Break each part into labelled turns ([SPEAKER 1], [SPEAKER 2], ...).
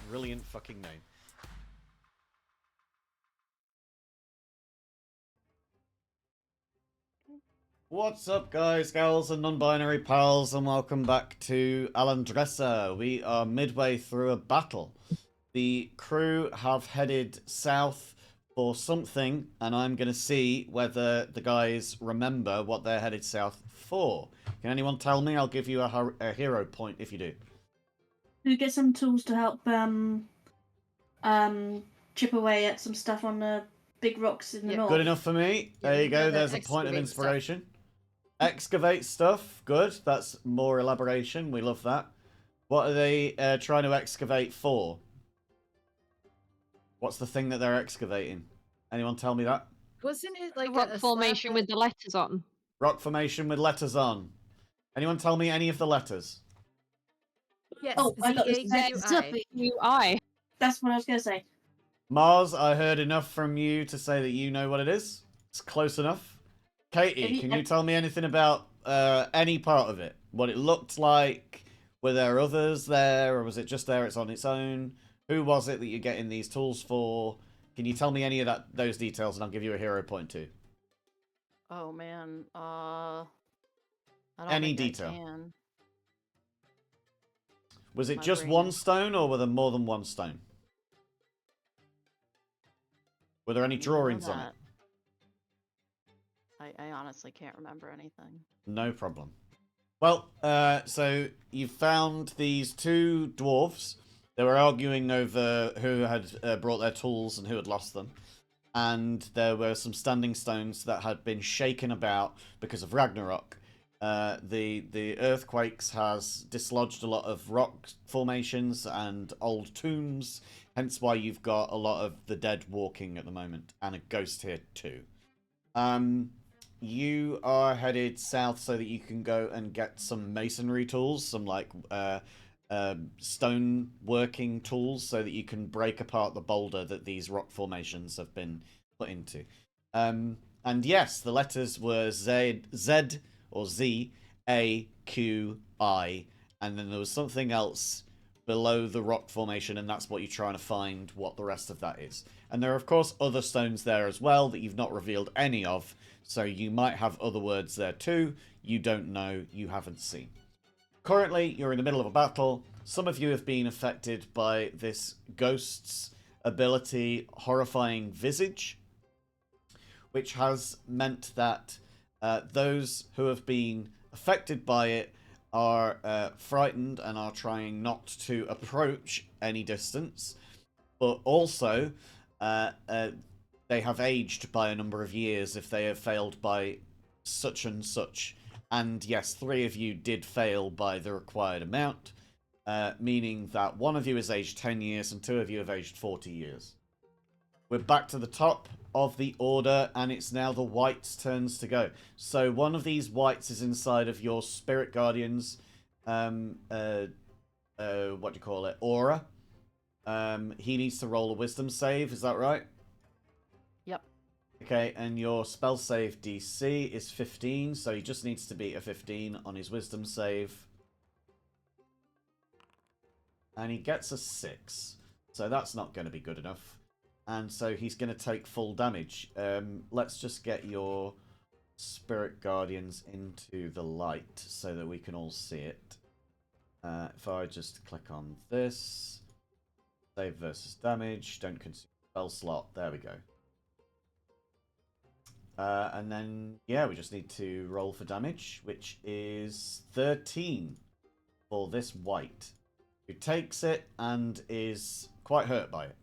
[SPEAKER 1] brilliant fucking name. What's up, guys, gals, and non-binary pals, and welcome back to Alan Dresser. We are midway through a battle. The crew have headed south for something, and I'm going to see whether the guys remember what they're headed south for. Can anyone tell me? I'll give you a hero point if you do.
[SPEAKER 2] You get some tools to help chip away at some stuff on the big rocks in the north.
[SPEAKER 1] Good enough for me.
[SPEAKER 3] Yeah,
[SPEAKER 1] There you go.
[SPEAKER 3] the
[SPEAKER 1] There's a point of
[SPEAKER 3] excavate
[SPEAKER 1] inspiration. Excavate stuff. Good. That's more elaboration. We love that. What are they trying to excavate for? What's the thing that they're excavating? Anyone tell me that?
[SPEAKER 3] Wasn't it like
[SPEAKER 4] rock
[SPEAKER 3] a
[SPEAKER 4] formation
[SPEAKER 3] slab
[SPEAKER 4] with the letters on?
[SPEAKER 1] Rock formation with letters on. Anyone tell me any of the letters?
[SPEAKER 3] Yes,
[SPEAKER 2] Oh, I got
[SPEAKER 3] Z-A-U-I.
[SPEAKER 4] UI.
[SPEAKER 2] That's what I was going to say.
[SPEAKER 1] Mars, I heard enough from you to say that you know what it is. It's close enough. Katie, can you tell me anything about any part of it? What it looked like? Were there others there, or was it just there? It's on its own. Who was it that you're getting these tools for? Can you tell me any of those details, and I'll give you a hero point too.
[SPEAKER 5] Oh man, I don't
[SPEAKER 1] Any
[SPEAKER 5] think I
[SPEAKER 1] detail.
[SPEAKER 5] can.
[SPEAKER 1] Was it
[SPEAKER 5] My
[SPEAKER 1] just
[SPEAKER 5] brain
[SPEAKER 1] one
[SPEAKER 5] is-
[SPEAKER 1] stone, or were there more than one stone? Were there any
[SPEAKER 5] don't even know
[SPEAKER 1] drawings on it?
[SPEAKER 5] that. I honestly can't remember anything.
[SPEAKER 1] No problem. Well, so you found these two dwarves. They were arguing over who had brought their tools and who had lost them. And there were some standing stones that had been shaken about because of Ragnarok. The earthquakes has dislodged a lot of rock formations and old tombs, hence why you've got a lot of the dead walking at the moment, and a ghost here too. You are headed south so that you can go and get some masonry tools, some like stone working tools, so that you can break apart the boulder that these rock formations have been put into. And yes, the letters were Z or Z, A, Q, I, and then there was something else below the rock formation, and that's what you're trying to find what the rest of that is. And there are, of course, other stones there as well that you've not revealed any of, so you might have other words there too. You don't know, you haven't seen. Currently, you're in the middle of a battle. Some of you have been affected by this ghost's ability, Horrifying Visage, which has meant that those who have been affected by it are frightened and are trying not to approach any distance, but also they have aged by a number of years if they have failed by such and such. And yes, 3 of you did fail by the required amount, meaning that 1 of you is aged 10 years and 2 of you have aged 40 years. We're back to the top of the order, and it's now the whites' turns to go. So one of these whites is inside of your spirit guardian's, what do you call it, aura. He needs to roll a wisdom save, is that right?
[SPEAKER 5] Yep.
[SPEAKER 1] Okay, and your spell save DC is 15, so he just needs to beat a 15 on his wisdom save. And he gets a 6, so that's not going to be good enough. And so he's going to take full damage. Let's just get your spirit guardians into the light so that we can all see it. If I just click on this, save versus damage, don't consume spell slot, there we go. And then, yeah, we just need to roll for damage, which is 13 for this white, who takes it and is quite hurt by it.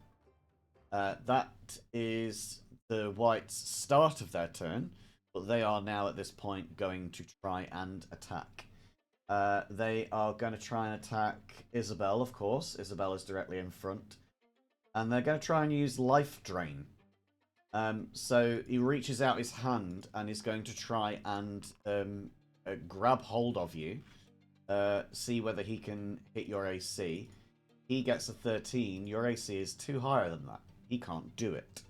[SPEAKER 1] That is the white's start of their turn, but they are now at this point going to try and attack. They are going to try and attack Isabel, of course. Isabel is directly in front. And they're going to try and use Life Drain. So he reaches out his hand and is going to try and grab hold of you. See whether he can hit your AC. He gets a 13. Your AC is too higher than that. He can't do it.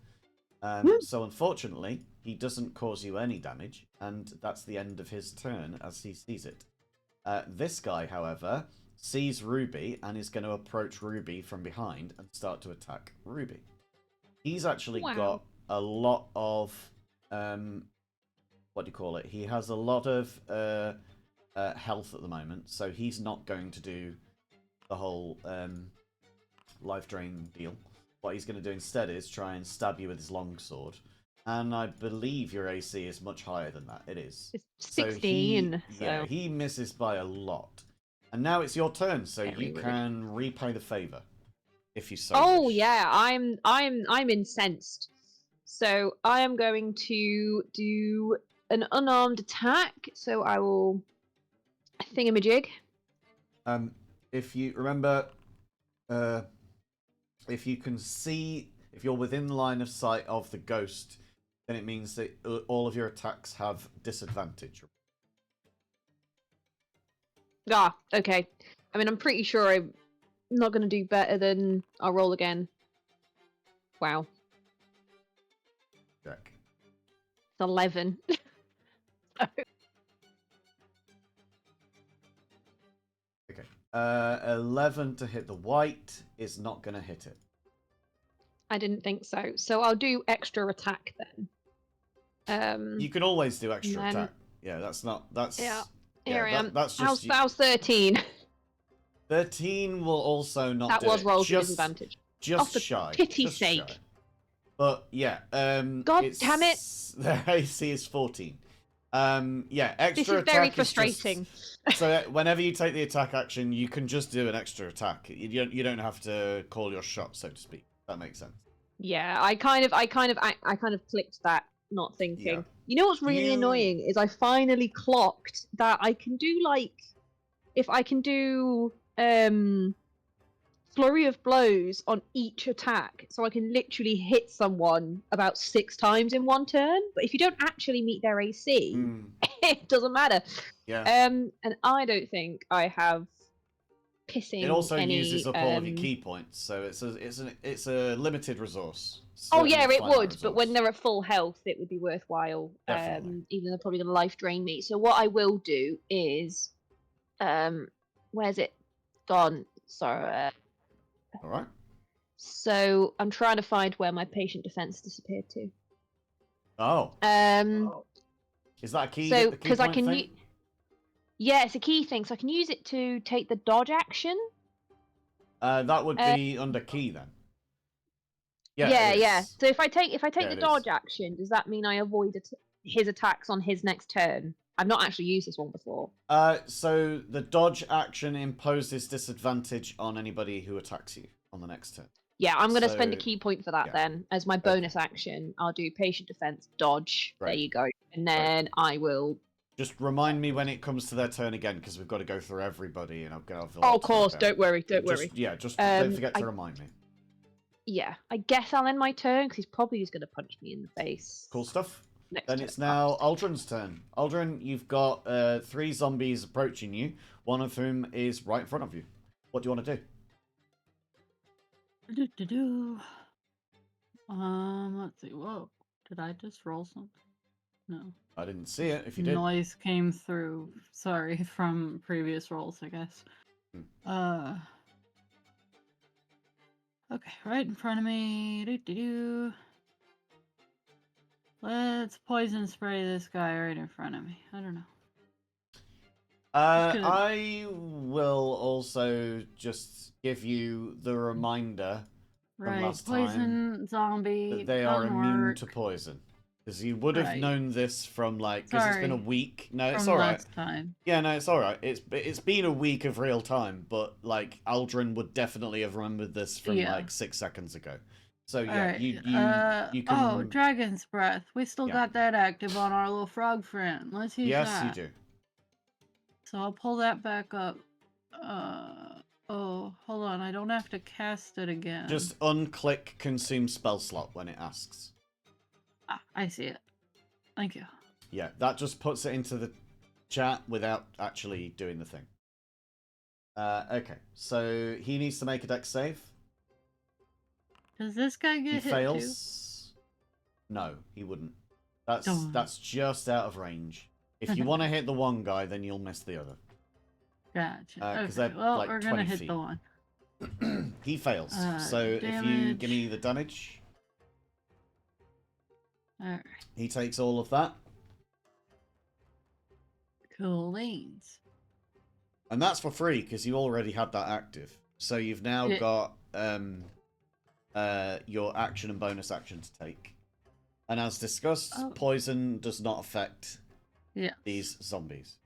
[SPEAKER 1] So unfortunately, he doesn't cause you any damage, and that's the end of his turn as he sees it. This guy, however, sees Ruby and is going to approach Ruby from behind and start to attack Ruby. He's actually got a lot of what do you call it? He has a lot of health at the moment, so he's not going to do the whole life drain deal. What he's going to do instead is try and stab you with his longsword. And I believe your AC is much higher than that. It is.
[SPEAKER 4] It's 16.
[SPEAKER 1] Yeah, he misses by a lot. And now it's your turn, so
[SPEAKER 4] Very
[SPEAKER 1] you
[SPEAKER 4] rude.
[SPEAKER 1] can repay the favor, if you so
[SPEAKER 4] Oh
[SPEAKER 1] wish.
[SPEAKER 4] yeah, I'm incensed. So I am going to do an unarmed attack. So I will thingamajig.
[SPEAKER 1] If you remember, if you can see, if you're within line of sight of the ghost, then it means that all of your attacks have disadvantage.
[SPEAKER 4] Ah, okay. I mean, I'm pretty sure I'm not going to do better than I'll roll again. Wow,
[SPEAKER 1] Check.
[SPEAKER 4] it's 11.
[SPEAKER 1] Okay. 11 to hit the white is not going to hit it.
[SPEAKER 4] I didn't think so. So I'll do extra attack then.
[SPEAKER 1] You can always do extra
[SPEAKER 4] then-
[SPEAKER 1] attack. Yeah, that's not. That's
[SPEAKER 4] Yeah,
[SPEAKER 1] yeah,
[SPEAKER 4] here I am.
[SPEAKER 1] That's just
[SPEAKER 4] How's 13?
[SPEAKER 1] 13 will also not.
[SPEAKER 4] That
[SPEAKER 1] do
[SPEAKER 4] was
[SPEAKER 1] it.
[SPEAKER 4] rolls with
[SPEAKER 1] just,
[SPEAKER 4] disadvantage.
[SPEAKER 1] Just
[SPEAKER 4] for
[SPEAKER 1] shy.
[SPEAKER 4] pity's
[SPEAKER 1] just
[SPEAKER 4] sake.
[SPEAKER 1] shy. But yeah,
[SPEAKER 4] God
[SPEAKER 1] it's,
[SPEAKER 4] damn it.
[SPEAKER 1] The AC is 14. Yeah, extra
[SPEAKER 4] This is
[SPEAKER 1] attack
[SPEAKER 4] very
[SPEAKER 1] is
[SPEAKER 4] frustrating.
[SPEAKER 1] Just, so whenever you take the attack action, you can just do an extra attack. You don't have to call your shot, so to speak. That makes sense.
[SPEAKER 4] Yeah, I kind of clicked that, not thinking.
[SPEAKER 1] Yeah.
[SPEAKER 4] You know what's really
[SPEAKER 1] You-
[SPEAKER 4] annoying is I finally clocked that I can do if I can do flurry of blows on each attack, so I can literally hit someone about 6 times in one turn. But if you don't actually meet their AC, it doesn't matter.
[SPEAKER 1] Yeah.
[SPEAKER 4] And I don't think I have pissing
[SPEAKER 1] It also
[SPEAKER 4] any,
[SPEAKER 1] uses up all of your key points, so it's a limited resource.
[SPEAKER 4] Oh
[SPEAKER 1] Certainly
[SPEAKER 4] yeah,
[SPEAKER 1] a
[SPEAKER 4] it
[SPEAKER 1] finite
[SPEAKER 4] would, but when
[SPEAKER 1] resource.
[SPEAKER 4] they're at full health, it would be worthwhile.
[SPEAKER 1] Definitely.
[SPEAKER 4] Even though they're probably going to life drain me. So what I will do is, where's it gone? Sorry.
[SPEAKER 1] All right.
[SPEAKER 4] So I'm trying to find where my patient defense disappeared to.
[SPEAKER 1] Oh,
[SPEAKER 4] Um,
[SPEAKER 1] is that a key?
[SPEAKER 4] so
[SPEAKER 1] the key
[SPEAKER 4] because I
[SPEAKER 1] point
[SPEAKER 4] can,
[SPEAKER 1] thing?
[SPEAKER 4] yeah, it's a key thing, so I can use it to take the dodge action.
[SPEAKER 1] That would be under key then.
[SPEAKER 4] Yeah,
[SPEAKER 1] it
[SPEAKER 4] yeah.
[SPEAKER 1] is.
[SPEAKER 4] So if I take
[SPEAKER 1] Yeah,
[SPEAKER 4] the
[SPEAKER 1] it is.
[SPEAKER 4] dodge action, does that mean I avoid his attacks on his next turn? I've not actually used this one before.
[SPEAKER 1] So the dodge action imposes disadvantage on anybody who attacks you on the next turn.
[SPEAKER 4] Yeah, I'm going to spend a
[SPEAKER 1] So-
[SPEAKER 4] key point for that
[SPEAKER 1] yeah.
[SPEAKER 4] then. As my bonus action, I'll do patient defense, dodge. There
[SPEAKER 1] Right.
[SPEAKER 4] you go. And then I will...
[SPEAKER 1] Just remind me when it comes to their turn again, because we've got to go through everybody, and I've got.
[SPEAKER 4] Oh, of course, don't worry, don't
[SPEAKER 1] Just,
[SPEAKER 4] worry.
[SPEAKER 1] Yeah, just don't
[SPEAKER 4] Um,
[SPEAKER 1] forget to remind me.
[SPEAKER 4] Yeah, I guess I'll end my turn, because he's probably just going to punch me in the face.
[SPEAKER 1] Cool stuff.
[SPEAKER 4] Next
[SPEAKER 1] Then
[SPEAKER 4] turn.
[SPEAKER 1] it's now Aldrin's turn. Aldrin, you've got 3 zombies approaching you. One of whom is right in front of you. What do you want to do?
[SPEAKER 6] Let's see. Whoa, did I just roll something? No.
[SPEAKER 1] I didn't see it. If you did,
[SPEAKER 6] Noise came through. Sorry, from previous rolls, I guess. Okay, right in front of me. Let's poison spray this guy right in front of me. I don't know. Just gonna-
[SPEAKER 1] I will also just give you the reminder from
[SPEAKER 6] Right,
[SPEAKER 1] last time
[SPEAKER 6] poison zombie.
[SPEAKER 1] that they are
[SPEAKER 6] doesn't
[SPEAKER 1] immune
[SPEAKER 6] work
[SPEAKER 1] to poison. Because you would have
[SPEAKER 6] Right.
[SPEAKER 1] known this from because it's been a
[SPEAKER 6] Sorry.
[SPEAKER 1] week. No, it's
[SPEAKER 6] from
[SPEAKER 1] all right.
[SPEAKER 6] last time.
[SPEAKER 1] Yeah, no, it's all right. It's been a week of real time, but Aldrin would definitely have remembered this from
[SPEAKER 6] Yeah.
[SPEAKER 1] 6 seconds ago. So yeah,
[SPEAKER 6] Alright,
[SPEAKER 1] you can.
[SPEAKER 6] Oh, Dragon's Breath. We still
[SPEAKER 1] Yeah.
[SPEAKER 6] got that active on our little frog friend. Let's use
[SPEAKER 1] Yes,
[SPEAKER 6] that.
[SPEAKER 1] you do.
[SPEAKER 6] So I'll pull that back up. Oh, hold on. I don't have to cast it again.
[SPEAKER 1] Just unclick consume spell slot when it asks.
[SPEAKER 6] Ah, I see it. Thank you.
[SPEAKER 1] Yeah, that just puts it into the chat without actually doing the thing. Okay, so he needs to make a dex save.
[SPEAKER 6] Does this guy
[SPEAKER 1] He
[SPEAKER 6] get hit too?
[SPEAKER 1] fails. No, he wouldn't.
[SPEAKER 6] Darn.
[SPEAKER 1] That's just out of range. If you want to hit the one guy, then you'll miss the other.
[SPEAKER 6] Gotcha.
[SPEAKER 1] Because
[SPEAKER 6] Okay.
[SPEAKER 1] they're
[SPEAKER 6] Well,
[SPEAKER 1] like
[SPEAKER 6] we're
[SPEAKER 1] 20
[SPEAKER 6] gonna hit
[SPEAKER 1] feet.
[SPEAKER 6] the one.
[SPEAKER 1] He fails. So if you give me
[SPEAKER 6] Damage.
[SPEAKER 1] the damage,
[SPEAKER 6] Alright.
[SPEAKER 1] he takes all of that.
[SPEAKER 6] Cool beans.
[SPEAKER 1] And that's for free because you already had that active. So you've now
[SPEAKER 6] Yeah.
[SPEAKER 1] got your action and bonus action to take. And as discussed,
[SPEAKER 6] Oh.
[SPEAKER 1] poison does not affect
[SPEAKER 6] Yeah.
[SPEAKER 1] these zombies.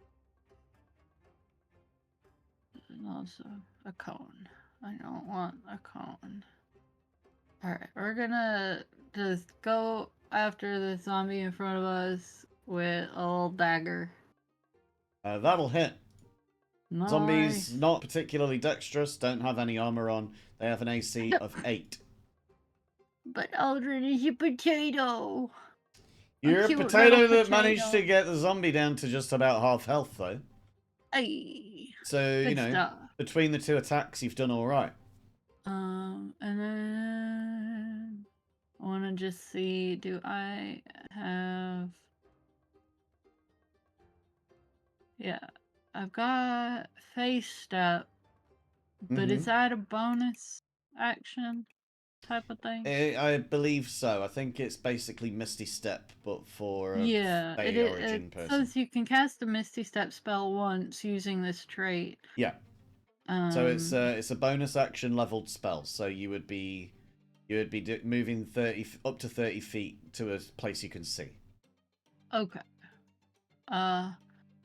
[SPEAKER 6] And also a cone. I don't want a cone. Alright, we're gonna just go after the zombie in front of us with a little dagger.
[SPEAKER 1] That'll hit.
[SPEAKER 6] Nice.
[SPEAKER 1] Zombies, not particularly dexterous, don't have any armor on. They have an AC of 8.
[SPEAKER 6] But Aldrin is a potato.
[SPEAKER 1] You're a
[SPEAKER 6] cute
[SPEAKER 1] potato
[SPEAKER 6] little
[SPEAKER 1] that managed to
[SPEAKER 6] potato.
[SPEAKER 1] get the zombie down to just about half health, though.
[SPEAKER 6] Ay.
[SPEAKER 1] So,
[SPEAKER 6] Good stuff.
[SPEAKER 1] between the 2 attacks, you've done alright.
[SPEAKER 6] And then I want to just see, do I have... Yeah, I've got face step, but is that a bonus action type of thing?
[SPEAKER 1] I believe so. I think it's basically Misty Step, but for a
[SPEAKER 6] Yeah,
[SPEAKER 1] Fey origin
[SPEAKER 6] it
[SPEAKER 1] person.
[SPEAKER 6] says you can cast a Misty Step spell once using this trait.
[SPEAKER 1] Yeah. So it's a bonus action leveled spell. So you would be moving up to 30 feet to a place you can see.
[SPEAKER 6] Okay.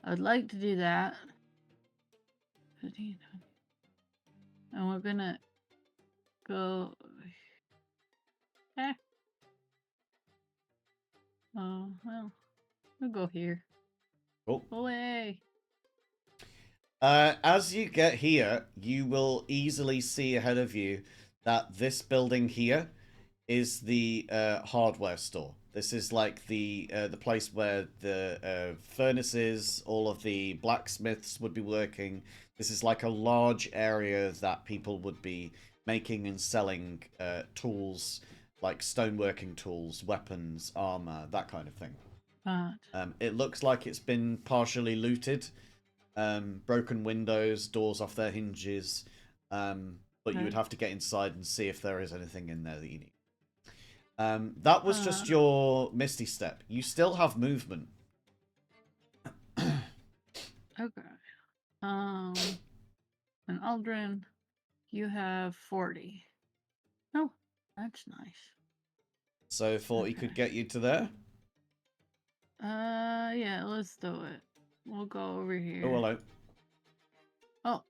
[SPEAKER 6] I'd like to do that. 15. And we're gonna go. Oh well, we'll go here.
[SPEAKER 1] Cool.
[SPEAKER 6] Away.
[SPEAKER 1] As you get here, you will easily see ahead of you that this building here is the hardware store. This is like the place where the furnaces, all of the blacksmiths would be working. This is like a large area that people would be making and selling tools, like stoneworking tools, weapons, armor, that kind of thing. It looks like it's been partially looted. Broken windows, doors off their hinges, but you would have to get inside and see if there is anything in there that you need. That was just your Misty Step. You still have movement.
[SPEAKER 6] Okay. And Aldrin, you have 40. Oh, that's nice.
[SPEAKER 1] So 40
[SPEAKER 6] Okay.
[SPEAKER 1] could get you to there.
[SPEAKER 6] Yeah, let's do it. We'll go over here.
[SPEAKER 1] Oh, hello.
[SPEAKER 6] Oh,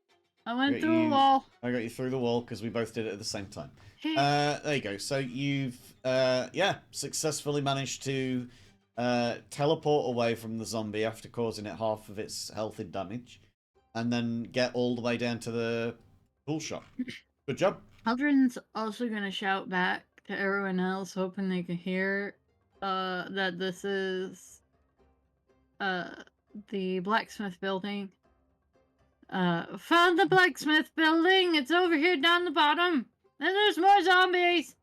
[SPEAKER 6] I went
[SPEAKER 1] Got
[SPEAKER 6] through
[SPEAKER 1] you-
[SPEAKER 6] a wall.
[SPEAKER 1] I got you through the wall because we both did it at the same time.
[SPEAKER 6] Hey.
[SPEAKER 1] There you go. So you've, successfully managed to teleport away from the zombie after causing it half of its health and damage, and then get all the way down to the tool shop. Good job.
[SPEAKER 6] Aldrin's also gonna shout back to everyone else, hoping they can hear that this is the blacksmith building. Found the blacksmith building. It's over here down the bottom. And there's more zombies.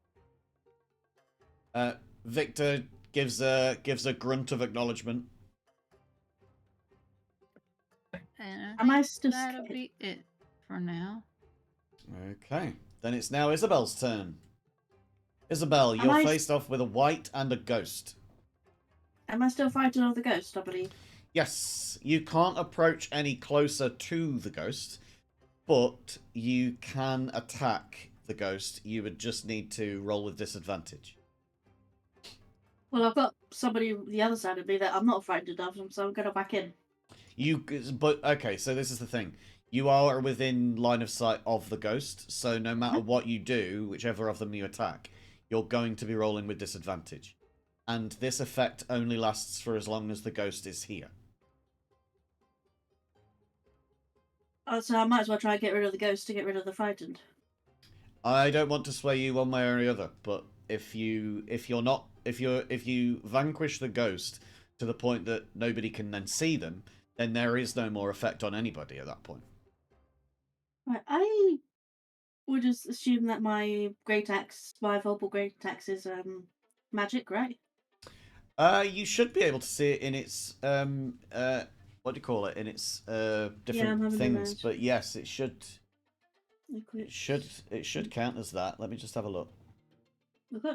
[SPEAKER 1] Victor gives a grunt of acknowledgement.
[SPEAKER 6] And
[SPEAKER 2] Am I
[SPEAKER 6] think
[SPEAKER 2] still
[SPEAKER 6] that'll
[SPEAKER 2] scared?
[SPEAKER 6] be it for now.
[SPEAKER 1] Okay, then it's now Isabel's turn. Isabel,
[SPEAKER 2] Am
[SPEAKER 1] you're
[SPEAKER 2] I-
[SPEAKER 1] faced off with a white and a ghost.
[SPEAKER 2] Am I still fighting off the ghost, I believe?
[SPEAKER 1] Yes, you can't approach any closer to the ghost, but you can attack the ghost. You would just need to roll with disadvantage.
[SPEAKER 2] Well, I've got somebody the other side of me that I'm not frightened of, so I'm going to back in.
[SPEAKER 1] But okay, so this is the thing. You are within line of sight of the ghost, so no matter what you do, whichever of them you attack, you're going to be rolling with disadvantage. And this effect only lasts for as long as the ghost is here.
[SPEAKER 2] So I might as well try and get rid of the ghost to get rid of the frightened.
[SPEAKER 1] I don't want to sway you one way or the other, but if you vanquish the ghost to the point that nobody can then see them, then there is no more effect on anybody at that point.
[SPEAKER 2] Right, I would just assume that my great axe, my vulnerable great axe is magic, right?
[SPEAKER 1] You should be able to see it in its what do you call it? In its
[SPEAKER 2] I'm
[SPEAKER 1] different
[SPEAKER 2] having a
[SPEAKER 1] things.
[SPEAKER 2] look.
[SPEAKER 1] But yes, it should
[SPEAKER 2] Eclipse.
[SPEAKER 1] count as that. Let me just have a look.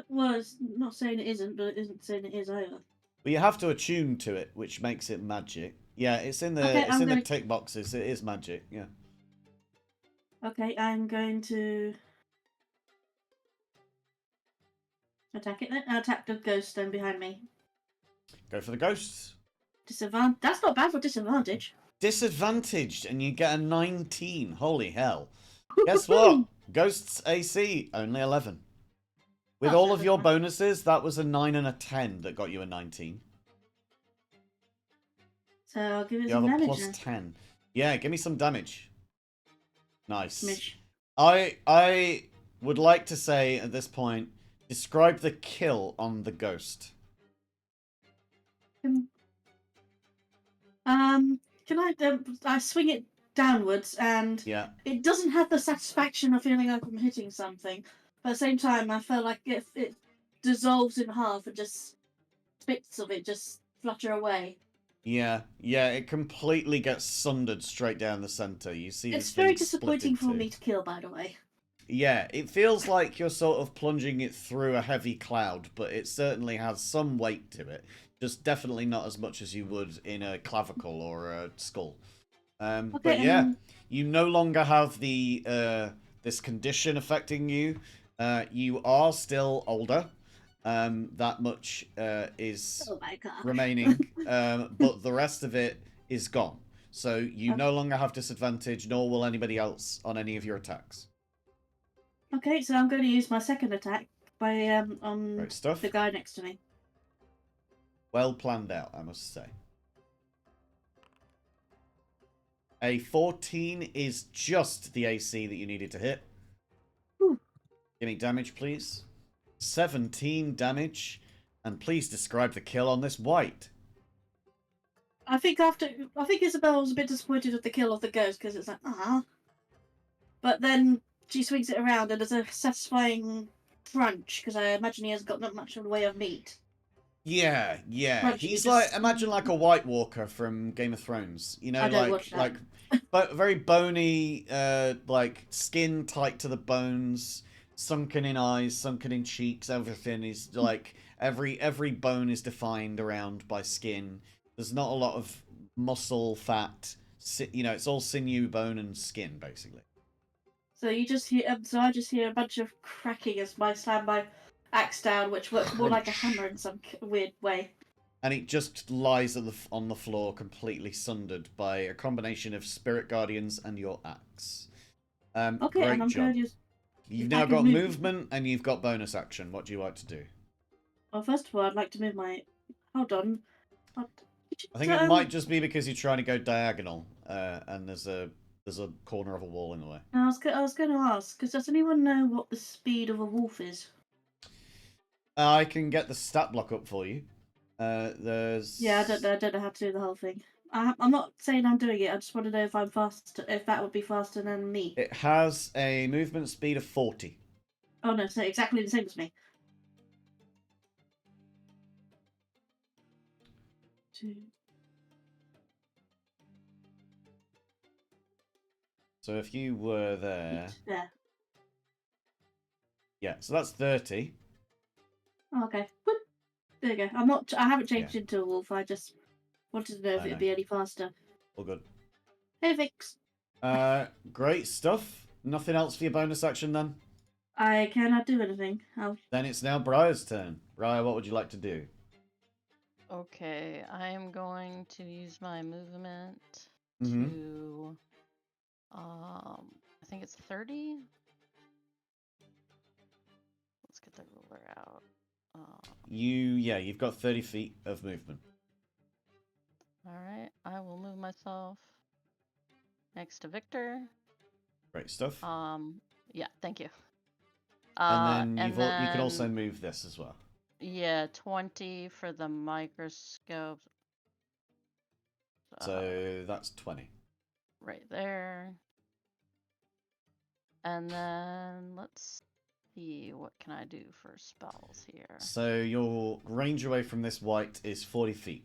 [SPEAKER 2] Well, it's not saying it isn't, but it isn't saying it is either.
[SPEAKER 1] But you have to attune to it, which makes it magic. Yeah, it's in the
[SPEAKER 2] Okay,
[SPEAKER 1] it's
[SPEAKER 2] I'm
[SPEAKER 1] in the
[SPEAKER 2] gonna-
[SPEAKER 1] tick boxes. It is magic. Yeah.
[SPEAKER 2] Okay, I'm going to attack it then. Attack the ghost then behind me.
[SPEAKER 1] Go for the ghosts.
[SPEAKER 2] Disadvantage. That's not bad for disadvantage.
[SPEAKER 1] Disadvantaged, and you get a 19. Holy hell! Guess what? Ghosts AC only 11. With
[SPEAKER 2] Oh,
[SPEAKER 1] all
[SPEAKER 2] so
[SPEAKER 1] of your
[SPEAKER 2] that's fine.
[SPEAKER 1] bonuses, that was a 9 and a 10 that got you a 19.
[SPEAKER 2] So I'll give it
[SPEAKER 1] You
[SPEAKER 2] some
[SPEAKER 1] have a
[SPEAKER 2] damage
[SPEAKER 1] plus
[SPEAKER 2] then.
[SPEAKER 1] 10. Yeah, give me some damage. Nice.
[SPEAKER 2] Smish.
[SPEAKER 1] I would like to say at this point, describe the kill on the ghost.
[SPEAKER 2] Can I swing it downwards and
[SPEAKER 1] Yeah.
[SPEAKER 2] it doesn't have the satisfaction of feeling like I'm hitting something. But at the same time, I feel like if it dissolves in half and just bits of it just flutter away.
[SPEAKER 1] Yeah, it completely gets sundered straight down the center. You see
[SPEAKER 2] It's
[SPEAKER 1] this
[SPEAKER 2] very
[SPEAKER 1] thing split
[SPEAKER 2] disappointing for
[SPEAKER 1] into-
[SPEAKER 2] me to kill, by the way.
[SPEAKER 1] Yeah, it feels like you're sort of plunging it through a heavy cloud, but it certainly has some weight to it. Just definitely not as much as you would in a clavicle or a skull. But
[SPEAKER 2] Okay,
[SPEAKER 1] yeah, you no longer have the this condition affecting you. You are still older. That much is
[SPEAKER 2] Oh my god.
[SPEAKER 1] remaining, but the rest of it is gone. So you no longer have disadvantage, nor will anybody else on any of your attacks.
[SPEAKER 2] Okay, so I'm going to use my second attack by on
[SPEAKER 1] Great stuff.
[SPEAKER 2] the guy next to me.
[SPEAKER 1] Well planned out, I must say. A 14 is just the AC that you needed to hit.
[SPEAKER 2] Whew.
[SPEAKER 1] Give me damage, please. 17 damage. And please describe the kill on this white.
[SPEAKER 2] I think Isabel was a bit disappointed with the kill of the ghost because it's like, ah. But then she swings it around and there's a satisfying crunch because I imagine he has got not much in the way of meat.
[SPEAKER 1] Yeah.
[SPEAKER 2] Crunchy,
[SPEAKER 1] He's
[SPEAKER 2] just-
[SPEAKER 1] like, imagine like a White Walker from Game of Thrones. You know,
[SPEAKER 2] I don't watch
[SPEAKER 1] like,
[SPEAKER 2] that.
[SPEAKER 1] but very bony, like skin tight to the bones, sunken in eyes, sunken in cheeks. Everything is like every bone is defined around by skin. There's not a lot of muscle, fat. You know, it's all sinew, bone, and skin basically.
[SPEAKER 2] So you just hear, so I just hear a bunch of cracking as I slam my axe down, which works more like a
[SPEAKER 1] Crunch.
[SPEAKER 2] hammer in some weird way.
[SPEAKER 1] And it just lies on the floor, completely sundered by a combination of spirit guardians and your axe.
[SPEAKER 2] Okay,
[SPEAKER 1] Great
[SPEAKER 2] and I'm
[SPEAKER 1] job.
[SPEAKER 2] going to use.
[SPEAKER 1] You've
[SPEAKER 2] if
[SPEAKER 1] now
[SPEAKER 2] I can
[SPEAKER 1] got
[SPEAKER 2] move-
[SPEAKER 1] movement and you've got bonus action. What do you like to do?
[SPEAKER 2] Well, first of all, I'd like to move my. Hold on.
[SPEAKER 1] I think it might just be because you're trying to go diagonal, and there's a corner of a wall in the way.
[SPEAKER 2] I was going to ask, because does anyone know what the speed of a wolf is?
[SPEAKER 1] I can get the stat block up for you. There's
[SPEAKER 2] Yeah, I don't know how to do the whole thing. I'm not saying I'm doing it. I just want to know if I'm fast. If that would be faster than me.
[SPEAKER 1] It has a movement speed of 40.
[SPEAKER 2] Oh no, so exactly the same as me. 2.
[SPEAKER 1] So if you were there,
[SPEAKER 2] Yeah.
[SPEAKER 1] yeah. So that's 30.
[SPEAKER 2] Oh, okay. Whoop. There you go. I haven't changed into a wolf. I just wanted to know if
[SPEAKER 1] I know.
[SPEAKER 2] it'd be any faster.
[SPEAKER 1] All good.
[SPEAKER 2] Hey, Vix.
[SPEAKER 1] Great stuff. Nothing else for your bonus action then?
[SPEAKER 2] I cannot do anything.
[SPEAKER 1] Then it's now Briar's turn. Briar, what would you like to do?
[SPEAKER 5] Okay, I am going to use my movement
[SPEAKER 1] Mhm.
[SPEAKER 5] to, I think it's 30. Let's get the ruler out.
[SPEAKER 1] You've got 30 feet of movement.
[SPEAKER 5] All right, I will move myself next to Victor.
[SPEAKER 1] Great stuff.
[SPEAKER 5] Yeah, thank you.
[SPEAKER 1] and then
[SPEAKER 5] and
[SPEAKER 1] you can also
[SPEAKER 5] then-
[SPEAKER 1] move this as well.
[SPEAKER 5] Yeah, 20 for the microscope.
[SPEAKER 1] So that's 20.
[SPEAKER 5] Right there. And then let's see, what can I do for spells here?
[SPEAKER 1] So your range away from this white is 40 feet.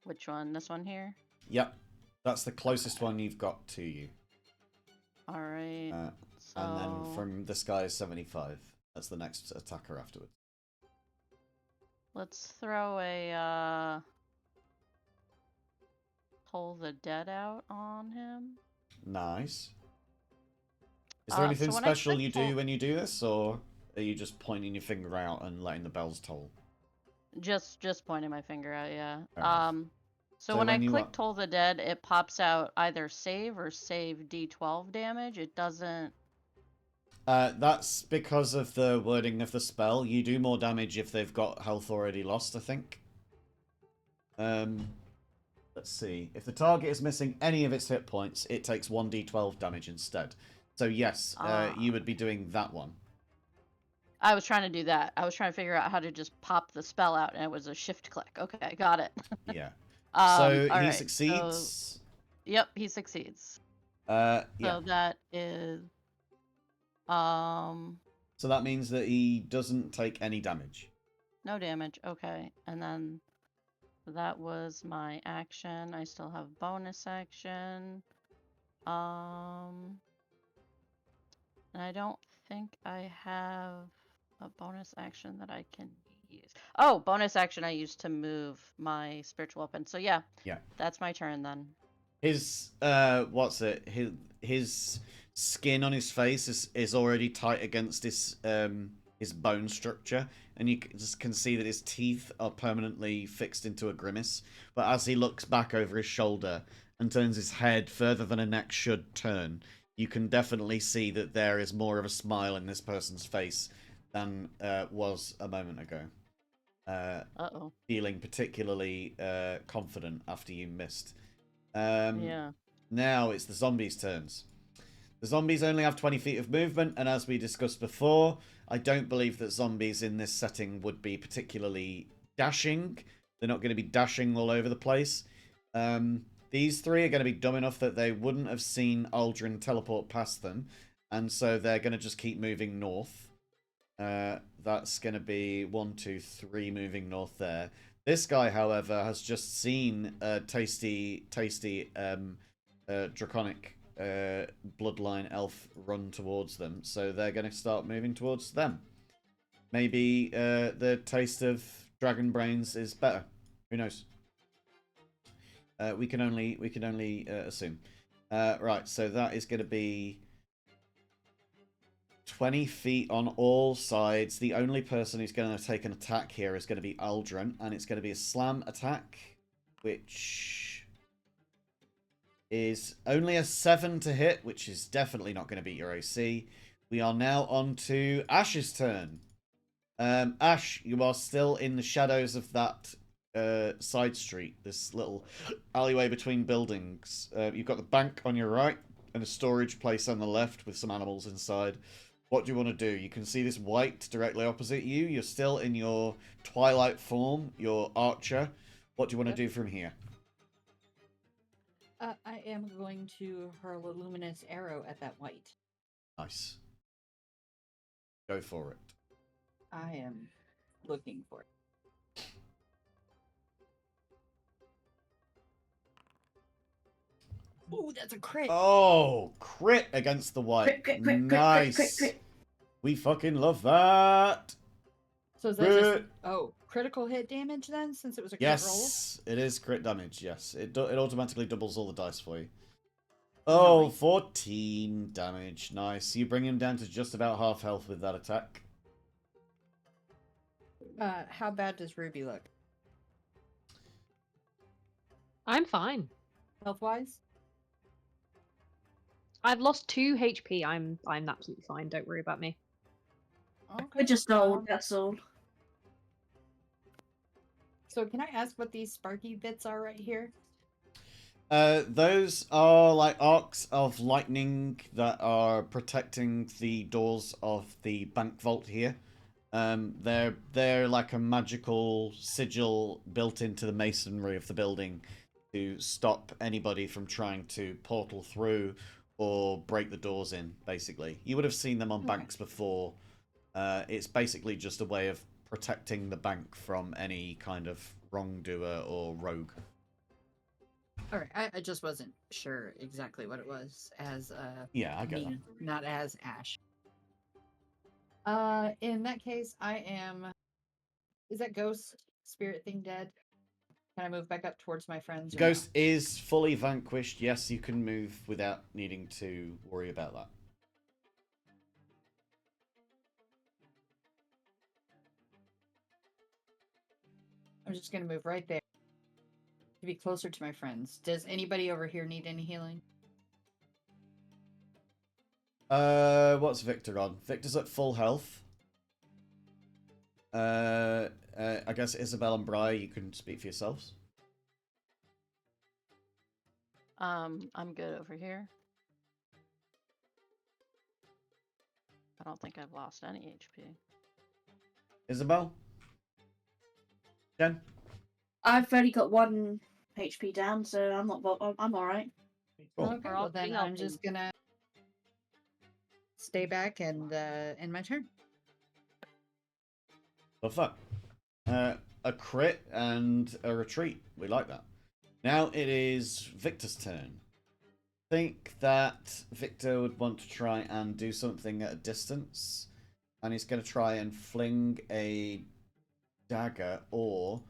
[SPEAKER 5] Which one? This one here?
[SPEAKER 1] Yep. That's the closest one you've got to you.
[SPEAKER 5] Alright. So...
[SPEAKER 1] And then from this guy is 75. That's the next attacker afterwards.
[SPEAKER 5] Let's throw a, Toll the Dead out on him.
[SPEAKER 1] Nice. Is there
[SPEAKER 5] So
[SPEAKER 1] anything
[SPEAKER 5] when I
[SPEAKER 1] special
[SPEAKER 5] click
[SPEAKER 1] you
[SPEAKER 5] toll-
[SPEAKER 1] do when you do this, or are you just pointing your finger out and letting the bells toll?
[SPEAKER 5] Just pointing my finger out, yeah.
[SPEAKER 1] Fair enough.
[SPEAKER 5] So
[SPEAKER 1] So
[SPEAKER 5] when I
[SPEAKER 1] when you
[SPEAKER 5] click
[SPEAKER 1] want-
[SPEAKER 5] Toll the Dead, it pops out either save or save D12 damage. It doesn't...
[SPEAKER 1] That's because of the wording of the spell. You do more damage if they've got health already lost, I think. Let's see. If the target is missing any of its hit points, it takes 1d12 damage instead. So yes, you would be doing that one.
[SPEAKER 5] I was trying to do that. I was trying to figure out how to just pop the spell out, and it was a shift click. Okay, got it.
[SPEAKER 1] Yeah.
[SPEAKER 5] So
[SPEAKER 1] So he succeeds.
[SPEAKER 5] Yep, he succeeds.
[SPEAKER 1] Yeah.
[SPEAKER 5] So that is...
[SPEAKER 1] So that means that he doesn't take any damage.
[SPEAKER 5] No damage. Okay, and then that was my action. I still have bonus action. And I don't think I have a bonus action that I can use. Oh, bonus action I used to move my spiritual weapon. So yeah.
[SPEAKER 1] Yeah.
[SPEAKER 5] That's my turn then.
[SPEAKER 1] His his skin on his face is already tight against his bone structure, and you just can see that his teeth are permanently fixed into a grimace. But as he looks back over his shoulder and turns his head further than a neck should turn, you can definitely see that there is more of a smile in this person's face than was a moment ago.
[SPEAKER 5] Uh-oh.
[SPEAKER 1] Feeling particularly confident after you missed.
[SPEAKER 5] Yeah.
[SPEAKER 1] Now it's the zombies' turns. The zombies only have 20 feet of movement, and as we discussed before, I don't believe that zombies in this setting would be particularly dashing. They're not going to be dashing all over the place. These three are going to be dumb enough that they wouldn't have seen Aldrin teleport past them, and so they're going to just keep moving north. That's going to be 1, 2, 3 moving north there. This guy, however, has just seen a tasty draconic bloodline elf run towards them, so they're going to start moving towards them. Maybe the taste of dragon brains is better. Who knows? We can only assume. Right, so that is going to be 20 feet on all sides. The only person who's going to take an attack here is going to be Aldrin, and it's going to be a slam attack, which is only a 7 to hit, which is definitely not going to beat your AC. We are now on to Ash's turn. Ash, you are still in the shadows of that side street, this little alleyway between buildings. You've got the bank on your right and a storage place on the left with some animals inside. What do you want to do? You can see this white directly opposite you. You're still in your twilight form, your archer. What do you want to do from here?
[SPEAKER 7] I am going to hurl a luminous arrow at that white.
[SPEAKER 1] Nice. Go for it.
[SPEAKER 7] I am looking for it. Ooh, that's a crit.
[SPEAKER 1] Oh, crit against the white.
[SPEAKER 2] Crit, crit, crit,
[SPEAKER 1] Nice.
[SPEAKER 2] crit, crit, crit.
[SPEAKER 1] We fucking love that.
[SPEAKER 7] So is that just
[SPEAKER 1] Crit.
[SPEAKER 7] critical hit damage then, since it was a crit roll?
[SPEAKER 1] Yes, it is crit damage. Yes, it automatically doubles all the dice for you. Oh,
[SPEAKER 7] Nice.
[SPEAKER 1] 14 damage. Nice. You bring him down to just about half health with that attack.
[SPEAKER 7] How bad does Ruby look?
[SPEAKER 4] I'm fine.
[SPEAKER 7] Health wise?
[SPEAKER 4] I've lost 2 HP. I'm absolutely fine. Don't worry about me.
[SPEAKER 7] Okay.
[SPEAKER 2] We're just old, that's all.
[SPEAKER 7] So can I ask what these sparky bits are right here?
[SPEAKER 1] Those are like arcs of lightning that are protecting the doors of the bank vault here. They're like a magical sigil built into the masonry of the building to stop anybody from trying to portal through or break the doors in, basically. You would have seen them on
[SPEAKER 7] Okay.
[SPEAKER 1] banks before. It's basically just a way of protecting the bank from any kind of wrongdoer or rogue.
[SPEAKER 7] All right, I just wasn't sure exactly what it was as
[SPEAKER 1] Yeah, I get that.
[SPEAKER 7] me, not as Ash. In that case, I am. Is that ghost spirit thing dead? Can I move back up towards my friends?
[SPEAKER 1] The
[SPEAKER 7] Or no?
[SPEAKER 1] ghost is fully vanquished. Yes, you can move without needing to worry about that.
[SPEAKER 7] I'm just gonna move right there to be closer to my friends. Does anybody over here need any healing?
[SPEAKER 1] What's Victor on? Victor's at full health. I guess Isabel and Bri, you can speak for yourselves.
[SPEAKER 5] I'm good over here. I don't think I've lost any HP.
[SPEAKER 1] Isabel? Jen?
[SPEAKER 2] I've only got 1 HP down, so I'm not. I'm all right.
[SPEAKER 1] Cool.
[SPEAKER 7] Okay,
[SPEAKER 5] We're all
[SPEAKER 7] well then
[SPEAKER 5] pretty
[SPEAKER 7] I'm
[SPEAKER 5] healthy.
[SPEAKER 7] just gonna stay back and end my turn.
[SPEAKER 1] Well, fuck. A crit and a retreat. We like that. Now it is Victor's turn. I think that Victor would want to try and do something at a distance. And he's going to try and fling a dagger, or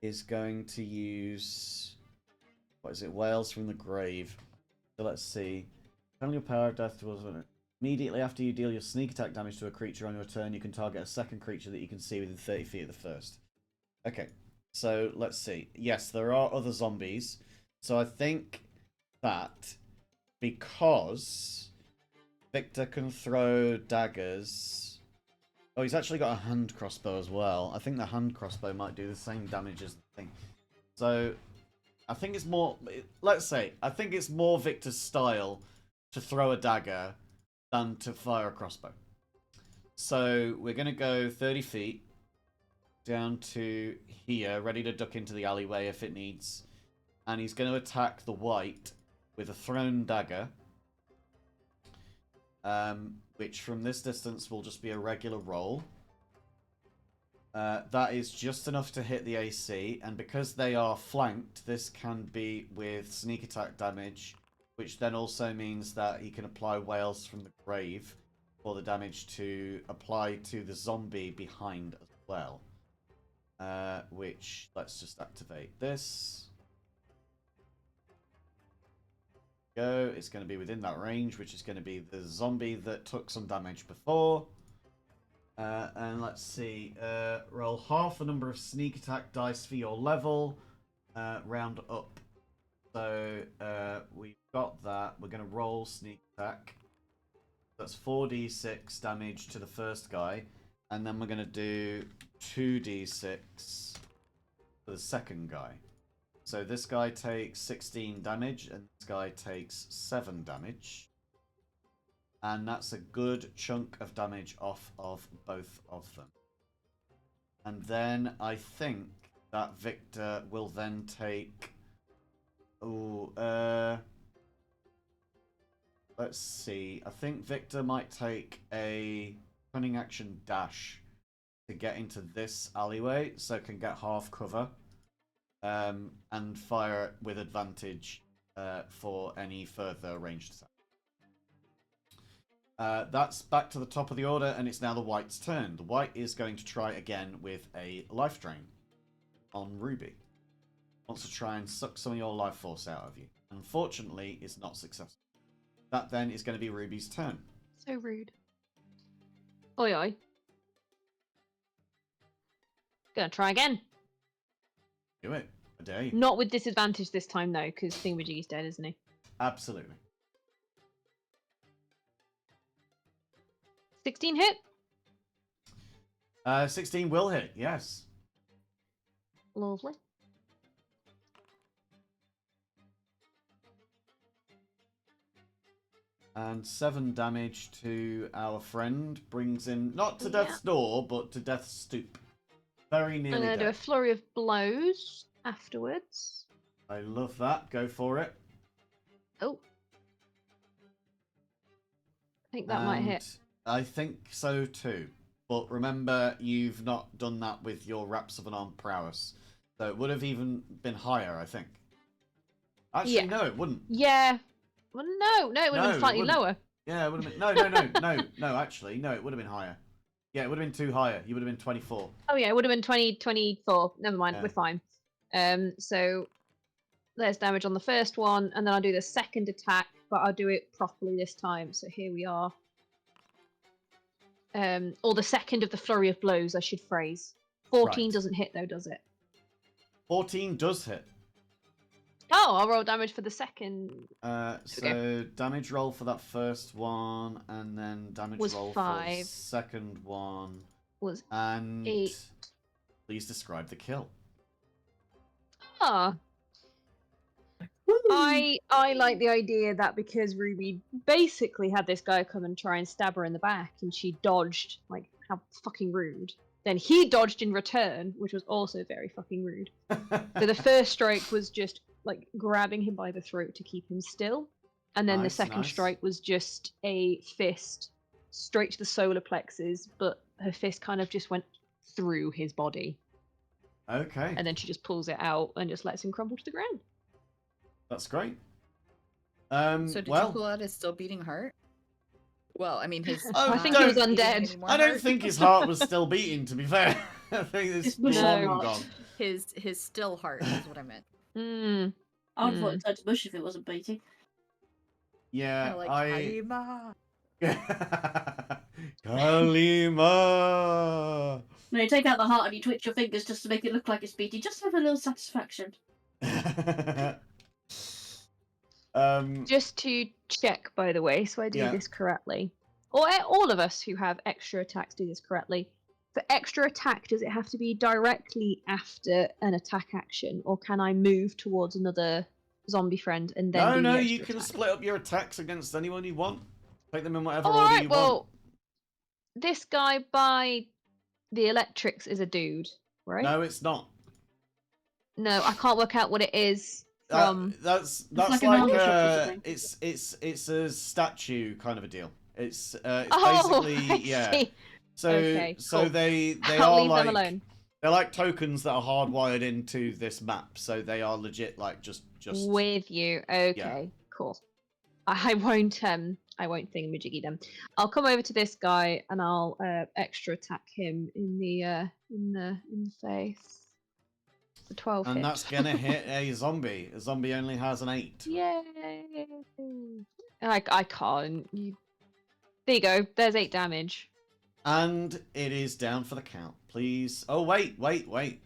[SPEAKER 1] is going to use... What is it? Whales from the Grave. So let's see. Channel your power of death towards... Immediately after you deal your sneak attack damage to a creature on your turn, you can target a second creature that you can see within 30 feet of the first. Okay, so let's see. Yes, there are other zombies. So I think that because Victor can throw daggers... Oh, he's actually got a hand crossbow as well. I think the hand crossbow might do the same damage as the thing. So I think it's more... Let's say, I think it's more Victor's style to throw a dagger than to fire a crossbow. So we're going to go 30 feet down to here, ready to duck into the alleyway if it needs. And he's going to attack the white with a thrown dagger. Which from this distance will just be a regular roll. That is just enough to hit the AC. And because they are flanked, this can be with sneak attack damage. Which then also means that he can apply Whales from the Grave for the damage to apply to the zombie behind as well. Which, let's just activate this. Go. It's going to be within that range, which is going to be the zombie that took some damage before. And let's see. Roll half the number of sneak attack dice for your level. Round up. So we've got that. We're going to roll sneak attack. That's 4d6 damage to the first guy. And then we're going to do 2d6 for the second guy. So this guy takes 16 damage and this guy takes 7 damage. And that's a good chunk of damage off of both of them. And then I think that Victor will then take... let's see. I think Victor might take a cunning action dash to get into this alleyway, so it can get half cover, and fire with advantage for any further ranged attack. That's back to the top of the order, and it's now the white's turn. The white is going to try again with a life drain on Ruby. Wants to try and suck some of your life force out of you. Unfortunately, it's not successful. That then is going to be Ruby's turn.
[SPEAKER 4] So rude. Oi oi. Gonna try again.
[SPEAKER 1] Do it. I dare you.
[SPEAKER 4] Not with disadvantage this time though, because Thingamajiggy's dead, isn't he?
[SPEAKER 1] Absolutely.
[SPEAKER 4] 16 hit?
[SPEAKER 1] 16 will hit, yes.
[SPEAKER 4] Lovely.
[SPEAKER 1] And 7 damage to our friend. Brings him, not to death's door, but to death's stoop. Very
[SPEAKER 4] I'm
[SPEAKER 1] nearly
[SPEAKER 4] gonna do a
[SPEAKER 1] dead.
[SPEAKER 4] flurry of blows afterwards.
[SPEAKER 1] I love that. Go for it.
[SPEAKER 4] Oh. I think that might hit.
[SPEAKER 1] I think so too. But remember, you've not done that with your Raps of an Armed Prowess. So it would have even been higher, I think. Actually,
[SPEAKER 4] Yeah.
[SPEAKER 1] no, it wouldn't.
[SPEAKER 4] Yeah. Well, no, it would have
[SPEAKER 1] No,
[SPEAKER 4] been
[SPEAKER 1] it
[SPEAKER 4] slightly
[SPEAKER 1] wouldn't.
[SPEAKER 4] lower.
[SPEAKER 1] Yeah, it would have been. No, actually, no, it would have been higher. Yeah, it would have been too higher. You would have been 24.
[SPEAKER 4] Oh yeah, it would have been 24. Never mind,
[SPEAKER 1] Yeah.
[SPEAKER 4] we're fine. So there's damage on the first one, and then I'll do the second attack, but I'll do it properly this time. So here we are. Or the second of the flurry of blows, I should phrase. 14
[SPEAKER 1] Right.
[SPEAKER 4] doesn't hit though, does it?
[SPEAKER 1] 14 does hit.
[SPEAKER 4] Oh, I'll roll damage for the second.
[SPEAKER 1] So damage roll for that first one, and then damage
[SPEAKER 4] Was
[SPEAKER 1] roll for the
[SPEAKER 4] 5.
[SPEAKER 1] second one.
[SPEAKER 4] Was
[SPEAKER 1] And
[SPEAKER 4] 8.
[SPEAKER 1] please describe the kill.
[SPEAKER 4] Ah. I like the idea that because Ruby basically had this guy come and try and stab her in the back, and she dodged, like, how fucking rude. Then he dodged in return, which was also very fucking rude. So the first strike was just like grabbing him by the throat to keep him still, and then the
[SPEAKER 1] Nice,
[SPEAKER 4] second
[SPEAKER 1] nice.
[SPEAKER 4] strike was just a fist straight to the solar plexus, but her fist kind of just went through his body,
[SPEAKER 1] Okay,
[SPEAKER 4] and then she just pulls it out and just lets him crumble to the ground.
[SPEAKER 1] that's great.
[SPEAKER 7] So did
[SPEAKER 1] well,
[SPEAKER 7] you pull out his still beating heart? Well, I mean his.
[SPEAKER 1] Oh,
[SPEAKER 4] I think he was
[SPEAKER 1] don't-
[SPEAKER 4] undead.
[SPEAKER 1] I don't think his heart was still beating. To be fair, I think it's
[SPEAKER 2] It's mush
[SPEAKER 1] long
[SPEAKER 4] heart.
[SPEAKER 1] gone.
[SPEAKER 7] his still heart is what I meant.
[SPEAKER 4] Mm.
[SPEAKER 2] I would have thought it turned to mush if it wasn't beating.
[SPEAKER 1] Yeah,
[SPEAKER 7] Kinda like
[SPEAKER 1] I.
[SPEAKER 7] Halima.
[SPEAKER 1] Kalima.
[SPEAKER 2] No, you take out the heart and you twitch your fingers just to make it look like it's beating, just to have a little satisfaction.
[SPEAKER 4] Just to check, by the way, so I do
[SPEAKER 1] Yeah.
[SPEAKER 4] this correctly, or all of us who have extra attacks do this correctly. For extra attack, does it have to be directly after an attack action, or can I move towards another zombie friend and then do
[SPEAKER 1] No,
[SPEAKER 4] the
[SPEAKER 1] you
[SPEAKER 4] extra
[SPEAKER 1] can
[SPEAKER 4] attack?
[SPEAKER 1] split up your attacks against anyone you want. Take them in whatever
[SPEAKER 4] All
[SPEAKER 1] order
[SPEAKER 4] right,
[SPEAKER 1] you
[SPEAKER 4] well,
[SPEAKER 1] want.
[SPEAKER 4] this guy by the electrics is a dude, right?
[SPEAKER 1] No, it's not.
[SPEAKER 4] No, I can't work out what it is from.
[SPEAKER 1] That's
[SPEAKER 2] like an armor shop or something.
[SPEAKER 1] it's a statue kind of a deal. It's
[SPEAKER 4] Oh,
[SPEAKER 1] basically
[SPEAKER 4] I
[SPEAKER 1] yeah.
[SPEAKER 4] see.
[SPEAKER 1] So
[SPEAKER 4] Okay,
[SPEAKER 1] so
[SPEAKER 4] cool.
[SPEAKER 1] they
[SPEAKER 4] I'll
[SPEAKER 1] are
[SPEAKER 4] leave
[SPEAKER 1] like
[SPEAKER 4] them alone.
[SPEAKER 1] they're like tokens that are hardwired into this map. So they are legit like just
[SPEAKER 4] With you. Okay, cool. I won't thingamajiggy them. I'll come over to this guy and I'll extra attack him in the face. The 12
[SPEAKER 1] and
[SPEAKER 4] hit.
[SPEAKER 1] that's gonna hit a zombie. A zombie only has an 8.
[SPEAKER 4] Yay! I can't. There you go. There's 8 damage.
[SPEAKER 1] And it is down for the count. Please. Oh wait.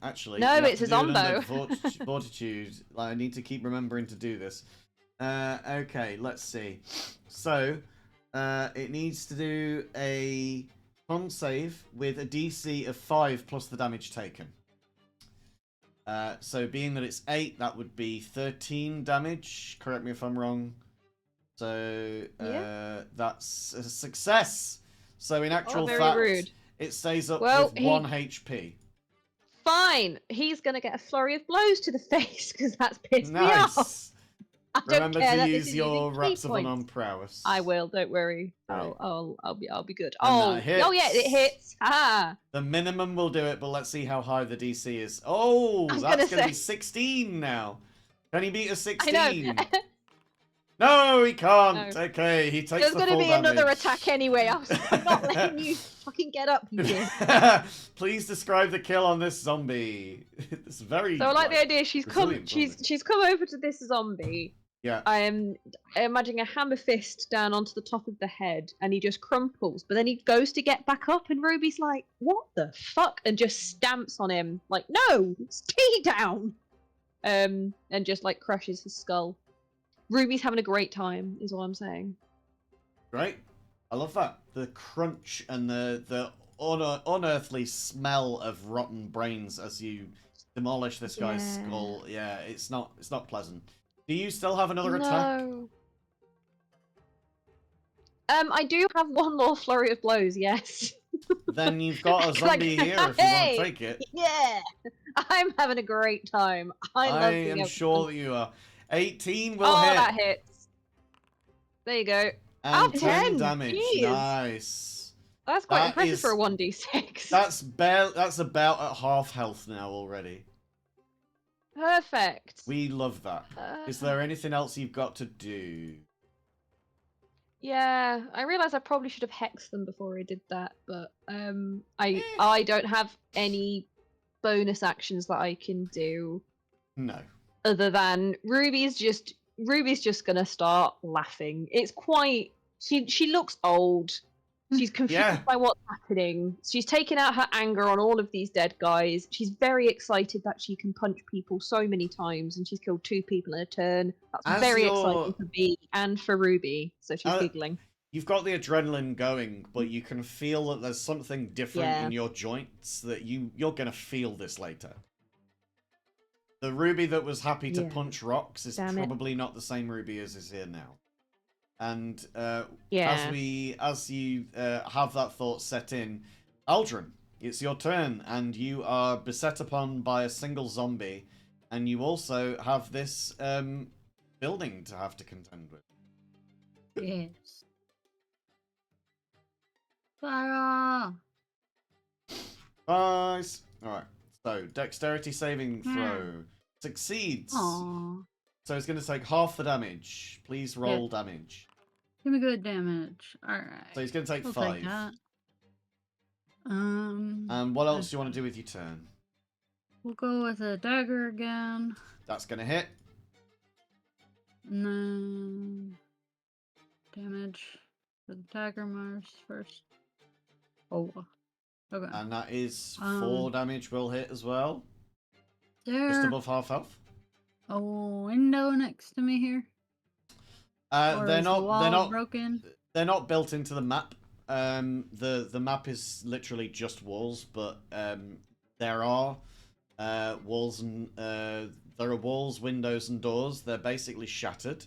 [SPEAKER 1] Actually,
[SPEAKER 4] No,
[SPEAKER 1] you have
[SPEAKER 4] it's
[SPEAKER 1] to
[SPEAKER 4] a
[SPEAKER 1] do it under
[SPEAKER 4] zombo.
[SPEAKER 1] Fortitude. Like, I need to keep remembering to do this. Okay, let's see. So, it needs to do a con save with a DC of 5 plus the damage taken. So being that it's 8, that would be 13 damage. Correct me if I'm wrong. So, that's a success. So in actual
[SPEAKER 4] very
[SPEAKER 1] fact,
[SPEAKER 4] rude.
[SPEAKER 1] it stays up
[SPEAKER 4] Well,
[SPEAKER 1] with 1 HP.
[SPEAKER 4] Fine. He's gonna get a flurry of blows to the face because that's pissed me off.
[SPEAKER 1] Nice.
[SPEAKER 4] I don't
[SPEAKER 1] Remember
[SPEAKER 4] care
[SPEAKER 1] to
[SPEAKER 4] that this
[SPEAKER 1] use
[SPEAKER 4] is
[SPEAKER 1] your
[SPEAKER 4] using
[SPEAKER 1] Raps
[SPEAKER 4] key
[SPEAKER 1] of
[SPEAKER 4] points.
[SPEAKER 1] Unarmed Prowess.
[SPEAKER 4] I will. Don't worry.
[SPEAKER 1] Right.
[SPEAKER 4] I'll be good.
[SPEAKER 1] And
[SPEAKER 4] Oh,
[SPEAKER 1] that
[SPEAKER 4] oh yeah, it
[SPEAKER 1] hits.
[SPEAKER 4] hits. Ah.
[SPEAKER 1] The minimum will do it, but let's see how high the DC is. Oh,
[SPEAKER 4] I was
[SPEAKER 1] that's
[SPEAKER 4] gonna
[SPEAKER 1] going to be
[SPEAKER 4] say.
[SPEAKER 1] 16 now. Can he beat a 16?
[SPEAKER 4] I know.
[SPEAKER 1] No, he can't.
[SPEAKER 4] No.
[SPEAKER 1] Okay, he takes
[SPEAKER 4] There's
[SPEAKER 1] the
[SPEAKER 4] gonna
[SPEAKER 1] full
[SPEAKER 4] be
[SPEAKER 1] damage.
[SPEAKER 4] another attack anyway. I'm not letting you fucking get up, you did.
[SPEAKER 1] Please describe the kill on this zombie. It's very.
[SPEAKER 4] So I like the idea. She's
[SPEAKER 1] resilient zombie.
[SPEAKER 4] she's come over to this zombie.
[SPEAKER 1] Yeah.
[SPEAKER 4] I am imagining a hammer fist down onto the top of the head, and he just crumples. But then he goes to get back up, and Ruby's like, "What the fuck?" and just stamps on him like, "No, stay down," and just like crushes his skull. Ruby's having a great time, is all I'm saying.
[SPEAKER 1] Great. I love that. The crunch and the unearthly smell of rotten brains as you demolish this guy's
[SPEAKER 4] Yeah.
[SPEAKER 1] skull. Yeah, it's not pleasant. Do you still have another attack?
[SPEAKER 4] No. I do have one more flurry of blows. Yes.
[SPEAKER 1] Then you've got a
[SPEAKER 4] Like,
[SPEAKER 1] zombie here if you want
[SPEAKER 4] hey!
[SPEAKER 1] to take it.
[SPEAKER 4] Yeah. I'm having a great time. I love being
[SPEAKER 1] am
[SPEAKER 4] able
[SPEAKER 1] sure
[SPEAKER 4] to...
[SPEAKER 1] that you are. 18 will
[SPEAKER 4] Oh,
[SPEAKER 1] hit.
[SPEAKER 4] that hits. There you go.
[SPEAKER 1] And
[SPEAKER 4] Oh,
[SPEAKER 1] 10
[SPEAKER 4] 10,
[SPEAKER 1] damage.
[SPEAKER 4] jeez.
[SPEAKER 1] Nice.
[SPEAKER 4] That's quite
[SPEAKER 1] That
[SPEAKER 4] impressive
[SPEAKER 1] is-
[SPEAKER 4] for a 1d6.
[SPEAKER 1] That's about at half health now already.
[SPEAKER 4] Perfect.
[SPEAKER 1] We love that. Is there anything else you've got to do?
[SPEAKER 4] Yeah, I realise I probably should have hexed them before I did that, but I don't have any bonus actions that I can do
[SPEAKER 1] No.
[SPEAKER 4] other than Ruby's just gonna start laughing. It's quite she looks old. She's confused
[SPEAKER 1] Yeah.
[SPEAKER 4] by what's happening. She's taken out her anger on all of these dead guys. She's very excited that she can punch people so many times, and she's killed 2 people in a turn. That's
[SPEAKER 1] As
[SPEAKER 4] very
[SPEAKER 1] you're-
[SPEAKER 4] exciting for me and for Ruby. So she's giggling.
[SPEAKER 1] You've got the adrenaline going, but you can feel that there's something different
[SPEAKER 4] Yeah.
[SPEAKER 1] in your joints that you're gonna feel this later. The Ruby that was happy to
[SPEAKER 4] Yeah.
[SPEAKER 1] punch rocks is
[SPEAKER 4] Damn it.
[SPEAKER 1] probably not the same Ruby as is here now. And
[SPEAKER 4] Yeah.
[SPEAKER 1] as you have that thought set in, Aldrin, it's your turn, and you are beset upon by a single zombie, and you also have this building to have to contend with.
[SPEAKER 6] Yes. Fire!
[SPEAKER 1] Nice. All right. So dexterity saving throw succeeds.
[SPEAKER 6] Aww.
[SPEAKER 1] So it's going to take half the damage. Please roll damage.
[SPEAKER 6] Give me good damage. Alright.
[SPEAKER 1] So he's going to take
[SPEAKER 6] We'll
[SPEAKER 1] 5.
[SPEAKER 6] take that.
[SPEAKER 1] And what else do you want to do with your turn?
[SPEAKER 6] We'll go with a dagger again.
[SPEAKER 1] That's going to hit.
[SPEAKER 6] And then damage for the dagger marks first. Oh, okay.
[SPEAKER 1] And that is 4 damage will hit as well. Just
[SPEAKER 6] There
[SPEAKER 1] above half health.
[SPEAKER 6] a window next to me here? Or
[SPEAKER 1] They're
[SPEAKER 6] is the
[SPEAKER 1] not.
[SPEAKER 6] wall
[SPEAKER 1] They're not.
[SPEAKER 6] broken?
[SPEAKER 1] They're not built into the map. The map is literally just walls, but there are walls and there are walls, windows, and doors. They're basically shattered.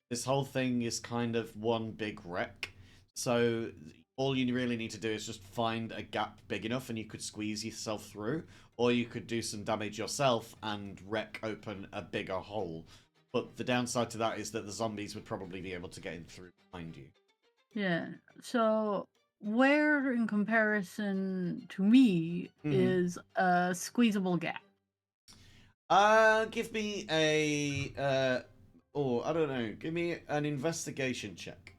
[SPEAKER 1] This whole thing is kind of one big wreck. So all you really need to do is just find a gap big enough, and you could squeeze yourself through, or you could do some damage yourself and wreck open a bigger hole. But the downside to that is that the zombies would probably be able to get in through behind you.
[SPEAKER 6] Yeah. So where in comparison to me is a squeezable gap?
[SPEAKER 1] Give me a I don't know. Give me an investigation check.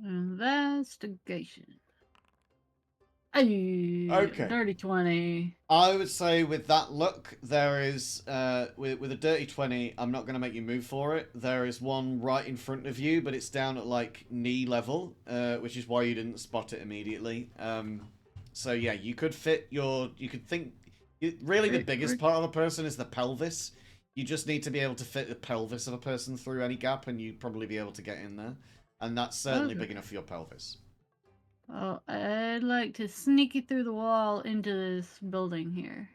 [SPEAKER 6] Investigation. Hey,
[SPEAKER 1] Okay.
[SPEAKER 6] Dirty 20.
[SPEAKER 1] I would say with that luck, there is with a dirty 20. I'm not going to make you move for it. There is one right in front of you, but it's down at like knee level, which is why you didn't spot it immediately. So yeah, you could fit your. You could think. Really, the biggest part of a person is the pelvis. You just need to be able to fit the pelvis of a person through any gap, and you'd probably be able to get in there. And that's certainly big enough for your pelvis.
[SPEAKER 6] Oh, I'd like to sneak it through the wall into this building here.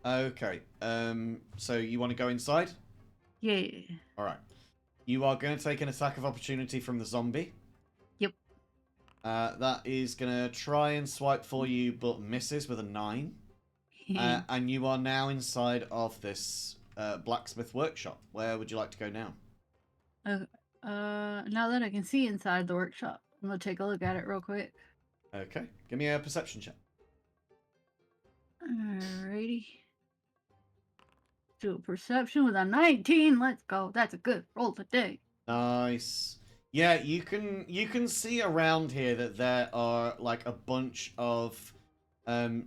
[SPEAKER 1] Okay. So you want to go inside?
[SPEAKER 6] Yeah.
[SPEAKER 1] All right. You are going to take an attack of opportunity from the zombie.
[SPEAKER 6] Yep.
[SPEAKER 1] That is going to try and swipe for you, but misses with a 9. And you are now inside of this blacksmith workshop. Where would you like to go now?
[SPEAKER 6] Now that I can see inside the workshop, I'm gonna take a look at it real quick.
[SPEAKER 1] Okay. Give me a perception check.
[SPEAKER 6] Alrighty. Do a perception with a 19. Let's go. That's a good roll today.
[SPEAKER 1] Nice. Yeah, you can see around here that there are like a bunch of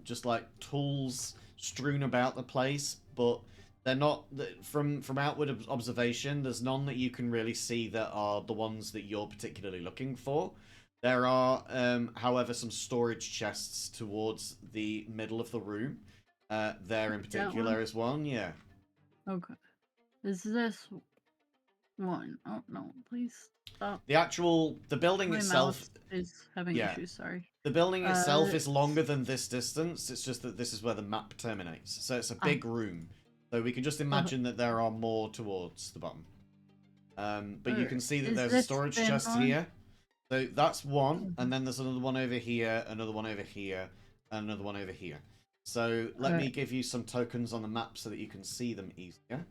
[SPEAKER 1] just like tools strewn about the place, but they're not from outward observation. There's none that you can really see that are the ones that you're particularly looking for. There are, however, some storage chests towards the middle of the room. There in particular is one. Yeah.
[SPEAKER 6] Okay. Is this one? Oh no! Please stop.
[SPEAKER 1] The building
[SPEAKER 6] My
[SPEAKER 1] itself
[SPEAKER 6] mouse is having issues. Sorry.
[SPEAKER 1] The building itself is longer than this distance. It's just that this is where the map terminates. So it's a big room. So we can just imagine that there are more towards the bottom. But you can see that there's a storage chest here. So that's one, and then there's another one over here, another one over here, and another one over here. So let me give you some tokens on the map so that you can see them easier.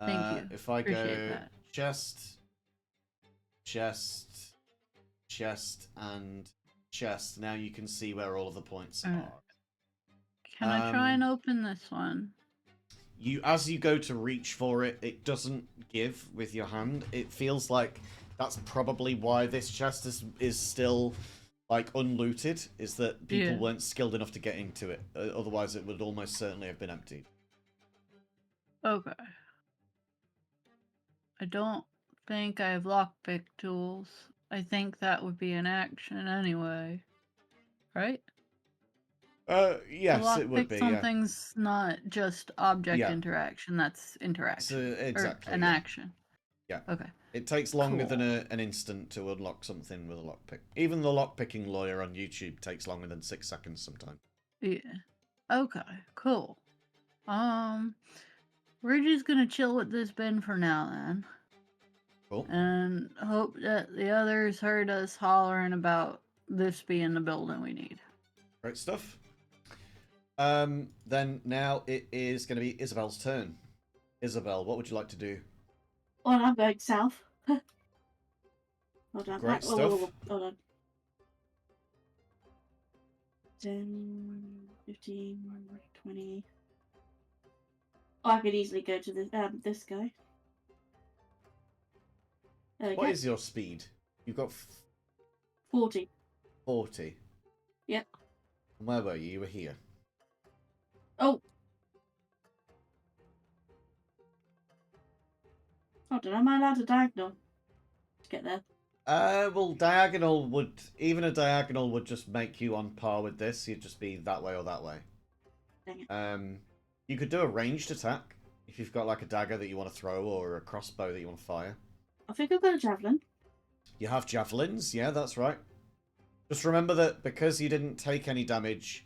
[SPEAKER 6] Thank you.
[SPEAKER 1] If I
[SPEAKER 6] Appreciate
[SPEAKER 1] go
[SPEAKER 6] that.
[SPEAKER 1] chest, chest, chest, and chest, now you can see where all of the points are.
[SPEAKER 6] Can I try and open this one?
[SPEAKER 1] as you go to reach for it, it doesn't give with your hand. It feels like that's probably why this chest is still like unlooted. Is that people
[SPEAKER 6] Yeah.
[SPEAKER 1] weren't skilled enough to get into it? Otherwise, it would almost certainly have been emptied.
[SPEAKER 6] Okay. I don't think I have lockpick tools. I think that would be an action anyway. Right?
[SPEAKER 1] Yes,
[SPEAKER 6] To
[SPEAKER 1] it would
[SPEAKER 6] lockpick
[SPEAKER 1] be. Yeah.
[SPEAKER 6] something's not just object
[SPEAKER 1] Yeah.
[SPEAKER 6] interaction, that's interaction.
[SPEAKER 1] So exactly.
[SPEAKER 6] Or an
[SPEAKER 1] yeah.
[SPEAKER 6] action.
[SPEAKER 1] Yeah.
[SPEAKER 6] Okay.
[SPEAKER 1] It takes longer than
[SPEAKER 6] Cool.
[SPEAKER 1] an instant to unlock something with a lockpick. Even the lockpicking lawyer on YouTube takes longer than 6 seconds sometimes.
[SPEAKER 6] Yeah. Okay, cool. We're just gonna chill with this bin for now then.
[SPEAKER 1] Cool.
[SPEAKER 6] And hope that the others heard us hollering about this being the building we need.
[SPEAKER 1] Great stuff. Then now it is going to be Isabel's turn. Isabel, what would you like to do?
[SPEAKER 2] Well, I'm going south. Hold on.
[SPEAKER 1] Great
[SPEAKER 2] Hold
[SPEAKER 1] stuff.
[SPEAKER 2] on. 10, 15, 20. Oh, I could easily go to this guy.
[SPEAKER 1] What
[SPEAKER 2] Okay.
[SPEAKER 1] is your speed? You've got
[SPEAKER 2] 40.
[SPEAKER 1] 40.
[SPEAKER 2] Yep.
[SPEAKER 1] And where were you? You were here.
[SPEAKER 2] Oh. Hold on, am I allowed to diagonal to get there?
[SPEAKER 1] Well, diagonal would... Even a diagonal would just make you on par with this. You'd just be that way or that way.
[SPEAKER 2] Dang it.
[SPEAKER 1] You could do a ranged attack. If you've got like a dagger that you want to throw or a crossbow that you want to fire.
[SPEAKER 2] I think I've got a javelin.
[SPEAKER 1] You have javelins, yeah, that's right. Just remember that because you didn't take any damage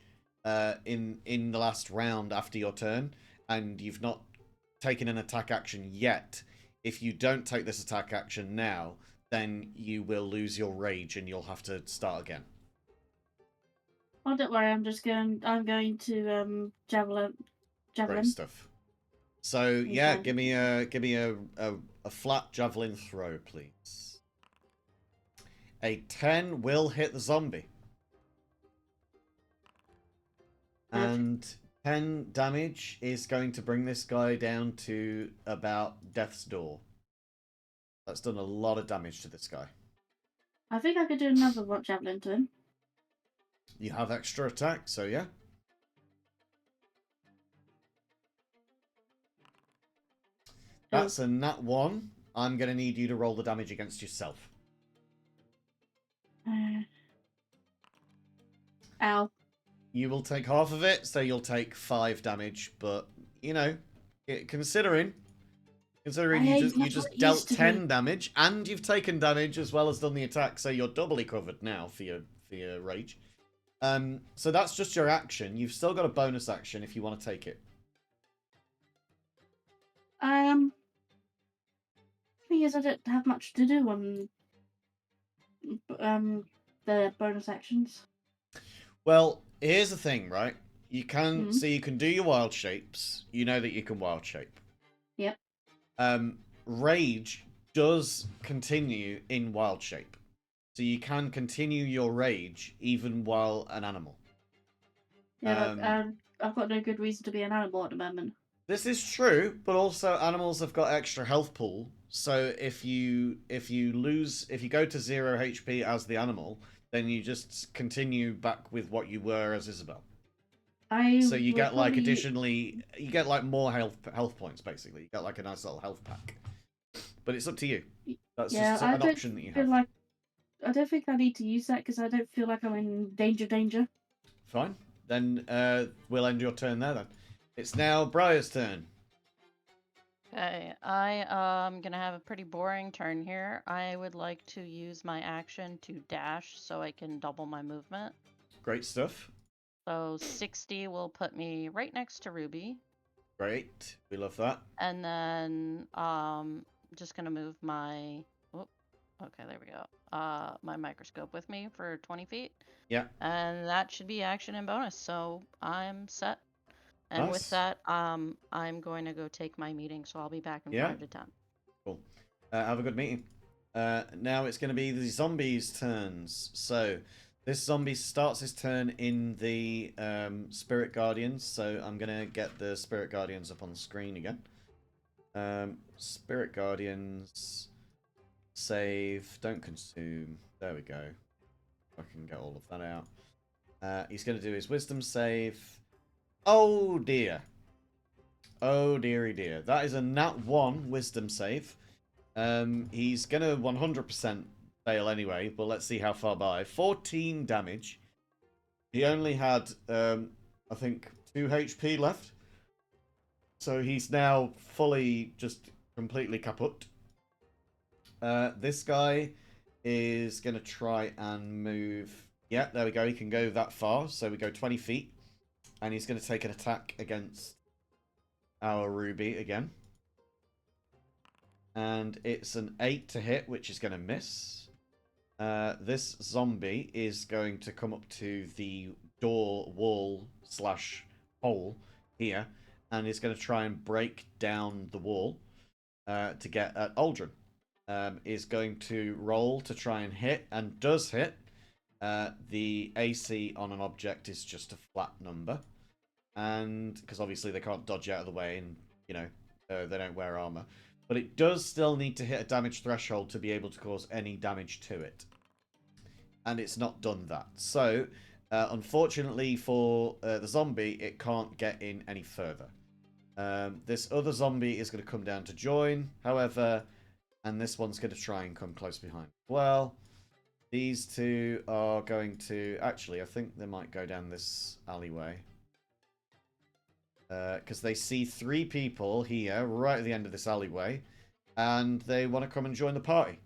[SPEAKER 1] in the last round after your turn, and you've not taken an attack action yet, if you don't take this attack action now, then you will lose your rage and you'll have to start again.
[SPEAKER 2] Oh, don't worry, I'm going to javelin.
[SPEAKER 1] Great stuff. So yeah,
[SPEAKER 2] Okay.
[SPEAKER 1] give me a flat javelin throw, please. A 10 will hit the zombie. And 10 damage is going to bring this guy down to about death's door. That's done a lot of damage to this guy.
[SPEAKER 2] I think I could do another javelin to him.
[SPEAKER 1] You have extra attack, so yeah. That's a nat 1. I'm going to need you to roll the damage against yourself.
[SPEAKER 2] Ow.
[SPEAKER 1] You will take half of it, so you'll take 5 damage, but, you know, considering you just dealt 10 damage, and you've taken damage as well as done the attack, so you're doubly covered now for your rage. So that's just your action. You've still got a bonus action if you want to take it.
[SPEAKER 2] Thing is, I don't have much to do on the bonus actions.
[SPEAKER 1] Well, here's the thing, right? You can so you can do your wild shapes. You know that you can wild shape.
[SPEAKER 2] Yep.
[SPEAKER 1] Rage does continue in wild shape. So you can continue your rage even while an animal.
[SPEAKER 2] Yeah, but, I've got no good reason to be an animal at the moment.
[SPEAKER 1] This is true, but also animals have got extra health pool. So if you go to 0 HP as the animal, then you just continue back with what you were as Isabel. So you get like you get like more health points basically. You get like a nice little health pack. But it's up to you. That's just an option that you have.
[SPEAKER 2] I don't think I need to use that because I don't feel like I'm in danger.
[SPEAKER 1] Fine. Then we'll end your turn there then. It's now Briar's turn.
[SPEAKER 5] Okay, I am gonna have a pretty boring turn here. I would like to use my action to dash so I can double my movement.
[SPEAKER 1] Great stuff.
[SPEAKER 5] So 60 will put me right next to Ruby.
[SPEAKER 1] Great. We love that.
[SPEAKER 5] And then just gonna move my okay, there we go. My microscope with me for 20 feet.
[SPEAKER 1] Yeah.
[SPEAKER 5] And that should be action and bonus, so I'm set. And with that, I'm going to go take my meeting, so I'll be back in 5 to 10.
[SPEAKER 1] Cool. Have a good meeting. Now it's going to be the zombies' turns. So, This zombie starts his turn in the Spirit Guardians, so I'm going to get the Spirit Guardians up on the screen again. Spirit Guardians, save, don't consume. There we go. I can get all of that out. He's going to do his Wisdom save. Oh dear. Oh dearie dear. That is a nat 1 Wisdom save. He's going to 100% fail anyway, but let's see how far by. 14 damage. He only had, I think, 2 HP left. So he's now fully, just completely kaput. This guy is going to try and move. Yeah, there we go. He can go that far. So we go 20 feet. And he's going to take an attack against our Ruby again. And it's an 8 to hit, which is going to miss. This zombie is going to come up to the door wall / hole here. And is going to try and break down the wall to get at Aldrin. Is going to roll to try and hit, and does hit. The AC on an object is just a flat number. And because obviously they can't dodge out of the way, and you know they don't wear armor, but it does still need to hit a damage threshold to be able to cause any damage to it, and it's not done that. So unfortunately for the zombie, it can't get in any further. This other zombie is going to come down to join, however, and this one's going to try and come close behind. Well, these two are going to actually, I think they might go down this alleyway. Because they see 3 people here, right at the end of this alleyway, and they want to come and join the party.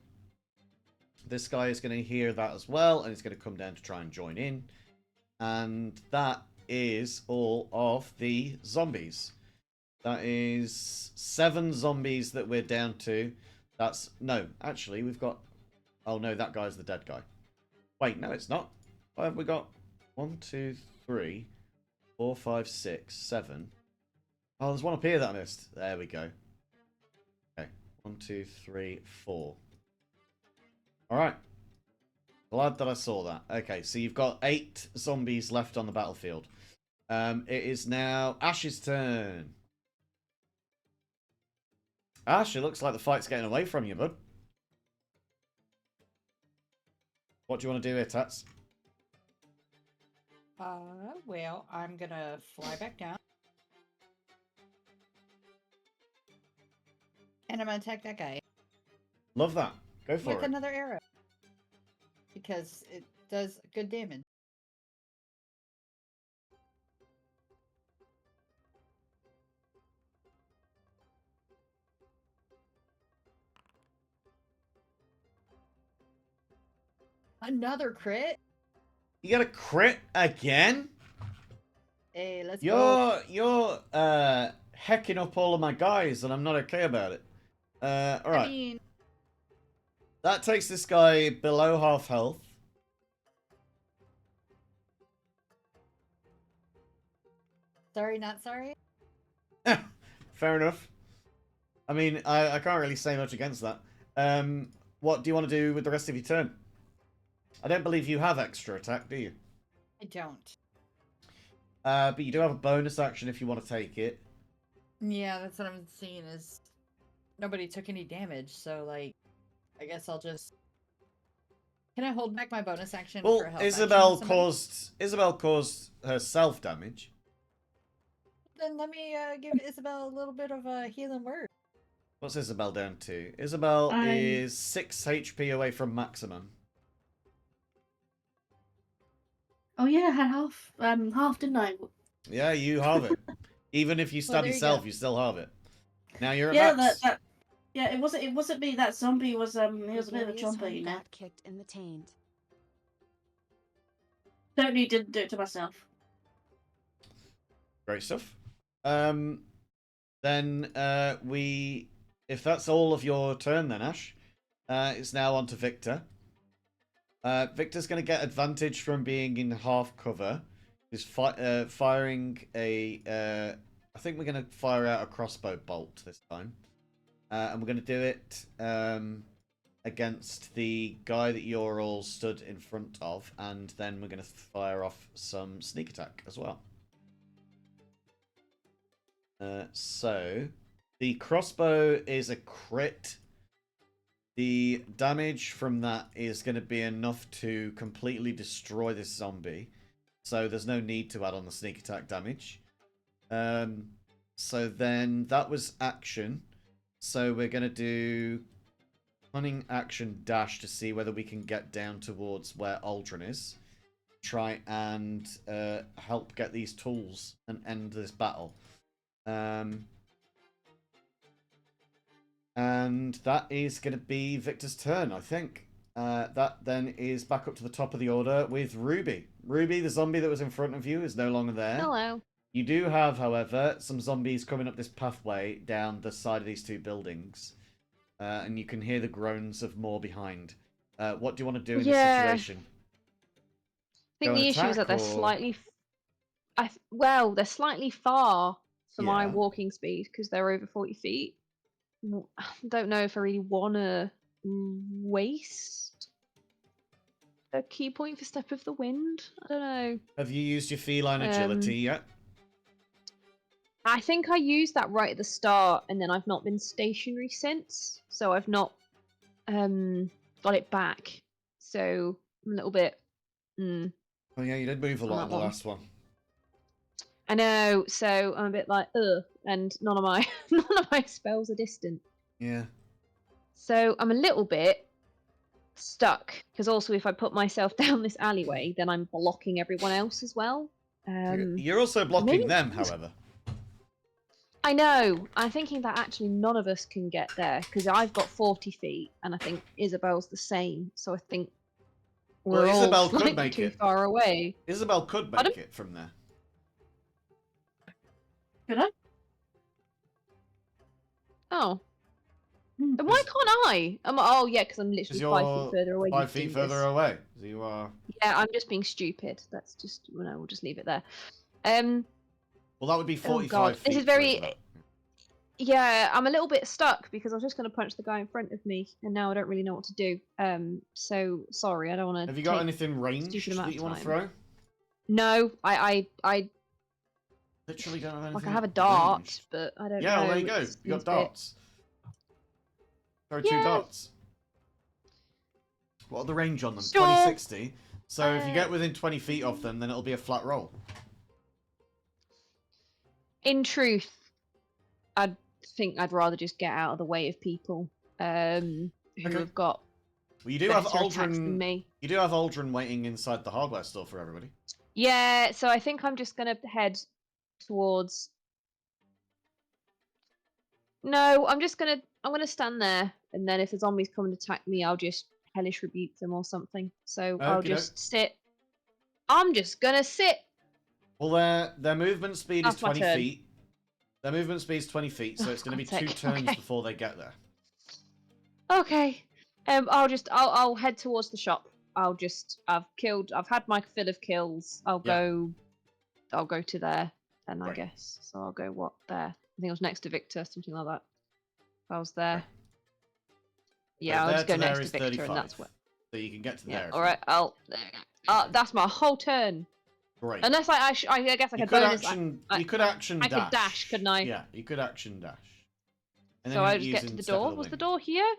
[SPEAKER 1] This guy is going to hear that as well, and he's going to come down to try and join in. And that is all of the zombies. That is 7 zombies that we're down to. That's... No, actually, we've got... Oh, no, that guy's the dead guy. Wait, no, it's not. What have we got? 1, 2, 3, 4, 5, 6, 7... Oh, there's one up here that I missed. There we go. Okay. 1, 2, 3, 4. Alright. Glad that I saw that. Okay, so you've got 8 zombies left on the battlefield. It is now Ash's turn. Ash, it looks like the fight's getting away from you, bud. What do you want to do here, Tats?
[SPEAKER 7] Well, I'm gonna fly back down. And I'm gonna attack that guy
[SPEAKER 1] Love that. Go for
[SPEAKER 7] with
[SPEAKER 1] it.
[SPEAKER 7] another arrow. Because it does good damage. Another crit?
[SPEAKER 1] You got a crit again?
[SPEAKER 7] Hey, let's go.
[SPEAKER 1] You're hecking up all of my guys, and I'm not okay about it. Alright.
[SPEAKER 3] I mean,
[SPEAKER 1] That takes this guy below half health.
[SPEAKER 7] Sorry, not sorry?
[SPEAKER 1] Fair enough. I mean, I can't really say much against that. What do you want to do with the rest of your turn? I don't believe you have extra attack, do you?
[SPEAKER 7] I don't.
[SPEAKER 1] But you do have a bonus action if you want to take it.
[SPEAKER 7] Yeah, that's what I'm seeing is nobody took any damage, so like I guess I'll just Can I hold back my bonus action
[SPEAKER 1] Well,
[SPEAKER 7] for a health
[SPEAKER 1] Isabel
[SPEAKER 7] action with somebody?
[SPEAKER 1] caused herself damage.
[SPEAKER 7] Then let me give Isabel a little bit of a healing word.
[SPEAKER 1] What's Isabel down to? Isabel
[SPEAKER 2] I'm-
[SPEAKER 1] is 6 HP away from maximum.
[SPEAKER 2] Oh yeah, I had half, didn't I?
[SPEAKER 1] Yeah, you have it. Even if you stab
[SPEAKER 7] there you
[SPEAKER 1] yourself,
[SPEAKER 7] go.
[SPEAKER 1] you still have it. Now you're at
[SPEAKER 2] Yeah,
[SPEAKER 1] max.
[SPEAKER 2] yeah, it wasn't me. That zombie was he was a bit of a
[SPEAKER 8] Glorious
[SPEAKER 2] chomper,
[SPEAKER 8] one
[SPEAKER 2] you know.
[SPEAKER 8] got kicked in the taint.
[SPEAKER 2] Totally didn't do it to myself.
[SPEAKER 1] Great stuff. Then if that's all of your turn, then Ash, it's now on to Victor. Victor's going to get advantage from being in half cover. He's firing a. I think we're going to fire out a crossbow bolt this time, and we're going to do it against the guy that you're all stood in front of, and then we're going to fire off some sneak attack as well. So, the crossbow is a crit. The damage from that is going to be enough to completely destroy this zombie. So there's no need to add on the sneak attack damage. So then that was action. So we're going to do cunning action dash to see whether we can get down towards where Aldrin is. Try and help get these tools and end this battle. And that is going to be Victor's turn, I think. That then is back up to the top of the order with Ruby. Ruby, the zombie that was in front of you, is no longer there.
[SPEAKER 4] Hello.
[SPEAKER 1] You do have, however, some zombies coming up this pathway down the side of these two buildings. And you can hear the groans of more behind. What do you want to do in this situation?
[SPEAKER 4] I think
[SPEAKER 1] Go and
[SPEAKER 4] the issue is that they're
[SPEAKER 1] attack, or-
[SPEAKER 4] slightly... well, they're slightly far for my
[SPEAKER 1] Yeah.
[SPEAKER 4] walking speed because they're over 40 feet. I don't know if I really want to waste a key point for Step of the Wind. I don't know.
[SPEAKER 1] Have you used your feline agility yet?
[SPEAKER 4] I think I used that right at the start, and then I've not been stationary since, so I've not got it back. So I'm a little bit.
[SPEAKER 1] Oh yeah, you did move a lot in the last one.
[SPEAKER 4] I know, so I'm a bit like ugh, and none of my spells are distant.
[SPEAKER 1] Yeah.
[SPEAKER 4] So I'm a little bit stuck because also if I put myself down this alleyway, then I'm blocking everyone else as well.
[SPEAKER 1] You're also blocking
[SPEAKER 4] maybe-
[SPEAKER 1] them, however.
[SPEAKER 4] I know. I'm thinking that actually none of us can get there because I've got 40 feet, and I think Isabel's the same. So I think we're
[SPEAKER 1] Well,
[SPEAKER 4] all
[SPEAKER 1] Isabel could
[SPEAKER 4] slightly
[SPEAKER 1] make
[SPEAKER 4] too
[SPEAKER 1] it.
[SPEAKER 4] far away.
[SPEAKER 1] Isabel could
[SPEAKER 4] Pardon?
[SPEAKER 1] make it from there.
[SPEAKER 2] Could I?
[SPEAKER 4] Oh,
[SPEAKER 2] Hmm.
[SPEAKER 4] then why can't I? Oh yeah, because I'm literally 5
[SPEAKER 1] you're
[SPEAKER 4] feet further away.
[SPEAKER 1] 5
[SPEAKER 4] you
[SPEAKER 1] feet
[SPEAKER 4] dingus.
[SPEAKER 1] further away. So you are.
[SPEAKER 4] Yeah, I'm just being stupid. That's just we'll just leave it there.
[SPEAKER 1] Well, that would be 45
[SPEAKER 4] God,
[SPEAKER 1] feet.
[SPEAKER 4] this is
[SPEAKER 1] for
[SPEAKER 4] very-
[SPEAKER 1] Isabel.
[SPEAKER 4] Yeah, I'm a little bit stuck because I was just going to punch the guy in front of me, and now I don't really know what to do. So sorry, I don't want to.
[SPEAKER 1] Have you got anything ranged
[SPEAKER 4] stupid amount
[SPEAKER 1] that
[SPEAKER 4] of
[SPEAKER 1] you want to
[SPEAKER 4] time.
[SPEAKER 1] throw?
[SPEAKER 4] No, I
[SPEAKER 1] Literally don't have anything.
[SPEAKER 4] like I have a dart,
[SPEAKER 1] ranged.
[SPEAKER 4] but I don't know.
[SPEAKER 1] Yeah, well, there you go.
[SPEAKER 4] it
[SPEAKER 1] You got
[SPEAKER 4] seems a bit-
[SPEAKER 1] darts. Throw 2
[SPEAKER 4] Yeah.
[SPEAKER 1] darts. What are the range on them?
[SPEAKER 4] Sure.
[SPEAKER 1] 20, 60. So if you get
[SPEAKER 4] Uh,
[SPEAKER 1] within 20 feet of them, then it'll be a flat roll.
[SPEAKER 4] In truth, I think I'd rather just get out of the way of people who
[SPEAKER 1] Okay.
[SPEAKER 4] have got
[SPEAKER 1] Well, you do have
[SPEAKER 4] better attacks than
[SPEAKER 1] Aldrin.
[SPEAKER 4] me.
[SPEAKER 1] You do have Aldrin waiting inside the hardware store for everybody.
[SPEAKER 4] Yeah, so I think I'm just gonna head towards. No, I'm gonna stand there, and then if the zombies come and attack me, I'll just hellish rebuke them or something. So I'll
[SPEAKER 1] Okey-doke.
[SPEAKER 4] just sit. I'm just gonna sit.
[SPEAKER 1] Well, their movement speed is
[SPEAKER 4] That's my
[SPEAKER 1] 20
[SPEAKER 4] turn.
[SPEAKER 1] feet. Their movement speed is 20 feet, so
[SPEAKER 4] Oh,
[SPEAKER 1] it's going to be
[SPEAKER 4] God's
[SPEAKER 1] 2
[SPEAKER 4] sake.
[SPEAKER 1] turns
[SPEAKER 4] Okay.
[SPEAKER 1] before they get there.
[SPEAKER 4] Okay. I'll head towards the shop. I've had my fill of kills. I'll
[SPEAKER 1] Yeah.
[SPEAKER 4] go to there then, I
[SPEAKER 1] Right.
[SPEAKER 4] guess. So I'll go there. I think I was next to Victor, something like that. If I was there.
[SPEAKER 1] Okay.
[SPEAKER 4] Yeah, I'll
[SPEAKER 1] there
[SPEAKER 4] just go
[SPEAKER 1] to there
[SPEAKER 4] next to
[SPEAKER 1] is
[SPEAKER 4] Victor
[SPEAKER 1] 35.
[SPEAKER 4] and that's what.
[SPEAKER 1] So you can get to
[SPEAKER 4] Yeah,
[SPEAKER 1] there. if
[SPEAKER 4] alright, there you go. That's my whole turn.
[SPEAKER 1] Great.
[SPEAKER 4] Unless I guess I
[SPEAKER 1] you
[SPEAKER 4] could
[SPEAKER 1] could
[SPEAKER 4] bonus
[SPEAKER 1] action.
[SPEAKER 4] I-
[SPEAKER 1] you could action
[SPEAKER 4] I
[SPEAKER 1] dash.
[SPEAKER 4] could dash, couldn't I?
[SPEAKER 1] Yeah, you could action dash. And
[SPEAKER 4] so
[SPEAKER 1] then
[SPEAKER 4] I
[SPEAKER 1] you're
[SPEAKER 4] just get to
[SPEAKER 1] using
[SPEAKER 4] the
[SPEAKER 1] Step of
[SPEAKER 4] door. Was the
[SPEAKER 1] Wind.
[SPEAKER 4] door here?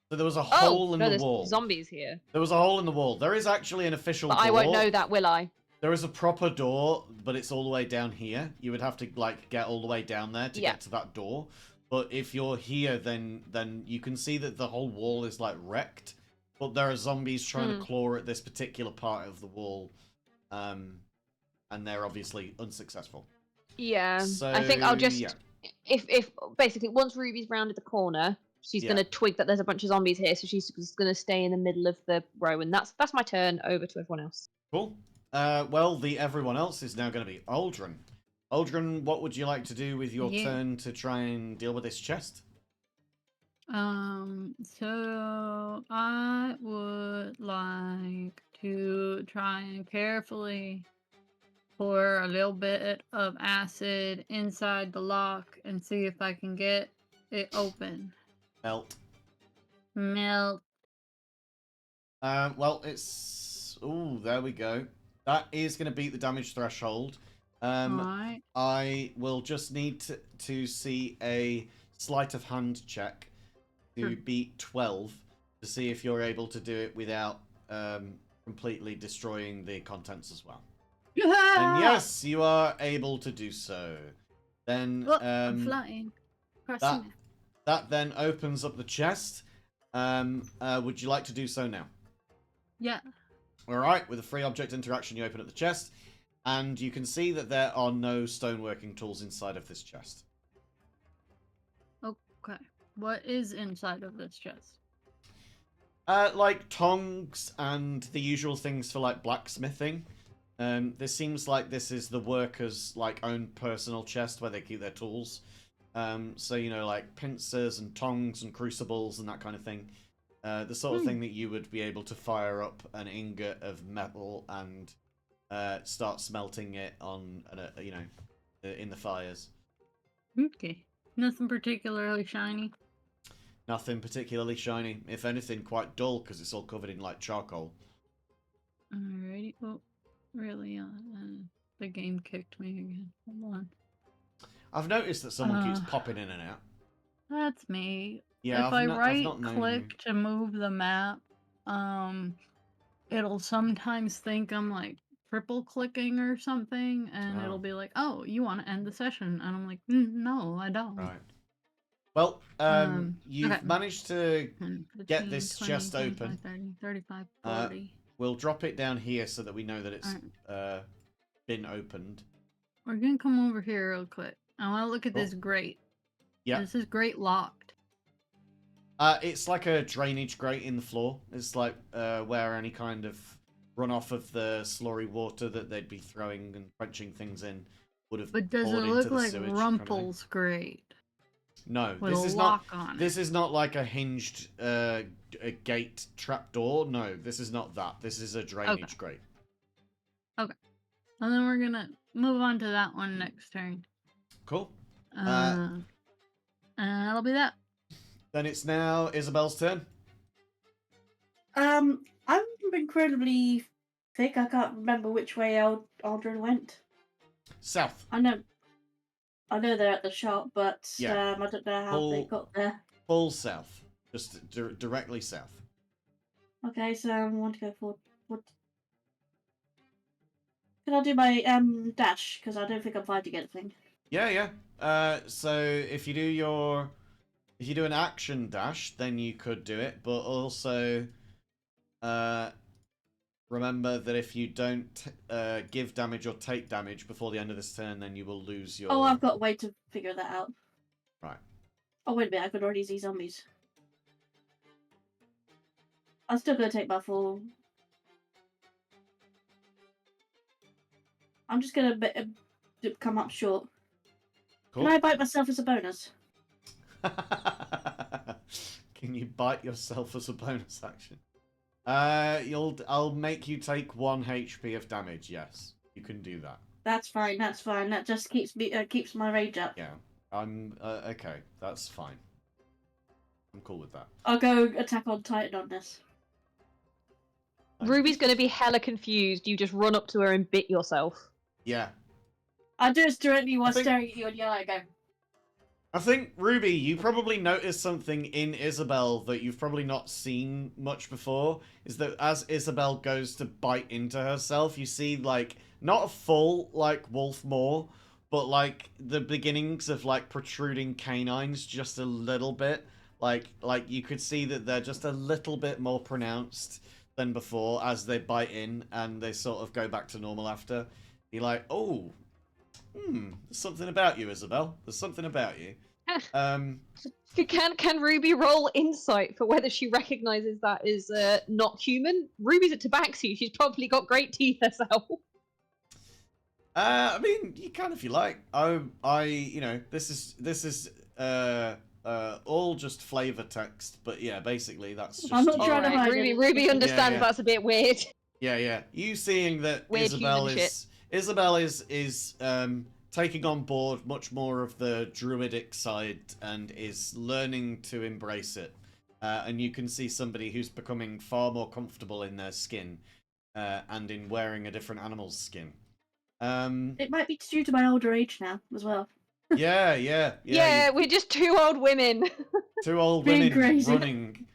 [SPEAKER 1] So there was a
[SPEAKER 4] Oh,
[SPEAKER 1] hole in
[SPEAKER 4] no,
[SPEAKER 1] the
[SPEAKER 4] there's
[SPEAKER 1] wall.
[SPEAKER 4] zombies here.
[SPEAKER 1] There was a hole in the wall. There is actually an official
[SPEAKER 4] But
[SPEAKER 1] door.
[SPEAKER 4] I won't know that, will I?
[SPEAKER 1] There is a proper door, but it's all the way down here. You would have to like get all the way down there to
[SPEAKER 4] Yeah.
[SPEAKER 1] get to that door. But if you're here, then you can see that the whole wall is like wrecked. But there are zombies trying to claw at this particular part of the wall, and they're obviously unsuccessful.
[SPEAKER 4] Yeah.
[SPEAKER 1] So
[SPEAKER 4] I think I'll just
[SPEAKER 1] yeah.
[SPEAKER 4] if basically once Ruby's rounded the corner, she's
[SPEAKER 1] Yeah.
[SPEAKER 4] gonna twig that there's a bunch of zombies here, so she's just gonna stay in the middle of the row, and that's my turn. Over to everyone else.
[SPEAKER 1] Cool. Well, the everyone else is now going to be Aldrin. Aldrin, what would you like to do with your
[SPEAKER 6] Yeah.
[SPEAKER 1] turn to try and deal with this chest?
[SPEAKER 6] So I would like to try and carefully pour a little bit of acid inside the lock and see if I can get it open.
[SPEAKER 1] Melt.
[SPEAKER 6] Melt.
[SPEAKER 1] Well, it's... Oh, there we go. That is going to beat the damage threshold.
[SPEAKER 6] Alright.
[SPEAKER 1] I will just need to see a sleight of hand check to
[SPEAKER 6] Sure.
[SPEAKER 1] beat 12 to see if you're able to do it without completely destroying the contents as well. And yes, you are able to do so. Then
[SPEAKER 6] Oh, I'm flying. Crossing
[SPEAKER 1] that then opens up the chest. Would you like to do so now?
[SPEAKER 6] Yeah.
[SPEAKER 1] All right, with a free object interaction, you open up the chest, and you can see that there are no stoneworking tools inside of this chest.
[SPEAKER 6] Okay. What is inside of this chest?
[SPEAKER 1] Like tongs and the usual things for like blacksmithing. This seems like this is the workers' like own personal chest where they keep their tools. So you know, like pincers and tongs and crucibles and that kind of thing. The sort of thing that you would be able to fire up an ingot of metal and start smelting it on, you know, in the fires.
[SPEAKER 6] Okay. Nothing particularly shiny.
[SPEAKER 1] Nothing particularly shiny. If anything, quite dull because it's all covered in like charcoal.
[SPEAKER 6] Alrighty. Oh, really? The game kicked me again. Hold on.
[SPEAKER 1] I've noticed that someone keeps popping in and out.
[SPEAKER 6] That's me.
[SPEAKER 1] Yeah,
[SPEAKER 6] If
[SPEAKER 1] I've
[SPEAKER 6] I
[SPEAKER 1] I've not known you.
[SPEAKER 6] right-click to move the map, it'll sometimes think I'm like triple clicking or something, and
[SPEAKER 1] Oh.
[SPEAKER 6] it'll be like, "Oh, you want to end the session?" And I'm like, "No, I don't."
[SPEAKER 1] Right. Well, you've
[SPEAKER 6] Okay.
[SPEAKER 1] managed to
[SPEAKER 6] 10,
[SPEAKER 1] get
[SPEAKER 6] 15,
[SPEAKER 1] this
[SPEAKER 6] 20,
[SPEAKER 1] chest
[SPEAKER 6] 25,
[SPEAKER 1] open.
[SPEAKER 6] 30, 35,
[SPEAKER 1] Uh,
[SPEAKER 6] 40.
[SPEAKER 1] We'll drop it down here so that we know that it's been opened.
[SPEAKER 6] We're gonna come over here real quick. I want to look at
[SPEAKER 1] Cool.
[SPEAKER 6] this grate.
[SPEAKER 1] Yeah.
[SPEAKER 6] Is this grate locked?
[SPEAKER 1] It's like a drainage grate in the floor. It's like where any kind of runoff of the slurry water that they'd be throwing and quenching things in would have
[SPEAKER 6] But does it
[SPEAKER 1] poured into
[SPEAKER 6] look
[SPEAKER 1] the
[SPEAKER 6] like
[SPEAKER 1] sewage kind of thing.
[SPEAKER 6] Rumple's grate
[SPEAKER 1] No,
[SPEAKER 6] with
[SPEAKER 1] this
[SPEAKER 6] a
[SPEAKER 1] is
[SPEAKER 6] lock
[SPEAKER 1] not.
[SPEAKER 6] on
[SPEAKER 1] This
[SPEAKER 6] it?
[SPEAKER 1] is not like a hinged a gate trapdoor. No, this is not that. This is a drainage grate.
[SPEAKER 6] And then we're gonna move on to that one next turn.
[SPEAKER 1] Cool.
[SPEAKER 6] And that'll be that.
[SPEAKER 1] Then it's now Isabel's turn.
[SPEAKER 2] I'm incredibly thick. I can't remember which way Aldrin went.
[SPEAKER 1] South.
[SPEAKER 2] I know they're at the shop, but
[SPEAKER 1] Yeah.
[SPEAKER 2] I don't know how they got there.
[SPEAKER 1] Full south. Just directly south.
[SPEAKER 2] Okay, so I want to go forward. What? Can I do my dash? Because I don't think I'm fighting anything.
[SPEAKER 1] Yeah. So if you do an action dash, then you could do it, but also remember that if you don't give damage or take damage before the end of this turn, then you will lose your...
[SPEAKER 2] Oh, I've got a way to figure that out.
[SPEAKER 1] Right.
[SPEAKER 2] Oh, wait a minute, I could already see zombies. I'm still going to take my full... I'm just going to come up short.
[SPEAKER 1] Cool.
[SPEAKER 2] Can I bite myself as a bonus?
[SPEAKER 1] Can you bite yourself as a bonus action? I'll make you take 1 HP of damage. Yes, you can do that.
[SPEAKER 2] That's fine. That just keeps my rage up.
[SPEAKER 1] Yeah, I'm okay. That's fine. I'm cool with that.
[SPEAKER 2] I'll go attack on Titan on this.
[SPEAKER 4] Ruby's gonna be hella confused. You just run up to her and bit yourself.
[SPEAKER 1] Yeah.
[SPEAKER 2] I do this directly while
[SPEAKER 1] I think-
[SPEAKER 2] staring at you and yell. I go,
[SPEAKER 1] I think, Ruby, you probably noticed something in Isabel that you've probably not seen much before, is that as Isabel goes to bite into herself, you see, like, not a full, like, wolf maw, but, like, the beginnings of, like, protruding canines just a little bit. Like you could see that they're just a little bit more pronounced than before as they bite in, and they sort of go back to normal after. You're like, oh, there's something about you, Isabel. There's something about you.
[SPEAKER 4] Can Ruby roll insight for whether she recognizes that is not human? Ruby's a tabaxi. She's probably got great teeth herself.
[SPEAKER 1] I mean, you can if you like. You know, this is all just flavor text, but yeah, basically that's just.
[SPEAKER 2] I'm not
[SPEAKER 1] you.
[SPEAKER 2] trying to hide
[SPEAKER 4] Ruby,
[SPEAKER 2] it.
[SPEAKER 4] Ruby understands
[SPEAKER 1] yeah.
[SPEAKER 4] that's a bit weird.
[SPEAKER 1] Yeah. You seeing that
[SPEAKER 4] Weird
[SPEAKER 1] Isabel
[SPEAKER 4] human shit.
[SPEAKER 1] Isabel is taking on board much more of the druidic side and is learning to embrace it. and you can see somebody who's becoming far more comfortable in their skin and in wearing a different animal's skin.
[SPEAKER 2] It might be due to my older age now as well.
[SPEAKER 4] Yeah, we're just two old women.
[SPEAKER 1] Two old
[SPEAKER 2] Being
[SPEAKER 1] women
[SPEAKER 2] crazy.
[SPEAKER 1] running.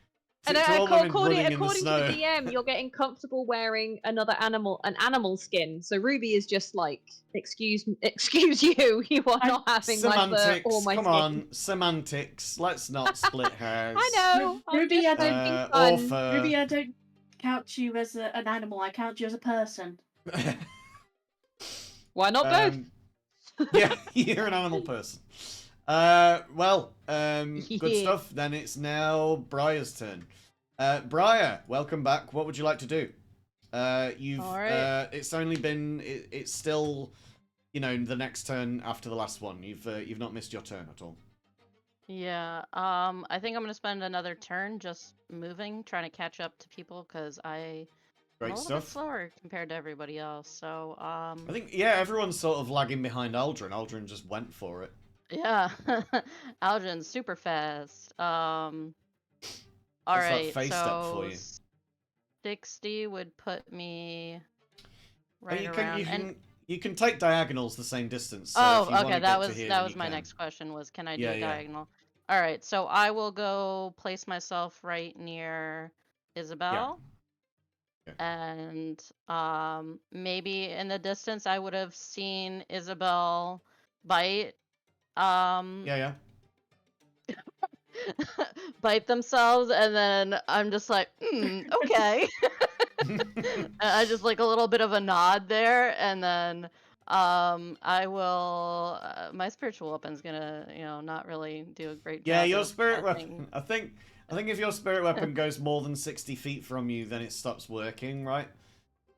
[SPEAKER 4] And
[SPEAKER 1] Two old women
[SPEAKER 4] according
[SPEAKER 1] running in the
[SPEAKER 4] to
[SPEAKER 1] snow.
[SPEAKER 4] the DM, you're getting comfortable wearing an animal skin. So Ruby is just like, excuse you, you are not having my fur
[SPEAKER 1] Semantics,
[SPEAKER 4] or my
[SPEAKER 1] come
[SPEAKER 4] skin.
[SPEAKER 1] on, semantics. Let's not split hairs.
[SPEAKER 4] I know. I'm
[SPEAKER 2] Ruby,
[SPEAKER 4] just
[SPEAKER 2] I
[SPEAKER 4] having
[SPEAKER 1] or
[SPEAKER 4] fun.
[SPEAKER 1] fur.
[SPEAKER 2] Ruby, I don't count you as an animal. I count you as a person.
[SPEAKER 4] Why not both?
[SPEAKER 1] Yeah, you're an animal person. Good
[SPEAKER 4] Yeah.
[SPEAKER 1] stuff. Then it's now Briar's turn. Briar, welcome back. What would you like to do? You've
[SPEAKER 5] Alright.
[SPEAKER 1] it's only been it's still, you know, the next turn after the last one. You've not missed your turn at all.
[SPEAKER 5] Yeah. I think I'm gonna spend another turn just moving, trying to catch up to people because I'm
[SPEAKER 1] Great
[SPEAKER 5] a little bit
[SPEAKER 1] stuff.
[SPEAKER 5] slower compared to everybody else. So
[SPEAKER 1] I think everyone's sort of lagging behind Aldrin. Aldrin just went for it.
[SPEAKER 5] yeah, Algin's super fast. All
[SPEAKER 1] What's that
[SPEAKER 5] right,
[SPEAKER 1] face step for
[SPEAKER 5] so
[SPEAKER 1] you?
[SPEAKER 5] 60 would put me
[SPEAKER 1] Oh,
[SPEAKER 5] right around. And
[SPEAKER 1] you can take diagonals the same distance. So
[SPEAKER 5] oh,
[SPEAKER 1] if you want
[SPEAKER 5] okay,
[SPEAKER 1] to
[SPEAKER 5] that
[SPEAKER 1] get to
[SPEAKER 5] was
[SPEAKER 1] here,
[SPEAKER 5] that
[SPEAKER 1] then
[SPEAKER 5] was
[SPEAKER 1] you
[SPEAKER 5] my
[SPEAKER 1] can.
[SPEAKER 5] next question was, can I do
[SPEAKER 1] Yeah,
[SPEAKER 5] a
[SPEAKER 1] yeah.
[SPEAKER 5] diagonal? All right, so I will go place myself right near Isabel.
[SPEAKER 1] Okay.
[SPEAKER 5] And maybe in the distance I would have seen Isabel bite
[SPEAKER 1] Yeah.
[SPEAKER 5] bite themselves, and then I'm just like, okay. And I just like a little bit of a nod there, and then I will my spiritual weapon's gonna, not really do a great
[SPEAKER 1] Yeah,
[SPEAKER 5] job
[SPEAKER 1] your
[SPEAKER 5] of
[SPEAKER 1] spirit
[SPEAKER 5] catching.
[SPEAKER 1] weapon. I think if your spirit weapon goes more than 60 feet from you, then it stops working, right?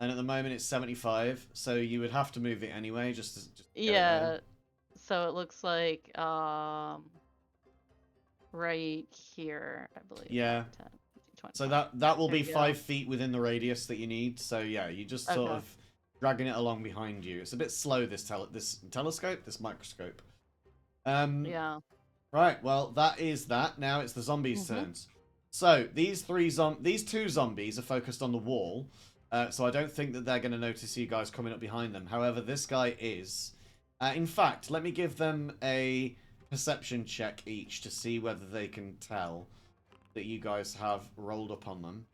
[SPEAKER 1] And at the moment it's 75, so you would have to move it anyway, just to get it
[SPEAKER 5] Yeah,
[SPEAKER 1] there.
[SPEAKER 5] so it looks like right here, I believe.
[SPEAKER 1] Yeah.
[SPEAKER 5] 10, 20,
[SPEAKER 1] So
[SPEAKER 5] 20.
[SPEAKER 1] that will
[SPEAKER 5] There
[SPEAKER 1] be
[SPEAKER 5] we
[SPEAKER 1] 5
[SPEAKER 5] go.
[SPEAKER 1] feet within the radius that you need. So yeah, you just sort
[SPEAKER 5] Okay.
[SPEAKER 1] of dragging it along behind you. It's a bit slow, this microscope.
[SPEAKER 5] Yeah.
[SPEAKER 1] Right, well, that is that. Now it's the zombies'
[SPEAKER 5] Mhm.
[SPEAKER 1] turns. So these two zombies are focused on the wall. So I don't think that they're going to notice you guys coming up behind them. However, this guy is. In fact, let me give them a perception check each to see whether they can tell that you guys have rolled up on them.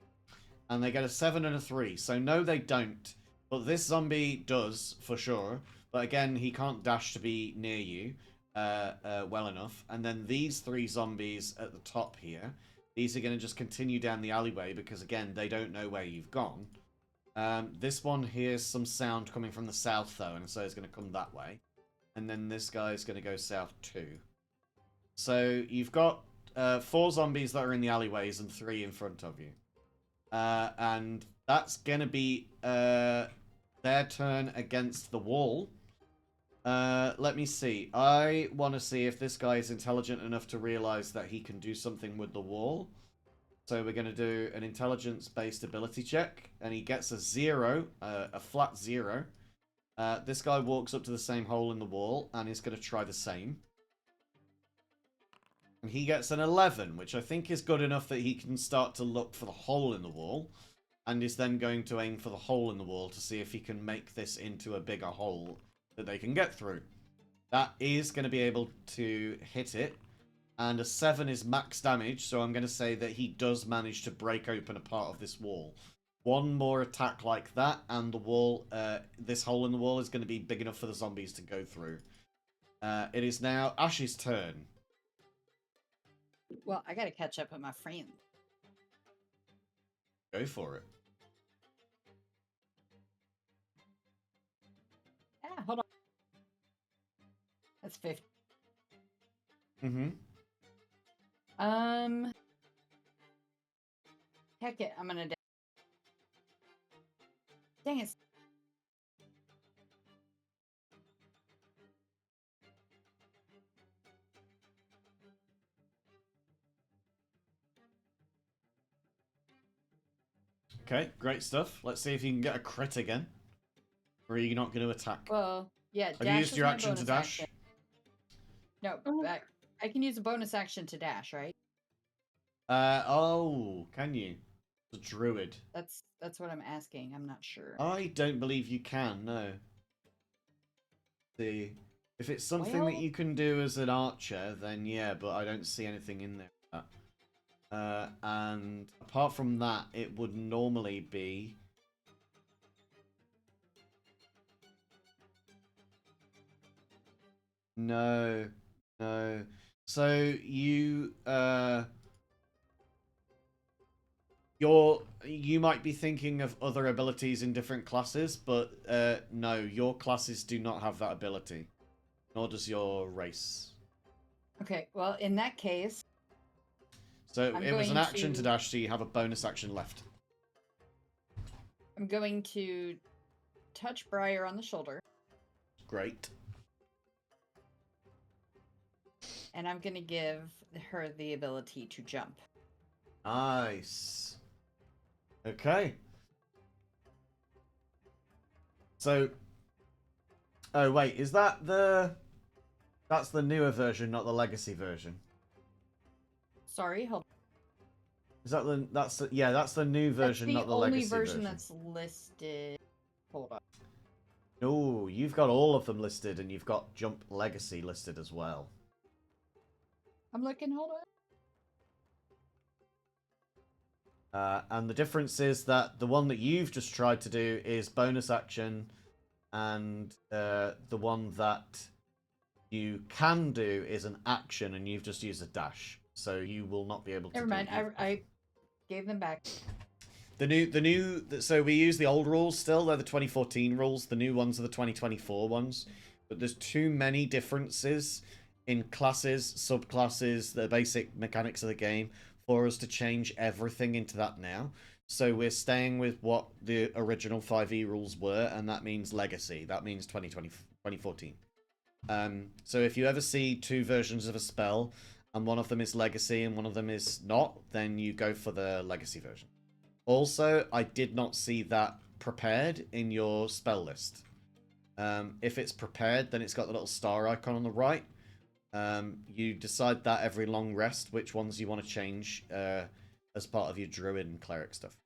[SPEAKER 1] And they get a 7 and a 3. So no, they don't. But this zombie does, for sure. But again, he can't dash to be near you well enough. And then these 3 zombies at the top here, these are going to just continue down the alleyway because, again, they don't know where you've gone. This one hears some sound coming from the south, though, and so it's going to come that way. And then this guy is going to go south too. So you've got 4 zombies that are in the alleyways and 3 in front of you. And that's going to be their turn against the wall. Let me see. I want to see if this guy is intelligent enough to realize that he can do something with the wall. So we're going to do an intelligence-based ability check. And he gets a 0, a flat 0. This guy walks up to the same hole in the wall and is going to try the same. And he gets an 11, which I think is good enough that he can start to look for the hole in the wall. And is then going to aim for the hole in the wall to see if he can make this into a bigger hole that they can get through. That is going to be able to hit it. And a 7 is max damage, so I'm going to say that he does manage to break open a part of this wall. One more attack like that, and the wall, this hole in the wall is going to be big enough for the zombies to go through. It is now Ash's turn.
[SPEAKER 7] Well, I gotta catch up with my friend.
[SPEAKER 1] Go for it.
[SPEAKER 7] Yeah, hold on. That's 50.
[SPEAKER 1] Mm-hmm.
[SPEAKER 7] Heck it, I'm gonna. Dang it.
[SPEAKER 1] Okay, great stuff. Let's see if you can get a crit again. Or are you not going to attack?
[SPEAKER 7] Well, yeah.
[SPEAKER 1] Have you used your action to dash?
[SPEAKER 7] No,
[SPEAKER 2] Oh.
[SPEAKER 7] I can use a bonus action to dash, right?
[SPEAKER 1] Oh, can you? The druid.
[SPEAKER 7] That's what I'm asking. I'm not sure.
[SPEAKER 1] I don't believe you can. No. See, if it's something that
[SPEAKER 7] Well-
[SPEAKER 1] you can do as an archer, then yeah, but I don't see anything in there. For that. And apart from that, it would normally be. No, no. So you might be thinking of other abilities in different classes, but no, your classes do not have that ability. Nor does your race.
[SPEAKER 7] Okay, well, in that case,
[SPEAKER 1] So
[SPEAKER 7] I'm
[SPEAKER 1] it was an
[SPEAKER 7] going
[SPEAKER 1] action to
[SPEAKER 7] to-
[SPEAKER 1] dash, so you have a bonus action left.
[SPEAKER 7] I'm going to touch Briar on the shoulder,
[SPEAKER 1] Great.
[SPEAKER 7] and I'm going to give her the ability to jump.
[SPEAKER 1] Nice. Okay. So, oh wait, is that the? That's the newer version, not the legacy version.
[SPEAKER 7] Sorry, hold.
[SPEAKER 1] Is that the? That's the, yeah, that's the new version,
[SPEAKER 7] That's
[SPEAKER 1] not the
[SPEAKER 7] only
[SPEAKER 1] legacy
[SPEAKER 7] version that's listed. Hold on.
[SPEAKER 1] No, you've got all of them listed, and you've got Jump Legacy listed as well.
[SPEAKER 7] I'm looking. Hold on.
[SPEAKER 1] And the difference is that the one that you've just tried to do is bonus action, and the one that you can do is an action, and you've just used a dash, so you will not be able to.
[SPEAKER 7] Never
[SPEAKER 1] do
[SPEAKER 7] mind.
[SPEAKER 1] it.
[SPEAKER 7] I gave them back.
[SPEAKER 1] So we use the old rules still. They're the 2014 rules. The new ones are the 2024 ones. But there's too many differences in classes, subclasses, the basic mechanics of the game for us to change everything into that now. So we're staying with what the original 5e rules were, and that means legacy. That means 2014. So if you ever see two versions of a spell, and one of them is legacy and one of them is not, then you go for the legacy version. Also, I did not see that prepared in your spell list. If it's prepared, then it's got the little star icon on the right. You decide that every long rest which ones you want to change as part of your druid and cleric stuff.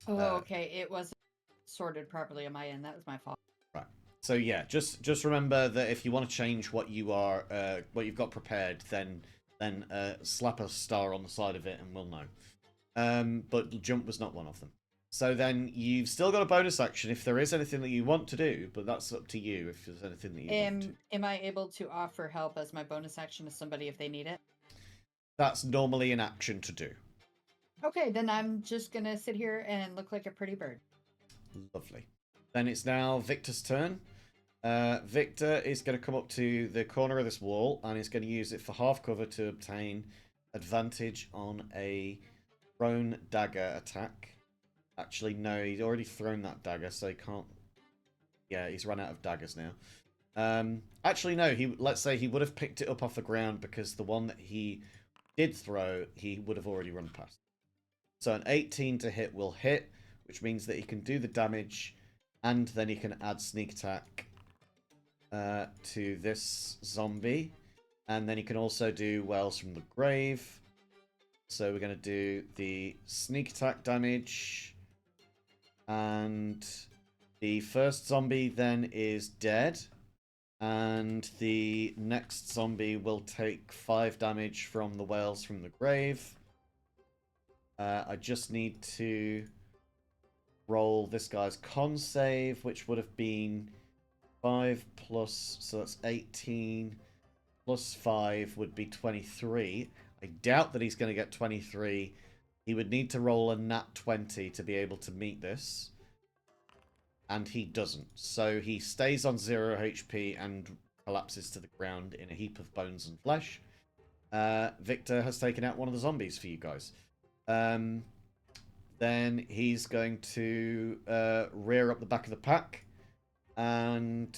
[SPEAKER 7] Oh, okay. It wasn't sorted properly on my end. That was my fault.
[SPEAKER 1] Right. So yeah, just remember that if you want to change what you are, what you've got prepared, then slap a star on the side of it, and we'll know. But jump was not one of them. So then you've still got a bonus action if there is anything that you want to do, but that's up to you if there's anything that you want to.
[SPEAKER 7] Am I able to offer help as my bonus action to somebody if they need it?
[SPEAKER 1] That's normally an action to do.
[SPEAKER 7] Okay, then I'm just gonna sit here and look like a pretty bird.
[SPEAKER 1] Lovely. Then it's now Victor's turn. Victor is going to come up to the corner of this wall and is going to use it for half cover to obtain advantage on a thrown dagger attack. Actually, no, he's already thrown that dagger, so he can't. Yeah, he's run out of daggers now. Actually, no. Let's say he would have picked it up off the ground because the one that he did throw, he would have already run past. So an 18 to hit will hit, which means that he can do the damage, and then he can add sneak attack to this zombie, and then he can also do Wells from the Grave. So we're going to do the sneak attack damage, and the first zombie then is dead, and the next zombie will take 5 damage from the Wells from the Grave. I just need to roll this guy's con save, which would have been 5 plus, so that's 18 plus 5 would be 23. I doubt that he's going to get 23. He would need to roll a nat 20 to be able to meet this. And he doesn't. So he stays on 0 HP and collapses to the ground in a heap of bones and flesh. Victor has taken out one of the zombies for you guys. Then he's going to rear up the back of the pack and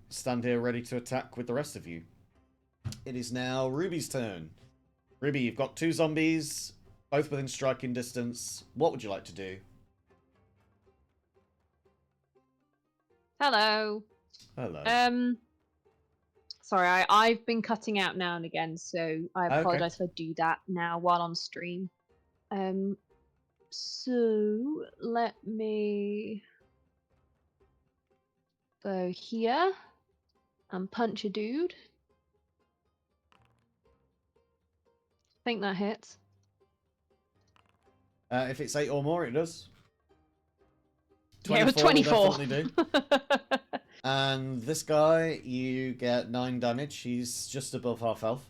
[SPEAKER 1] stand here ready to attack with the rest of you. It is now Ruby's turn. Ruby, you've got 2 zombies, both within striking distance. What would you like to do?
[SPEAKER 4] Hello.
[SPEAKER 1] Hello.
[SPEAKER 4] Sorry, I've been cutting out now and again, so I
[SPEAKER 1] Okay.
[SPEAKER 4] apologise if I do that now while on stream. So let me go here and punch a dude. I think that hits.
[SPEAKER 1] If it's 8 or more, it does.
[SPEAKER 4] Yeah, it was
[SPEAKER 1] 24 will
[SPEAKER 4] 24.
[SPEAKER 1] definitely do. And this guy, you get 9 damage. He's just above half health.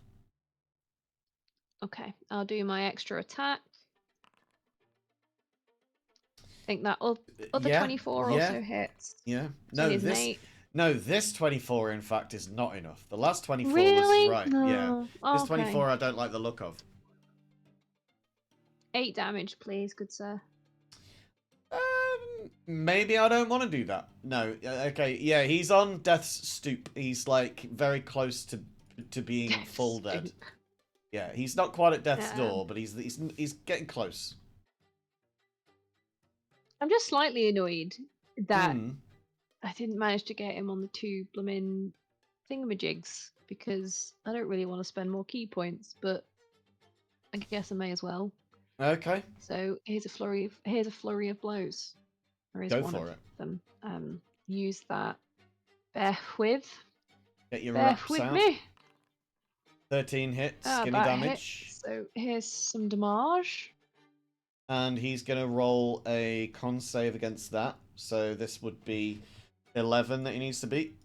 [SPEAKER 4] Okay, I'll do my extra attack. I think that other
[SPEAKER 1] Yeah,
[SPEAKER 4] 24
[SPEAKER 1] yeah,
[SPEAKER 4] also hits.
[SPEAKER 1] Yeah.
[SPEAKER 4] So
[SPEAKER 1] No,
[SPEAKER 4] here's an
[SPEAKER 1] this
[SPEAKER 4] 8.
[SPEAKER 1] no, this 24 in fact is not enough. The last 24
[SPEAKER 4] Really?
[SPEAKER 1] was right. Yeah.
[SPEAKER 4] No.
[SPEAKER 1] This
[SPEAKER 4] Okay.
[SPEAKER 1] 24 I don't like the look of.
[SPEAKER 4] 8 damage, please, good sir.
[SPEAKER 1] Maybe I don't want to do that. No. Okay. Yeah, he's on death's stoop. He's like very close to being
[SPEAKER 4] Death's
[SPEAKER 1] full dead.
[SPEAKER 4] stoop.
[SPEAKER 1] Yeah, he's not quite at death's
[SPEAKER 4] Yeah.
[SPEAKER 1] door, but he's getting close.
[SPEAKER 4] I'm just slightly annoyed that
[SPEAKER 1] Hmm.
[SPEAKER 4] I didn't manage to get him on the 2 bloomin' thingamajigs because I don't really want to spend more key points, but I guess I may as well.
[SPEAKER 1] Okay.
[SPEAKER 4] So here's a flurry of blows. There is
[SPEAKER 1] Go
[SPEAKER 4] one
[SPEAKER 1] for
[SPEAKER 4] of
[SPEAKER 1] it.
[SPEAKER 4] them. Use that. Bear with.
[SPEAKER 1] Get your
[SPEAKER 4] Bear
[SPEAKER 1] wraps
[SPEAKER 4] with
[SPEAKER 1] out.
[SPEAKER 4] me.
[SPEAKER 1] 13 hits.
[SPEAKER 4] Ah,
[SPEAKER 1] Give me
[SPEAKER 4] that
[SPEAKER 1] damage.
[SPEAKER 4] hits. So here's some damage.
[SPEAKER 1] And he's going to roll a con save against that. So this would be 11 that he needs to beat.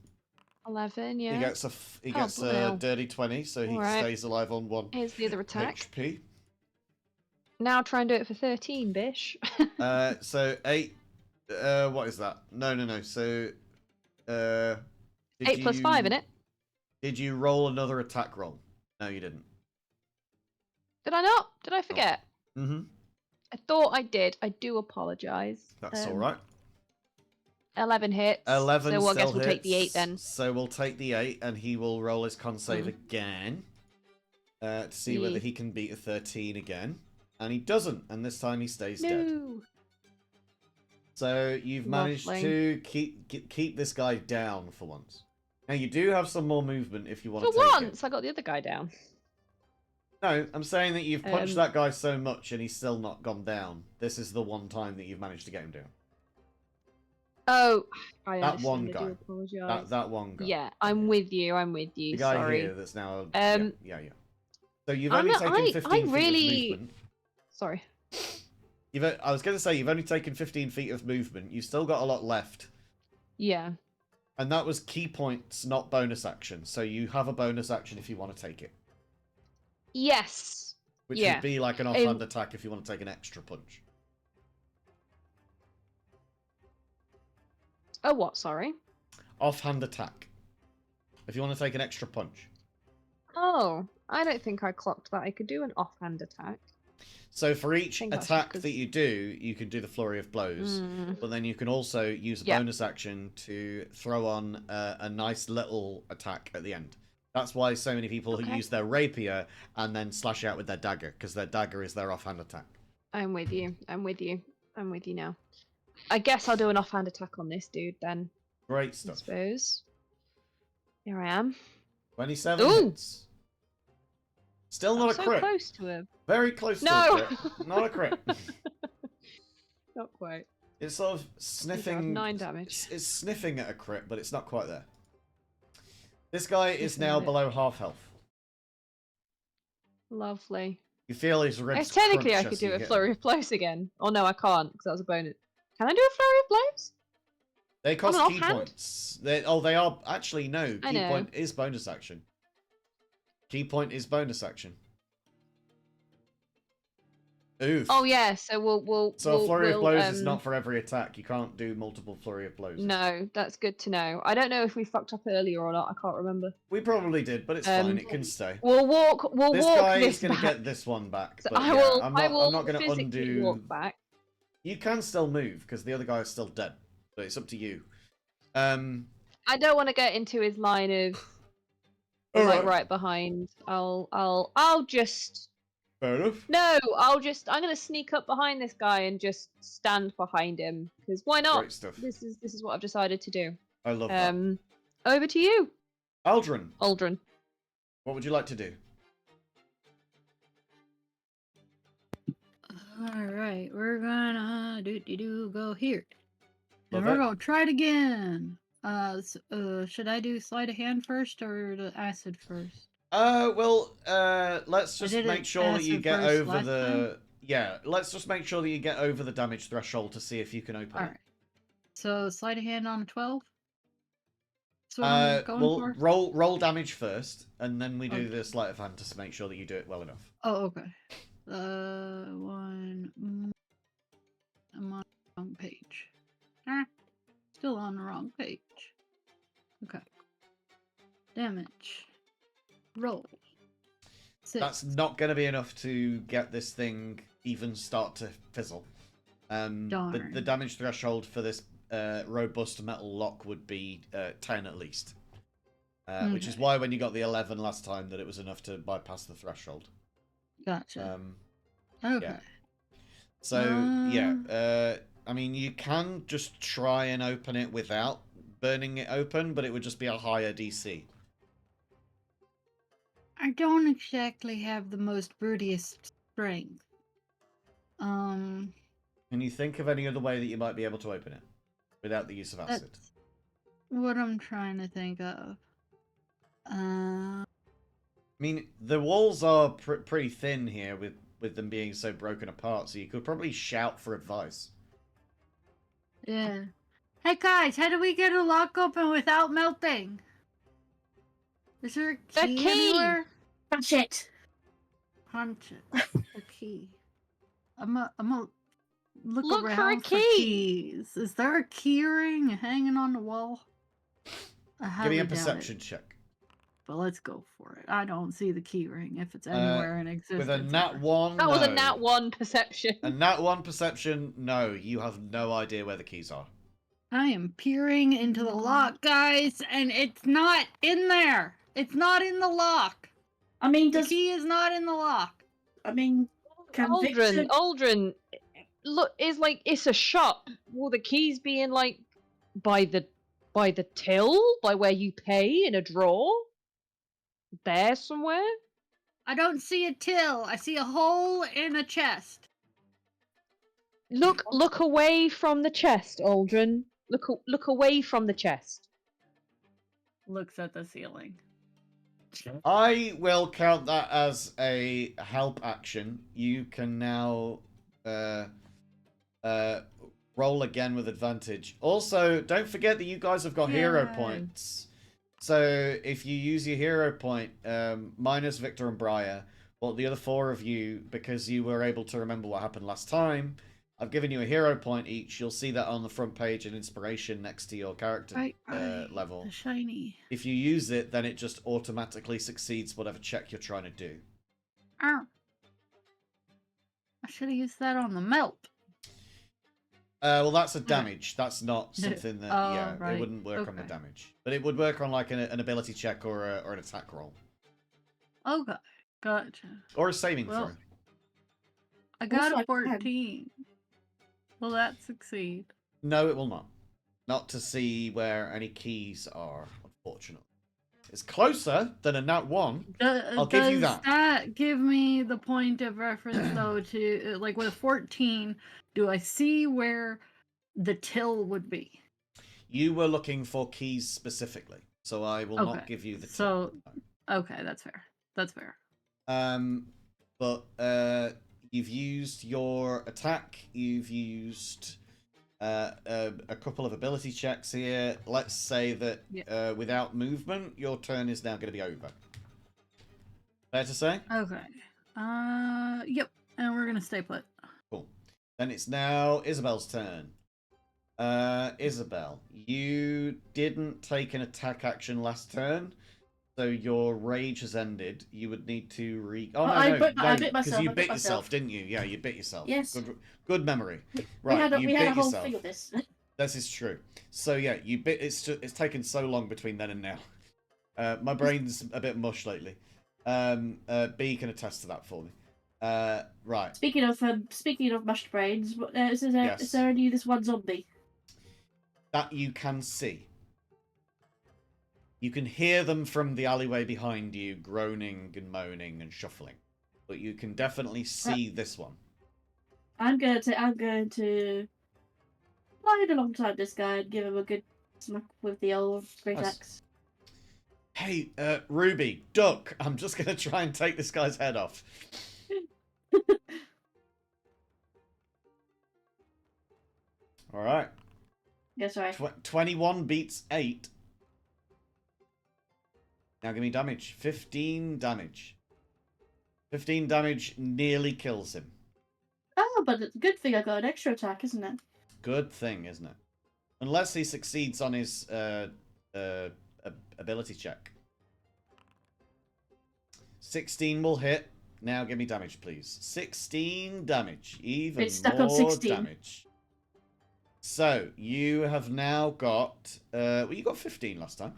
[SPEAKER 4] 11, yeah.
[SPEAKER 1] He gets
[SPEAKER 4] bloody
[SPEAKER 1] a
[SPEAKER 4] hell.
[SPEAKER 1] dirty 20, so he
[SPEAKER 4] Alright.
[SPEAKER 1] stays alive on 1
[SPEAKER 4] Here's the other attack.
[SPEAKER 1] HP.
[SPEAKER 4] Now try and do it for 13, bish.
[SPEAKER 1] So 8. What is that? No. So,
[SPEAKER 4] 8 plus 5, innit?
[SPEAKER 1] Did you roll another attack roll? No, you didn't.
[SPEAKER 4] Did I not? Did I forget?
[SPEAKER 1] Mm-hmm.
[SPEAKER 4] I thought I did. I do apologise.
[SPEAKER 1] That's all right.
[SPEAKER 4] 11 hits.
[SPEAKER 1] 11
[SPEAKER 4] so I
[SPEAKER 1] still
[SPEAKER 4] guess we'll
[SPEAKER 1] hits.
[SPEAKER 4] take the 8 then.
[SPEAKER 1] So we'll take the 8, and he will roll his con save again to see whether
[SPEAKER 4] Yeah.
[SPEAKER 1] he can beat a 13 again. And he doesn't, and this time he stays dead.
[SPEAKER 4] No.
[SPEAKER 1] So you've managed
[SPEAKER 4] Lovely.
[SPEAKER 1] to keep this guy down for once. Now you do have some more movement if you want
[SPEAKER 4] For
[SPEAKER 1] to take
[SPEAKER 4] once,
[SPEAKER 1] it.
[SPEAKER 4] I got the other guy down.
[SPEAKER 1] No, I'm saying that you've punched that guy so much and he's still not gone down. This is the one time that you've managed to get him down.
[SPEAKER 4] Oh, I
[SPEAKER 1] That
[SPEAKER 4] understand.
[SPEAKER 1] one
[SPEAKER 4] I
[SPEAKER 1] guy.
[SPEAKER 4] do apologise.
[SPEAKER 1] That one guy.
[SPEAKER 4] Yeah, I'm with you. I'm with you.
[SPEAKER 1] The guy
[SPEAKER 4] Sorry.
[SPEAKER 1] here that's now.
[SPEAKER 4] Um,
[SPEAKER 1] yeah. So you've only taken 15 feet of movement.
[SPEAKER 4] Sorry.
[SPEAKER 1] I was going to say you've only taken 15 feet of movement. You've still got a lot left.
[SPEAKER 4] Yeah.
[SPEAKER 1] And that was key points, not bonus action. So you have a bonus action if you want to take it.
[SPEAKER 4] Yes.
[SPEAKER 1] Which
[SPEAKER 4] Yeah.
[SPEAKER 1] would be like an offhand attack if you want to take an extra punch.
[SPEAKER 4] Oh, what? Sorry.
[SPEAKER 1] Offhand attack. If you want to take an extra punch.
[SPEAKER 4] Oh, I don't think I clocked that I could do an offhand attack.
[SPEAKER 1] So for each
[SPEAKER 4] think that's
[SPEAKER 1] attack
[SPEAKER 4] because-
[SPEAKER 1] that you do, you can do the flurry of blows. But then you can also use a
[SPEAKER 4] Yeah.
[SPEAKER 1] bonus action to throw on a nice little attack at the end. That's why so many people
[SPEAKER 4] Okay.
[SPEAKER 1] use their rapier and then slash out with their dagger, because their dagger is their offhand attack.
[SPEAKER 4] I'm with you. I'm with you. I'm with you now. I guess I'll do an offhand attack on this dude then.
[SPEAKER 1] Great
[SPEAKER 4] I
[SPEAKER 1] stuff.
[SPEAKER 4] suppose. Here I am.
[SPEAKER 1] 27
[SPEAKER 4] Ooh!
[SPEAKER 1] hits. Still not
[SPEAKER 4] I'm
[SPEAKER 1] a
[SPEAKER 4] so
[SPEAKER 1] crit.
[SPEAKER 4] close to him.
[SPEAKER 1] Very close
[SPEAKER 4] No!
[SPEAKER 1] to a crit. Not a crit.
[SPEAKER 4] Not quite.
[SPEAKER 1] It's sort of
[SPEAKER 4] I
[SPEAKER 1] sniffing.
[SPEAKER 4] have 9 damage.
[SPEAKER 1] It's sniffing at a crit, but it's not quite there. This guy is
[SPEAKER 4] Sniffing
[SPEAKER 1] now
[SPEAKER 4] at it.
[SPEAKER 1] below half health.
[SPEAKER 4] Lovely.
[SPEAKER 1] You feel his ribs
[SPEAKER 4] Guess technically I
[SPEAKER 1] crunch
[SPEAKER 4] could
[SPEAKER 1] as
[SPEAKER 4] do
[SPEAKER 1] you
[SPEAKER 4] a
[SPEAKER 1] hit
[SPEAKER 4] flurry
[SPEAKER 1] him.
[SPEAKER 4] of blows again. Oh no, I can't because that was a bonus. Can I do a flurry of blows?
[SPEAKER 1] They cost
[SPEAKER 4] an
[SPEAKER 1] key
[SPEAKER 4] offhand?
[SPEAKER 1] points. They are actually no.
[SPEAKER 4] I
[SPEAKER 1] Key
[SPEAKER 4] know.
[SPEAKER 1] point is bonus action. Key point is bonus action. Oof.
[SPEAKER 4] Oh yeah, so we'll
[SPEAKER 1] So a flurry of blows is
[SPEAKER 4] um,
[SPEAKER 1] not for every attack. You can't do multiple flurry of blows.
[SPEAKER 4] No, that's good to know. I don't know if we fucked up earlier or not. I can't remember.
[SPEAKER 1] We probably did, but it's fine. It can stay.
[SPEAKER 4] We'll walk. We'll
[SPEAKER 1] This
[SPEAKER 4] walk
[SPEAKER 1] guy
[SPEAKER 4] this
[SPEAKER 1] is going to
[SPEAKER 4] back.
[SPEAKER 1] get this one back.
[SPEAKER 4] So
[SPEAKER 1] But
[SPEAKER 4] I
[SPEAKER 1] yeah,
[SPEAKER 4] will.
[SPEAKER 1] I'm
[SPEAKER 4] I
[SPEAKER 1] not,
[SPEAKER 4] will
[SPEAKER 1] I'm not going to
[SPEAKER 4] physically
[SPEAKER 1] undo.
[SPEAKER 4] walk back.
[SPEAKER 1] You can still move because the other guy is still dead. But it's up to you.
[SPEAKER 4] I don't want to get into his line of like right behind. I'll just
[SPEAKER 1] Fair enough.
[SPEAKER 4] no. I'm gonna sneak up behind this guy and just stand behind him because why not?
[SPEAKER 1] Great stuff.
[SPEAKER 4] This is what I've decided to do.
[SPEAKER 1] I love that.
[SPEAKER 4] Over to you.
[SPEAKER 1] Aldrin,
[SPEAKER 4] Aldrin.
[SPEAKER 1] what would you like to do?
[SPEAKER 6] Alright, we're gonna go here.
[SPEAKER 1] Love
[SPEAKER 6] And we're
[SPEAKER 1] it.
[SPEAKER 6] gonna try it again. Should I do sleight of hand first or the acid first?
[SPEAKER 1] Let's just
[SPEAKER 6] did
[SPEAKER 1] make
[SPEAKER 6] it
[SPEAKER 1] sure that you
[SPEAKER 6] acid
[SPEAKER 1] get
[SPEAKER 6] first
[SPEAKER 1] over
[SPEAKER 6] last
[SPEAKER 1] the... Yeah, let's just make sure that you get over the damage threshold to see if you can open it.
[SPEAKER 6] Alright. So sleight of hand on a 12? That's what I'm going for?
[SPEAKER 1] roll damage first, and then we do
[SPEAKER 6] Okay.
[SPEAKER 1] the sleight of hand to make sure that you do it well enough.
[SPEAKER 6] Oh, okay. I'm on the wrong page. Still on the wrong page. Okay. Damage. Roll. 6.
[SPEAKER 1] That's not going to be enough to get this thing even start to fizzle. The
[SPEAKER 6] Darn.
[SPEAKER 1] damage threshold for this robust metal lock would be 10 at least. Which is
[SPEAKER 6] Okay.
[SPEAKER 1] why when you got the 11 last time that it was enough to bypass the threshold.
[SPEAKER 6] Gotcha.
[SPEAKER 1] Yeah.
[SPEAKER 6] Okay.
[SPEAKER 1] So, yeah. I mean, you can just try and open it without burning it open, but it would just be a higher DC.
[SPEAKER 6] I don't exactly have the most brutiest strength.
[SPEAKER 1] Can you think of any other way that you might be able to open it without the use of acid?
[SPEAKER 6] That's what I'm trying to think of.
[SPEAKER 1] I mean, the walls are pretty thin here with them being so broken apart, so you could probably shout for advice.
[SPEAKER 6] Yeah. Hey guys, how do we get a lock open without melting? Is there a
[SPEAKER 4] The
[SPEAKER 6] key,
[SPEAKER 4] key!
[SPEAKER 6] anywhere?
[SPEAKER 2] Punch it.
[SPEAKER 6] Punch it. A key. I'm a look
[SPEAKER 4] Look for a
[SPEAKER 6] around
[SPEAKER 4] key.
[SPEAKER 6] keys. Is there a key ring hanging on the wall? I
[SPEAKER 1] Give
[SPEAKER 6] highly
[SPEAKER 1] me a
[SPEAKER 6] doubt
[SPEAKER 1] perception
[SPEAKER 6] it,
[SPEAKER 1] check.
[SPEAKER 6] but let's go for it. I don't see the key ring if it's anywhere in existence.
[SPEAKER 1] With a nat
[SPEAKER 6] ever.
[SPEAKER 1] 1,
[SPEAKER 4] That was a
[SPEAKER 1] no.
[SPEAKER 4] nat 1 perception.
[SPEAKER 1] A nat 1 perception, no. You have no idea where the keys are.
[SPEAKER 6] I am peering into the lock, guys, and it's not in there. It's not in the lock.
[SPEAKER 2] I mean,
[SPEAKER 6] The
[SPEAKER 2] does
[SPEAKER 6] key is not in the lock.
[SPEAKER 2] I mean, can
[SPEAKER 4] Aldrin,
[SPEAKER 2] Victor?
[SPEAKER 4] Aldrin, look, it's a shop. Will the keys be in like by the till, by where you pay, in a drawer? There somewhere?
[SPEAKER 6] I don't see a till. I see a hole in a chest.
[SPEAKER 4] Look away from the chest, Aldrin. Look away from the chest.
[SPEAKER 6] Looks at the ceiling.
[SPEAKER 1] I will count that as a help action. You can now roll again with advantage. Also, don't forget that you guys have got hero
[SPEAKER 6] Yay.
[SPEAKER 1] points. So if you use your hero point, minus Victor and Briar, well, the other 4 of you, because you were able to remember what happened last time, I've given you a hero point each. You'll see that on the front page in inspiration next to your character
[SPEAKER 6] Right.
[SPEAKER 1] level.
[SPEAKER 6] The shiny.
[SPEAKER 1] If you use it, then it just automatically succeeds whatever check you're trying to do.
[SPEAKER 6] Ow. I should have used that on the melt.
[SPEAKER 1] Well, that's a damage. That's not something that,
[SPEAKER 6] Oh,
[SPEAKER 1] yeah,
[SPEAKER 6] right.
[SPEAKER 1] it wouldn't work on the
[SPEAKER 6] Okay.
[SPEAKER 1] damage. But it would work on, like, an ability check or an attack roll.
[SPEAKER 6] Okay. Gotcha.
[SPEAKER 1] Or a saving
[SPEAKER 6] Well,
[SPEAKER 1] throw.
[SPEAKER 6] I got
[SPEAKER 2] Also,
[SPEAKER 6] a
[SPEAKER 2] I can.
[SPEAKER 6] 14. Will that succeed?
[SPEAKER 1] No, it will not. Not to see where any keys are, unfortunately. It's closer than a nat 1. I'll give you that.
[SPEAKER 6] Does that give me the point of reference, though, to, like, with a 14, do I see where the till would be?
[SPEAKER 1] You were looking for keys specifically, so I will not
[SPEAKER 6] Okay,
[SPEAKER 1] give you the
[SPEAKER 6] so-
[SPEAKER 1] tip.
[SPEAKER 6] Okay, that's fair. That's fair.
[SPEAKER 1] But you've used your attack. You've used a couple of ability checks here. Let's say that without movement, your turn is now going to be over. Fair to say?
[SPEAKER 6] Okay. Yep. And we're gonna stay put.
[SPEAKER 1] Cool. Then it's now Isabel's turn. Isabel, you didn't take an attack action last turn, so your rage has ended. You would need to
[SPEAKER 2] Oh, I bit myself,
[SPEAKER 1] you
[SPEAKER 2] I bit
[SPEAKER 1] bit yourself,
[SPEAKER 2] myself.
[SPEAKER 1] didn't you? Yeah, you bit yourself.
[SPEAKER 2] Yes.
[SPEAKER 1] Good memory.
[SPEAKER 2] We
[SPEAKER 1] Right,
[SPEAKER 2] had
[SPEAKER 1] you
[SPEAKER 2] we had
[SPEAKER 1] bit
[SPEAKER 2] a whole
[SPEAKER 1] yourself.
[SPEAKER 2] thing of this.
[SPEAKER 1] This is true. So yeah, you bit. It's taken so long between then and now. My brain's a bit mush lately. B can attest to that for me. Right.
[SPEAKER 2] Speaking of mushed brains, is there only this one zombie?
[SPEAKER 1] That you can see. You can hear them from the alleyway behind you, groaning and moaning and shuffling. But you can definitely see this one.
[SPEAKER 2] I'm going to slide alongside this guy and give him a good smack with the old great
[SPEAKER 1] Nice.
[SPEAKER 2] axe.
[SPEAKER 1] Hey, Ruby, duck! I'm just gonna try and take this guy's head off. Alright.
[SPEAKER 2] Yeah, sorry.
[SPEAKER 1] 21 beats 8. Now give me damage. 15 damage. 15 damage nearly kills him.
[SPEAKER 2] Oh, but it's a good thing I got an extra attack, isn't it?
[SPEAKER 1] Good thing, isn't it? Unless he succeeds on his ability check. 16 will hit. Now give me damage, please. 16 damage. Even
[SPEAKER 2] It's stuck
[SPEAKER 1] more
[SPEAKER 2] on 16.
[SPEAKER 1] damage. So, you have now got... well, you got 15 last time.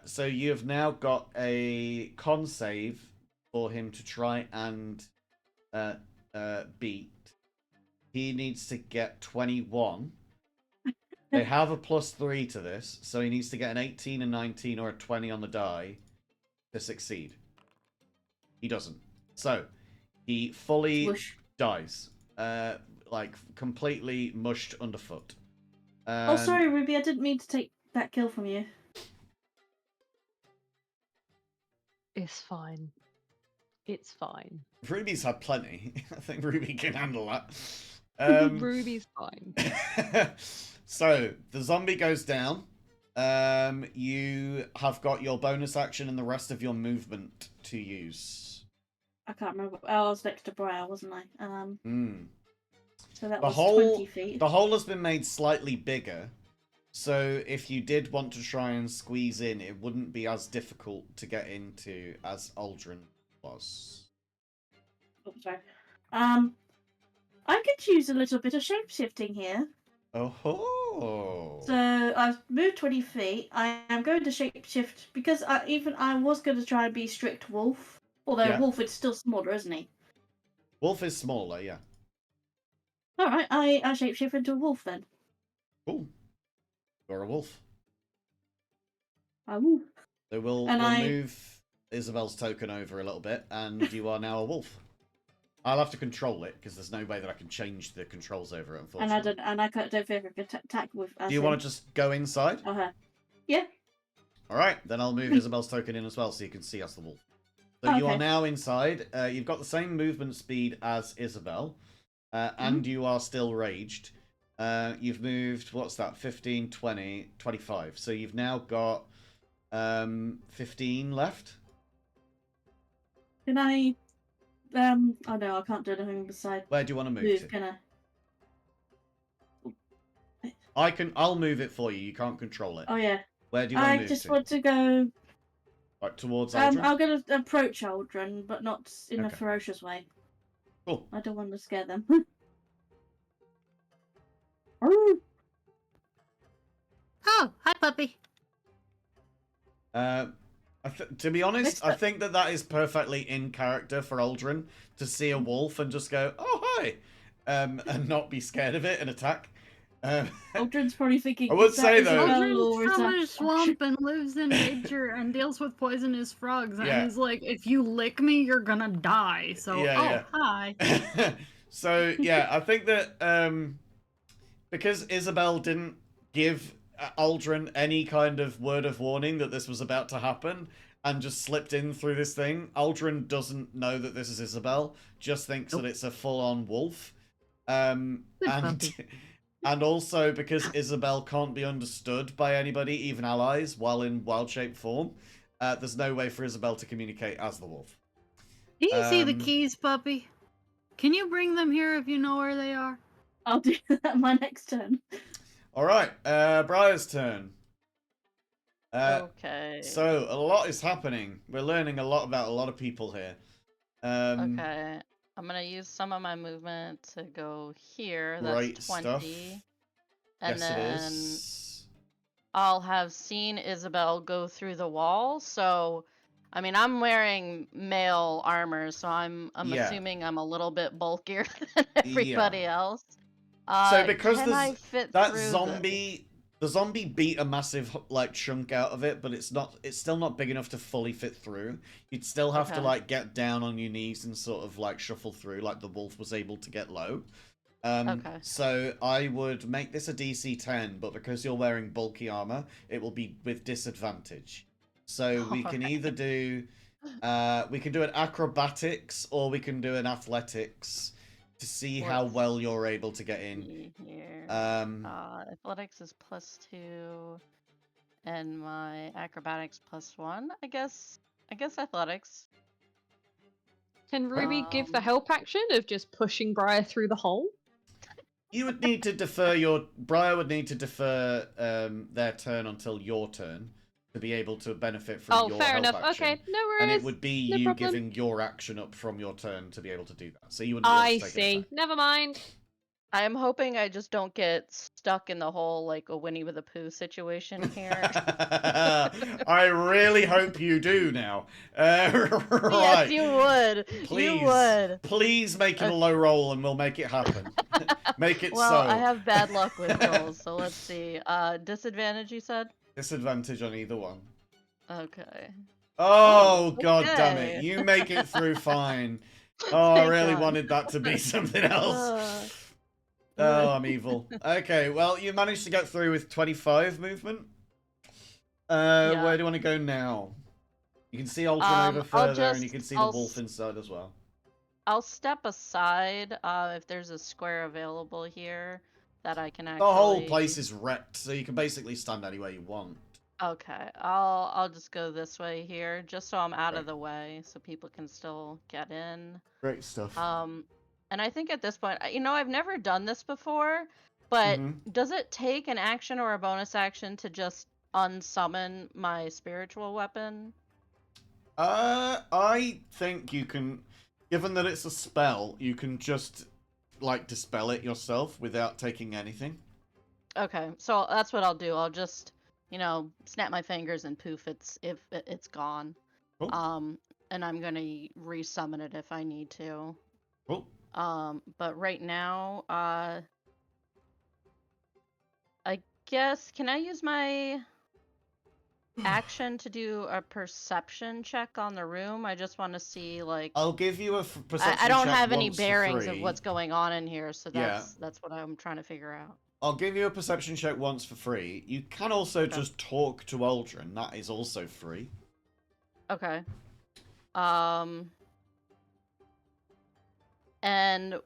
[SPEAKER 1] So you have now got a con save for him to try and beat. He needs to get 21. They have a +3 to this, so he needs to get an 18, a 19, or a 20 on the die to succeed. He doesn't. So, he fully
[SPEAKER 2] Whoosh.
[SPEAKER 1] dies. Like, completely mushed underfoot.
[SPEAKER 2] Oh, sorry, Ruby, I didn't mean to take that kill from you.
[SPEAKER 4] It's fine. It's fine.
[SPEAKER 1] Ruby's had plenty. I think Ruby can handle that.
[SPEAKER 4] Ruby's fine.
[SPEAKER 1] So, the zombie goes down. You have got your bonus action and the rest of your movement to use.
[SPEAKER 2] I can't remember. Oh, I was next to Briar, wasn't I? So that
[SPEAKER 1] The
[SPEAKER 2] was
[SPEAKER 1] hole,
[SPEAKER 2] 20 feet.
[SPEAKER 1] the hole has been made slightly bigger. So, if you did want to try and squeeze in, it wouldn't be as difficult to get into as Aldrin was.
[SPEAKER 2] Oh, sorry. I could use a little bit of shapeshifting here.
[SPEAKER 1] Oh ho!
[SPEAKER 2] So I've moved 20 feet. I am going to shapeshift because I was going to try and be strict wolf. Although
[SPEAKER 1] Yeah.
[SPEAKER 2] Wolf is still smaller, isn't he?
[SPEAKER 1] Wolf is smaller, yeah.
[SPEAKER 2] Alright, I shapeshift into a wolf then.
[SPEAKER 1] Cool. You're a wolf.
[SPEAKER 2] I will.
[SPEAKER 1] So we'll move Isabel's token over a little bit, and you are now a wolf. I'll have to control it because there's no way that I can change the controls over it, unfortunately.
[SPEAKER 2] And I don't think I can attack with.
[SPEAKER 1] Do you want to just go inside?
[SPEAKER 2] Yeah.
[SPEAKER 1] All right, then I'll move Isabel's token in as well, so you can see us the wolf. So you are now inside. You've got the same movement speed as Isabel, and you are still raged. You've moved, what's that, 15, 20, 25. So you've now got 15 left.
[SPEAKER 2] Can I? Oh no, I can't do anything besides
[SPEAKER 1] Where do you want to move
[SPEAKER 2] move.
[SPEAKER 1] to?
[SPEAKER 2] Can I?
[SPEAKER 1] I'll move it for you. You can't control it.
[SPEAKER 2] Oh yeah.
[SPEAKER 1] Where do you want to
[SPEAKER 2] I
[SPEAKER 1] move
[SPEAKER 2] just
[SPEAKER 1] to?
[SPEAKER 2] want to go.
[SPEAKER 1] Right, towards Aldrin?
[SPEAKER 2] I'm gonna approach Aldrin, but not in a
[SPEAKER 1] Okay.
[SPEAKER 2] ferocious way.
[SPEAKER 1] Cool.
[SPEAKER 2] I don't want to scare them.
[SPEAKER 6] Oh, hi, puppy.
[SPEAKER 1] To be honest, I think that is perfectly in character for Aldrin to see a wolf and just go, "Oh hi," and not be scared of it and attack.
[SPEAKER 2] Aldrin's probably thinking.
[SPEAKER 1] I would
[SPEAKER 2] "Is that
[SPEAKER 1] say, though-
[SPEAKER 2] Isabel
[SPEAKER 6] Aldrin's
[SPEAKER 2] or is
[SPEAKER 6] from
[SPEAKER 2] that
[SPEAKER 6] a swamp and lives in nature and deals with poisonous frogs. And
[SPEAKER 1] Yeah.
[SPEAKER 6] he's like, if you lick me, you're gonna die. So,
[SPEAKER 1] Yeah,
[SPEAKER 6] hi.
[SPEAKER 1] So yeah, I think that because Isabel didn't give Aldrin any kind of word of warning that this was about to happen and just slipped in through this thing, Aldrin doesn't know that this is Isabel, just thinks that it's a full-on wolf. And and also because Isabel can't be understood by anybody, even allies, while in wild-shaped form, there's no way for Isabel to communicate as the wolf.
[SPEAKER 6] Do you see the
[SPEAKER 1] Um,
[SPEAKER 6] keys, puppy? Can you bring them here if you know where they are?
[SPEAKER 2] I'll do that my next turn.
[SPEAKER 1] All right, Briar's turn.
[SPEAKER 5] Okay.
[SPEAKER 1] So a lot is happening. We're learning a lot about a lot of people here.
[SPEAKER 5] Okay. I'm gonna use some of my movement to go here. That's
[SPEAKER 1] Great
[SPEAKER 5] 20.
[SPEAKER 1] stuff.
[SPEAKER 5] And
[SPEAKER 1] Yes, it
[SPEAKER 5] then
[SPEAKER 1] is.
[SPEAKER 5] I'll have seen Isabel go through the wall. So, I mean, I'm wearing male armor, so I'm
[SPEAKER 1] Yeah.
[SPEAKER 5] assuming I'm a little bit bulkier than everybody else.
[SPEAKER 1] So because
[SPEAKER 5] can I fit
[SPEAKER 1] that
[SPEAKER 5] through
[SPEAKER 1] zombie The zombie beat a massive like chunk out of it, but it's still not big enough to fully fit through. You'd still have to
[SPEAKER 5] Okay.
[SPEAKER 1] like get down on your knees and sort of like shuffle through, like the wolf was able to get low.
[SPEAKER 5] Okay.
[SPEAKER 1] So I would make this a DC 10, but because you're wearing bulky armor, it will be with disadvantage. So we can
[SPEAKER 5] Alright.
[SPEAKER 1] either do we can do an acrobatics or we can do an athletics to see how
[SPEAKER 5] Let's
[SPEAKER 1] well you're able to get in.
[SPEAKER 5] see here.
[SPEAKER 1] Um,
[SPEAKER 5] Athletics is +2, and my acrobatics +1. I guess athletics.
[SPEAKER 4] Can Ruby give the
[SPEAKER 5] Um,
[SPEAKER 4] help action of just pushing Briar through the hole?
[SPEAKER 1] you would need to defer your Briar would need to defer their turn until your turn to be able to benefit from
[SPEAKER 4] Oh,
[SPEAKER 1] your
[SPEAKER 4] fair
[SPEAKER 1] help
[SPEAKER 4] enough.
[SPEAKER 1] action.
[SPEAKER 4] Okay, no worries.
[SPEAKER 1] And it would be
[SPEAKER 4] No
[SPEAKER 1] you
[SPEAKER 4] problem.
[SPEAKER 1] giving your action up from your turn to be able to do that. So you wouldn't be able
[SPEAKER 4] I
[SPEAKER 1] to take an
[SPEAKER 4] see.
[SPEAKER 1] attack.
[SPEAKER 4] Never mind.
[SPEAKER 5] I am hoping I just don't get stuck in the hole like a Winnie with a Pooh situation here.
[SPEAKER 1] I really hope you do now. Right.
[SPEAKER 5] Yes, you would.
[SPEAKER 1] Please,
[SPEAKER 5] You would.
[SPEAKER 1] please make it a low roll and we'll make it happen. Make it
[SPEAKER 5] Well,
[SPEAKER 1] so.
[SPEAKER 5] I have bad luck with rolls, so let's see. Disadvantage, you said?
[SPEAKER 1] Disadvantage on either one.
[SPEAKER 5] Okay.
[SPEAKER 1] Oh, god damn
[SPEAKER 5] okay.
[SPEAKER 1] it. You make it through fine. Oh, I
[SPEAKER 5] Thank
[SPEAKER 1] really
[SPEAKER 5] God.
[SPEAKER 1] wanted that to be something else.
[SPEAKER 5] Uh,
[SPEAKER 1] Oh, I'm evil. Okay, well, you managed to get through with 25 movement.
[SPEAKER 5] Yeah.
[SPEAKER 1] Where do you want to go now? You can see Aldrin over
[SPEAKER 5] I'll
[SPEAKER 1] further, and you can see the
[SPEAKER 5] I'll
[SPEAKER 1] wolf inside as well.
[SPEAKER 5] I'll step aside if there's a square available here that I can actually.
[SPEAKER 1] The whole place is wrecked, so you can basically stand anywhere you want.
[SPEAKER 5] Okay, I'll just go this way here, just so I'm out
[SPEAKER 1] Right.
[SPEAKER 5] of the way, so people can still get in.
[SPEAKER 1] Great stuff.
[SPEAKER 5] And I think at this point, I've never done this before, but
[SPEAKER 1] Mhm.
[SPEAKER 5] does it take an action or a bonus action to just unsummon my spiritual weapon?
[SPEAKER 1] I think you can, given that it's a spell, you can just, like, dispel it yourself without taking anything.
[SPEAKER 5] Okay, so that's what I'll do. I'll just, snap my fingers and poof, it's gone.
[SPEAKER 1] Cool.
[SPEAKER 5] And I'm gonna resummon it if I need to.
[SPEAKER 1] Cool.
[SPEAKER 5] But right now, I guess, can I use my action to do a perception check on the room? I just want to see, like,
[SPEAKER 1] I'll give you a perception
[SPEAKER 5] I don't
[SPEAKER 1] check
[SPEAKER 5] have any
[SPEAKER 1] once for
[SPEAKER 5] bearings of
[SPEAKER 1] free.
[SPEAKER 5] what's going on in here, so
[SPEAKER 1] Yeah.
[SPEAKER 5] that's what I'm trying to figure out.
[SPEAKER 1] I'll give you a perception check once for free. You can also just talk to Aldrin. That is also free.
[SPEAKER 5] Okay. And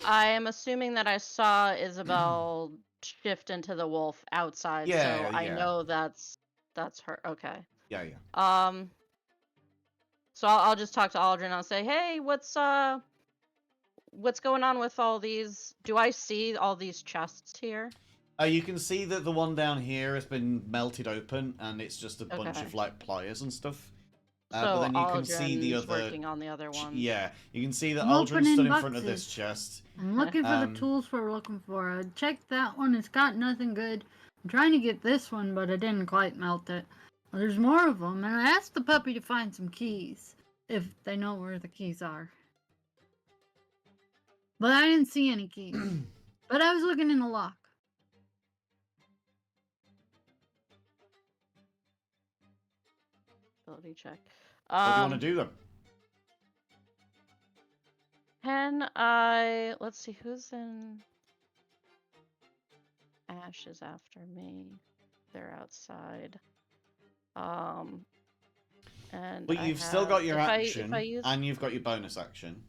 [SPEAKER 5] I am assuming that I saw Isabel shift into the wolf outside,
[SPEAKER 1] Yeah,
[SPEAKER 5] so I
[SPEAKER 1] yeah.
[SPEAKER 5] know that's her. Okay.
[SPEAKER 1] Yeah, yeah.
[SPEAKER 5] So I'll just talk to Aldrin. I'll say, "Hey, what's going on with all these? Do I see all these chests here?"
[SPEAKER 1] You can see that the one down here has been melted open, and it's just a bunch
[SPEAKER 5] Okay.
[SPEAKER 1] of like pliers and stuff.
[SPEAKER 5] So
[SPEAKER 1] But then you can see the
[SPEAKER 5] Aldrin's
[SPEAKER 1] other.
[SPEAKER 5] working on the other one.
[SPEAKER 1] Yeah, you can see that
[SPEAKER 6] I'm
[SPEAKER 1] Aldrin
[SPEAKER 6] opening
[SPEAKER 1] stood in front of this
[SPEAKER 6] boxes.
[SPEAKER 1] chest.
[SPEAKER 6] I'm looking for the
[SPEAKER 1] Um,
[SPEAKER 6] tools we're looking for. I checked that one. It's got nothing good. I'm trying to get this one, but I didn't quite melt it. Well, there's more of them, and I asked the puppy to find some keys, if they know where the keys are. But I didn't see any keys. But I was looking in the lock.
[SPEAKER 5] Ability check.
[SPEAKER 1] What do you want to do then?
[SPEAKER 5] Can I? Let's see who's in. Ash is after me. They're outside. And
[SPEAKER 1] But you've still got your
[SPEAKER 5] if
[SPEAKER 1] action,
[SPEAKER 5] I use...
[SPEAKER 1] and you've got your bonus action.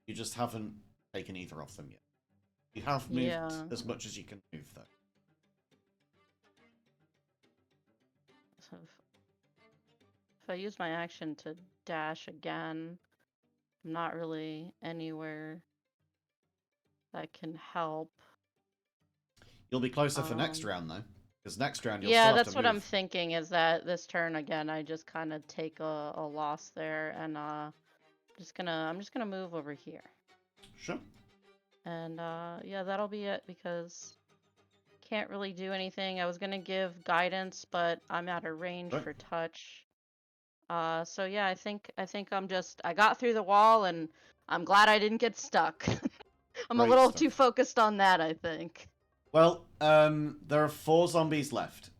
[SPEAKER 1] You just haven't taken either of them yet. You have moved as much as you can move, though.
[SPEAKER 5] So if I use my action to dash again, I'm not really anywhere that can help.
[SPEAKER 1] You'll be closer for next round, though. Because next round you'll
[SPEAKER 5] Yeah,
[SPEAKER 1] still have
[SPEAKER 5] that's
[SPEAKER 1] to
[SPEAKER 5] what I'm
[SPEAKER 1] move.
[SPEAKER 5] thinking, is that this turn again I just kind of take a loss there, and I'm just gonna move over here.
[SPEAKER 1] Sure.
[SPEAKER 5] And yeah, that'll be it, because can't really do anything. I was gonna give guidance, but I'm out of range
[SPEAKER 1] Right.
[SPEAKER 5] for touch. So yeah, I think I got through the wall, and I'm glad I didn't get stuck. I'm a
[SPEAKER 1] Great
[SPEAKER 5] little
[SPEAKER 1] stuff.
[SPEAKER 5] too focused on that, I think.
[SPEAKER 1] Well, there are 4 zombies left.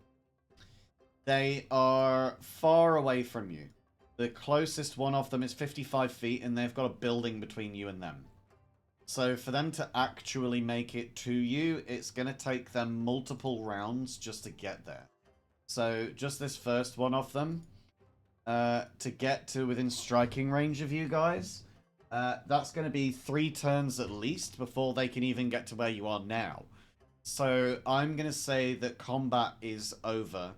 [SPEAKER 1] They are far away from you. The closest one of them is 55 feet, and they've got a building between you and them. So for them to actually make it to you, it's going to take them multiple rounds just to get there. So just this first one of them, to get to within striking range of you guys, that's going to be 3 turns at least before they can even get to where you are now. So I'm going to say that combat is over.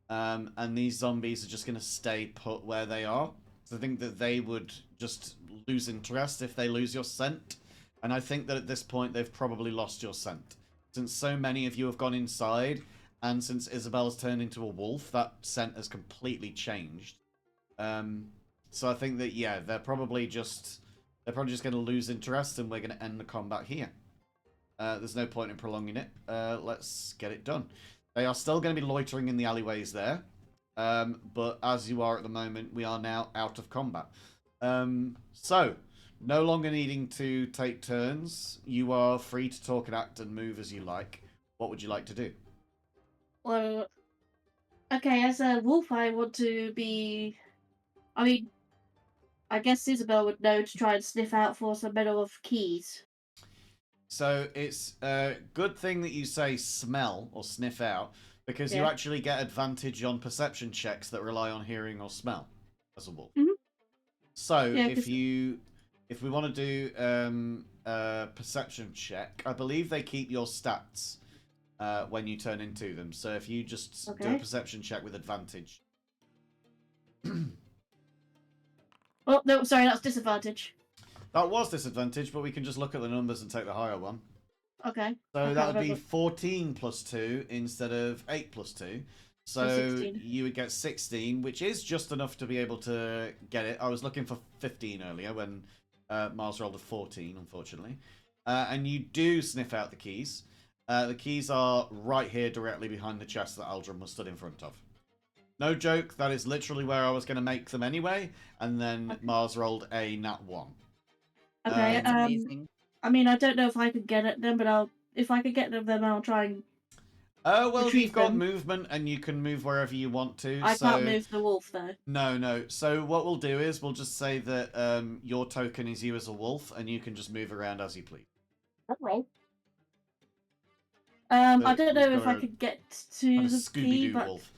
[SPEAKER 1] And these zombies are just going to stay put where they are. So I think that they would just lose interest if they lose your scent. And I think that at this point they've probably lost your scent. Since so many of you have gone inside, and since Isabel's turned into a wolf, that scent has completely changed. So I think that, yeah, they're probably just going to lose interest, and we're going to end the combat here. There's no point in prolonging it. Let's get it done. They are still going to be loitering in the alleyways there. But as you are at the moment, we are now out of combat. So, no longer needing to take turns. You are free to talk and act and move as you like. What would you like to do?
[SPEAKER 2] Well, okay, as a wolf, I want to be. I mean, I guess Isabel would know to try and sniff out for some metal of keys.
[SPEAKER 1] So it's a good thing that you say smell or sniff out, because you
[SPEAKER 2] Yeah.
[SPEAKER 1] actually get advantage on perception checks that rely on hearing or smell as a wolf.
[SPEAKER 2] Mhm.
[SPEAKER 1] So
[SPEAKER 2] Yeah,
[SPEAKER 1] if we want to do a perception check, I believe they keep your stats when you turn into them. So if you just do a
[SPEAKER 2] Okay.
[SPEAKER 1] perception check with advantage.
[SPEAKER 2] Oh no, sorry, that's disadvantage.
[SPEAKER 1] That was disadvantage, but we can just look at the numbers and take the higher one.
[SPEAKER 2] Okay.
[SPEAKER 1] So
[SPEAKER 2] I
[SPEAKER 1] that
[SPEAKER 2] can't
[SPEAKER 1] would be
[SPEAKER 2] remember.
[SPEAKER 1] 14 plus 2 instead of 8 plus 2. So
[SPEAKER 2] 16.
[SPEAKER 1] you would get 16, which is just enough to be able to get it. I was looking for 15 earlier when Mars rolled a 14, unfortunately. And you do sniff out the keys. The keys are right here, directly behind the chest that Aldrin was stood in front of. No joke, that is literally where I was going to make them anyway. And then
[SPEAKER 2] Okay.
[SPEAKER 1] Mars rolled a nat 1.
[SPEAKER 2] Okay.
[SPEAKER 7] That's amazing.
[SPEAKER 2] I mean, I don't know if I could get at them, but if I could get them, then I'll try and.
[SPEAKER 1] Well,
[SPEAKER 2] Retrieve
[SPEAKER 1] you've got
[SPEAKER 2] them.
[SPEAKER 1] movement and you can move wherever you want to.
[SPEAKER 2] I
[SPEAKER 1] so...
[SPEAKER 2] can't move the wolf though.
[SPEAKER 1] No. So what we'll do is we'll just say that your token is you as a wolf, and you can just move around as you please.
[SPEAKER 2] I don't
[SPEAKER 1] we've
[SPEAKER 2] know if
[SPEAKER 1] got
[SPEAKER 2] I
[SPEAKER 1] a-
[SPEAKER 2] could get
[SPEAKER 1] Kind
[SPEAKER 2] to
[SPEAKER 1] of
[SPEAKER 2] the key,
[SPEAKER 1] Scooby-Doo
[SPEAKER 2] but
[SPEAKER 1] wolf.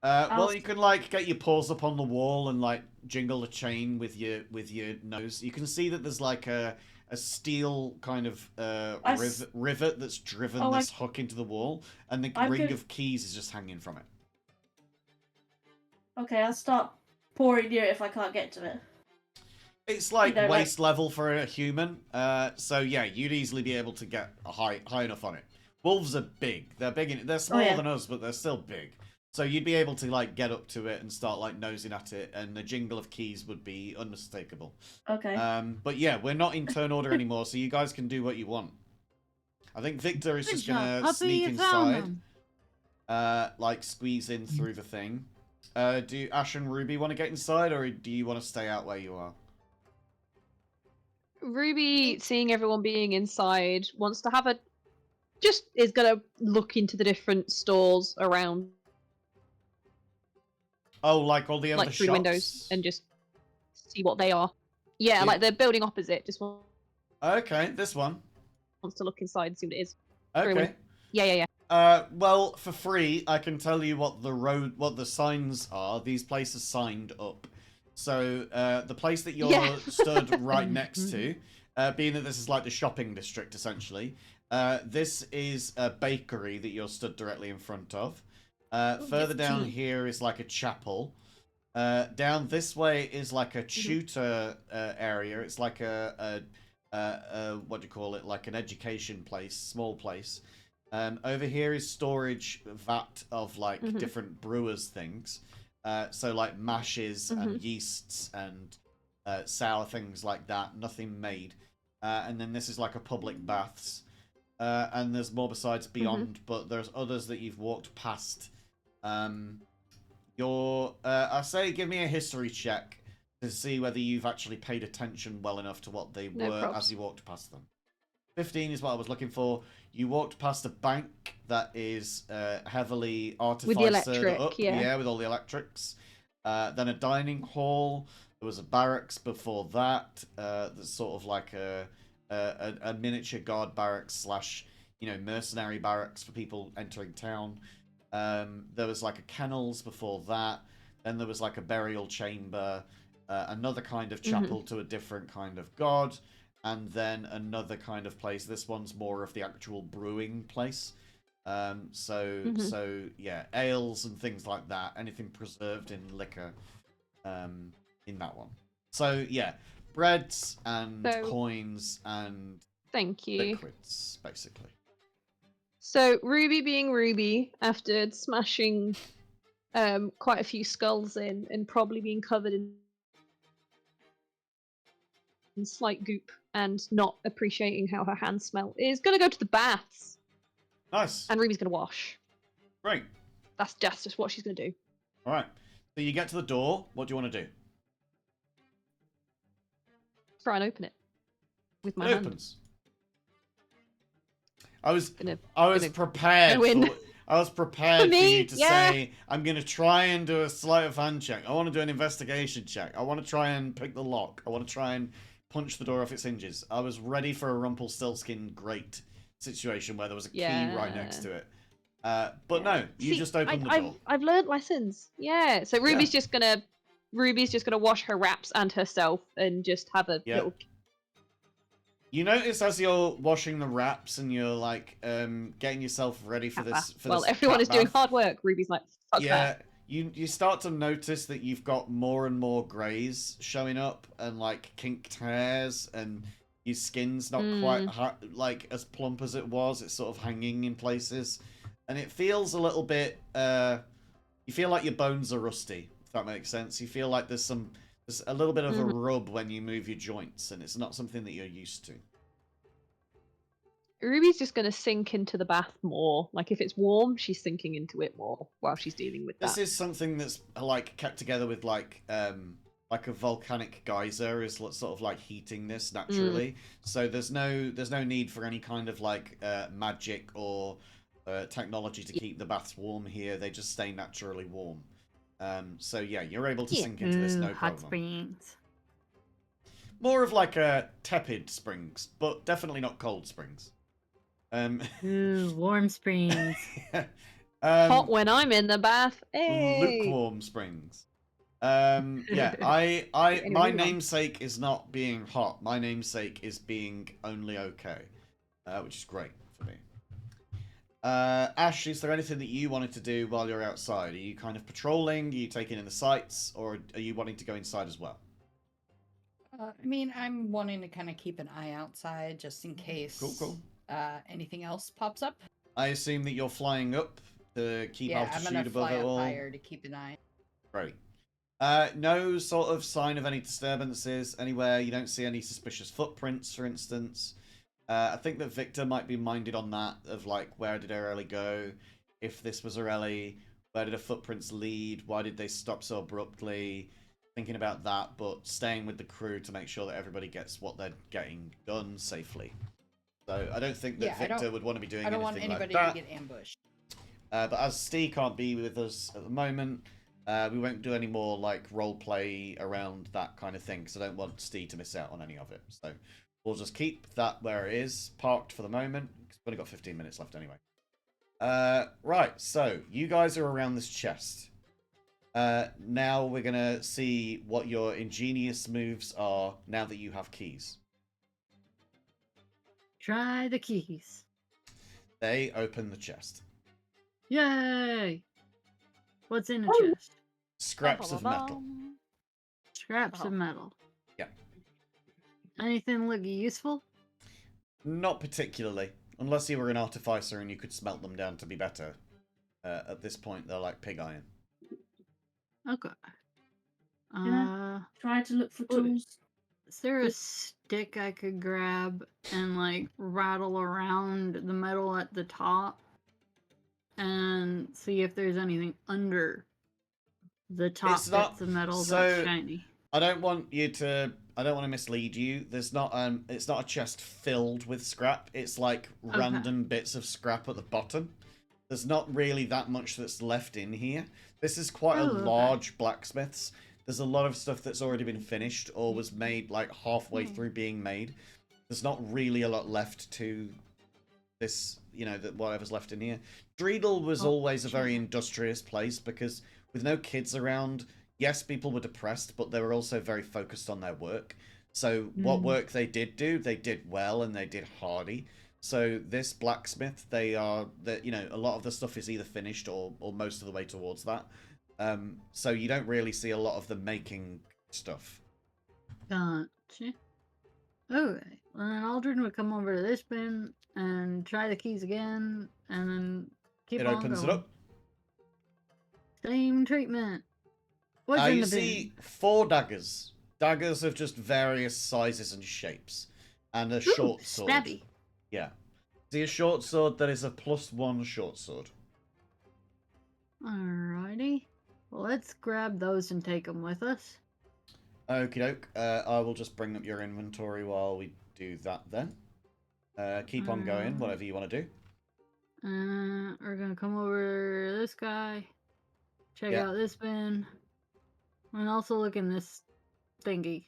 [SPEAKER 2] I'll
[SPEAKER 1] Well, you can like get your paws up on the wall and like jingle a chain with your nose. You can see that there's like a steel kind of rivet that's driven this hook into the wall, and the ring of keys is just hanging from it.
[SPEAKER 2] Okay, I'll start pouring near it if I can't get to it.
[SPEAKER 1] It's like
[SPEAKER 2] You know,
[SPEAKER 1] waist level for a human. So yeah, you'd easily be able to get a high enough on it. Wolves are big. They're smaller than us, but they're still big. So you'd be able to like get up to it and start like nosing at it, and the jingle of keys would be unmistakable.
[SPEAKER 2] Okay.
[SPEAKER 1] But yeah, we're not in turn order anymore, so you guys can do what you want. I think Victor is just gonna sneak inside, like squeeze in through the thing. Do Ash and Ruby want to get inside, or do you want to stay out where you are?
[SPEAKER 4] Ruby, seeing everyone being inside, wants to have is gonna look into the different stalls around,
[SPEAKER 1] Oh, like all the other
[SPEAKER 4] like through
[SPEAKER 1] shops?
[SPEAKER 4] the windows, and just see what they are. Yeah, like the building opposite. Just
[SPEAKER 1] Okay, this one.
[SPEAKER 4] wants to look inside and see what it is. Through a
[SPEAKER 1] Okay.
[SPEAKER 4] window. Yeah.
[SPEAKER 1] Well, for free, I can tell you what the signs are. These places signed up. So, the place that you're stood right next to, being that this is like the shopping district, essentially, this is a bakery that you're stood directly in front of. Further down here is like a chapel. Down this way is like a tutor area. It's like a what do you call it? Like an education place, small place. Over here is storage vat of like different brewers things. So like mashes and yeasts and sour things like that. Nothing made. And then this is like a public baths. And there's more besides beyond, but there's others that you've walked past. I say give me a history check to see whether you've actually paid attention well enough to what they were as you walked past them. 15 is what I was looking for. You walked past a bank that is heavily
[SPEAKER 4] With the
[SPEAKER 1] artificered
[SPEAKER 4] electric,
[SPEAKER 1] up.
[SPEAKER 4] yeah.
[SPEAKER 1] With all the electrics. Then a dining hall. There was a barracks before that. There's sort of like a miniature guard barracks slash, mercenary barracks for people entering town. There was like a kennels before that. Then there was like a burial chamber, another kind of chapel to a different kind of god, and then another kind of place. This one's more of the actual brewing place. So yeah, ales and things like that. Anything preserved in liquor, in that one. So yeah, breads and coins and
[SPEAKER 4] Thank you.
[SPEAKER 1] liquids, basically.
[SPEAKER 4] So Ruby being Ruby, after smashing quite a few skulls in and probably being covered in slight goop and not appreciating how her hands smell, is gonna go to the baths.
[SPEAKER 1] Nice.
[SPEAKER 4] And Ruby's gonna wash.
[SPEAKER 1] Great.
[SPEAKER 4] That's just what she's gonna do.
[SPEAKER 1] All right. So you get to the door. What do you want to do?
[SPEAKER 4] Try and open it with my
[SPEAKER 1] It
[SPEAKER 4] hand.
[SPEAKER 1] opens. I was
[SPEAKER 4] Gonna
[SPEAKER 1] prepared.
[SPEAKER 4] go in.
[SPEAKER 1] I was prepared for
[SPEAKER 4] me,
[SPEAKER 1] you to
[SPEAKER 4] yeah.
[SPEAKER 1] say, I'm going to try and do a sleight of hand check. I want to do an investigation check. I want to try and pick the lock. I want to try and punch the door off its hinges. I was ready for a Rumpelstiltskin great situation where there was a key right next to it. But no, you just opened the door.
[SPEAKER 4] I've learned lessons. Yeah. So Ruby's just gonna wash her wraps and herself and just have a little.
[SPEAKER 1] You notice as you're washing the wraps and you're like getting yourself ready for this.
[SPEAKER 4] Well, everyone is doing hard work. Ruby's like, fuck that.
[SPEAKER 1] You start to notice that you've got more and more greys showing up and like kinked hairs, and your skin's not quite like as plump as it was. It's sort of hanging in places, and it feels a little bit. You feel like your bones are rusty. If that makes sense. You feel like there's a little bit of a rub when you move your joints, and it's not something that you're used to.
[SPEAKER 4] Ruby's just going to sink into the bath more. Like, if it's warm, she's sinking into it more while she's dealing with that.
[SPEAKER 1] This is something that's, like, kept together with, like a volcanic geyser is sort of, like, heating this naturally. So there's no need for any kind of, like, magic or technology to keep the baths warm here. They just stay naturally warm. So yeah, you're able to sink into this, no problem.
[SPEAKER 6] Hot springs.
[SPEAKER 1] More of like a tepid springs, but definitely not cold springs.
[SPEAKER 6] Ooh, warm springs.
[SPEAKER 4] Hot when I'm in the bath. Hey!
[SPEAKER 1] Lukewarm springs. Yeah, my namesake is not being hot. My namesake is being only okay, which is great for me. Ash, is there anything that you wanted to do while you're outside? Are you kind of patrolling? Are you taking in the sights? Or are you wanting to go inside as well?
[SPEAKER 7] I mean, I'm wanting to kind of keep an eye outside just in case anything else pops up.
[SPEAKER 1] I assume that you're flying up to keep altitude
[SPEAKER 7] I'm gonna
[SPEAKER 1] above
[SPEAKER 7] fly
[SPEAKER 1] it
[SPEAKER 7] up
[SPEAKER 1] all.
[SPEAKER 7] higher to keep an eye.
[SPEAKER 1] Great. No sort of sign of any disturbances anywhere. You don't see any suspicious footprints, for instance. I think that Victor might be minded on that, of like, where did Aurelie go? If this was Aurelie, where did her footprints lead? Why did they stop so abruptly? Thinking about that, but staying with the crew to make sure that everybody gets what they're getting done safely. So I don't think that Victor would want to be doing anything like that. I don't want anybody
[SPEAKER 7] to get ambushed.
[SPEAKER 1] But as Steve can't be with us at the moment, we won't do any more like role play around that kind of thing, because I don't want Steve to miss out on any of it. So we'll just keep that where it is, parked for the moment, because we've only got 15 minutes left anyway. Right, so you guys are around this chest. Now we're going to see what your ingenious moves are now that you have keys.
[SPEAKER 6] Try the keys.
[SPEAKER 1] They open the chest.
[SPEAKER 6] Yay! What's in the chest?
[SPEAKER 1] Scraps of metal.
[SPEAKER 6] Scraps of metal.
[SPEAKER 1] Yeah.
[SPEAKER 6] Anything look useful?
[SPEAKER 1] Not particularly. Unless you were an artificer and you could smelt them down to be better. At this point, they're like pig iron.
[SPEAKER 6] Okay.
[SPEAKER 2] Try to look for tools.
[SPEAKER 6] Is there a stick I could grab and like rattle around the metal at the top and see if there's anything under the top bits of metal that's shiny?
[SPEAKER 1] I don't want you to I don't want to mislead you. There's not it's not a chest filled with scrap. It's like random bits of scrap at the bottom. There's not really that much that's left in here. This is quite a large blacksmith's. There's a lot of stuff that's already been finished or was made like halfway through being made. There's not really a lot left to this, you know, that whatever's left in here. Dreidel was always a very industrious place because with no kids around, yes, people were depressed, but they were also very focused on their work. So what work they did well and they did hardy. So this blacksmith, you know, a lot of the stuff is either finished or most of the way towards that. So you don't really see a lot of the making stuff.
[SPEAKER 6] Gotcha. Okay. Well, then Aldrin would come over to this bin and try the keys again, and then keep
[SPEAKER 1] It
[SPEAKER 6] on
[SPEAKER 1] opens
[SPEAKER 6] going.
[SPEAKER 1] it up.
[SPEAKER 6] Same treatment. What's in
[SPEAKER 1] You
[SPEAKER 6] the bin?
[SPEAKER 1] see 4 daggers. Daggers of just various sizes and shapes. And a short sword.
[SPEAKER 6] Stabby.
[SPEAKER 1] Yeah. See a short sword that is a +1 short sword.
[SPEAKER 6] Alrighty. Well, let's grab those and take them with us.
[SPEAKER 1] Okie doke. I will just bring up your inventory while we do that then. Keep on going, whatever you want to do.
[SPEAKER 6] We're gonna come over to this guy. Check
[SPEAKER 1] Yeah.
[SPEAKER 6] out this bin. And also look in this thingy.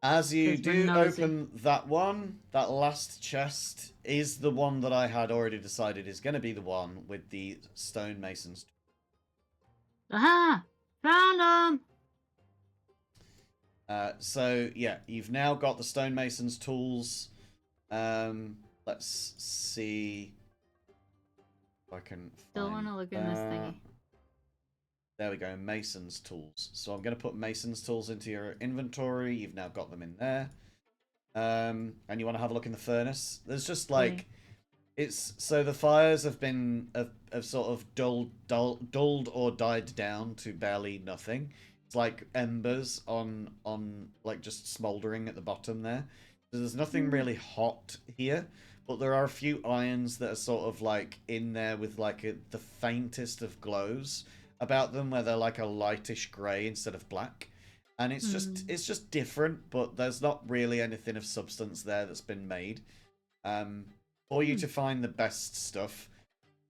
[SPEAKER 1] As you
[SPEAKER 6] 'Cause we're
[SPEAKER 1] do
[SPEAKER 6] nosy.
[SPEAKER 1] open that one, that last chest is the one that I had already decided is going to be the one with the stonemasons.
[SPEAKER 6] Aha! Found them!
[SPEAKER 1] So, yeah, you've now got the stonemasons tools. Let's see if I can
[SPEAKER 6] Still
[SPEAKER 1] find
[SPEAKER 6] wanna look in this
[SPEAKER 1] that.
[SPEAKER 6] thingy.
[SPEAKER 1] There we go, mason's tools. So I'm going to put mason's tools into your inventory. You've now got them in there. And you want to have a look in the furnace. There's just like, it's so the fires have been have sort of dulled or died down to barely nothing. It's like embers on like just smoldering at the bottom there. So there's nothing really hot here, but there are a few irons that are sort of like in there with like the faintest of glows about them, where they're like a lightish grey instead of black. And it's just different, but there's not really anything of substance there that's been made. For you to find the best stuff,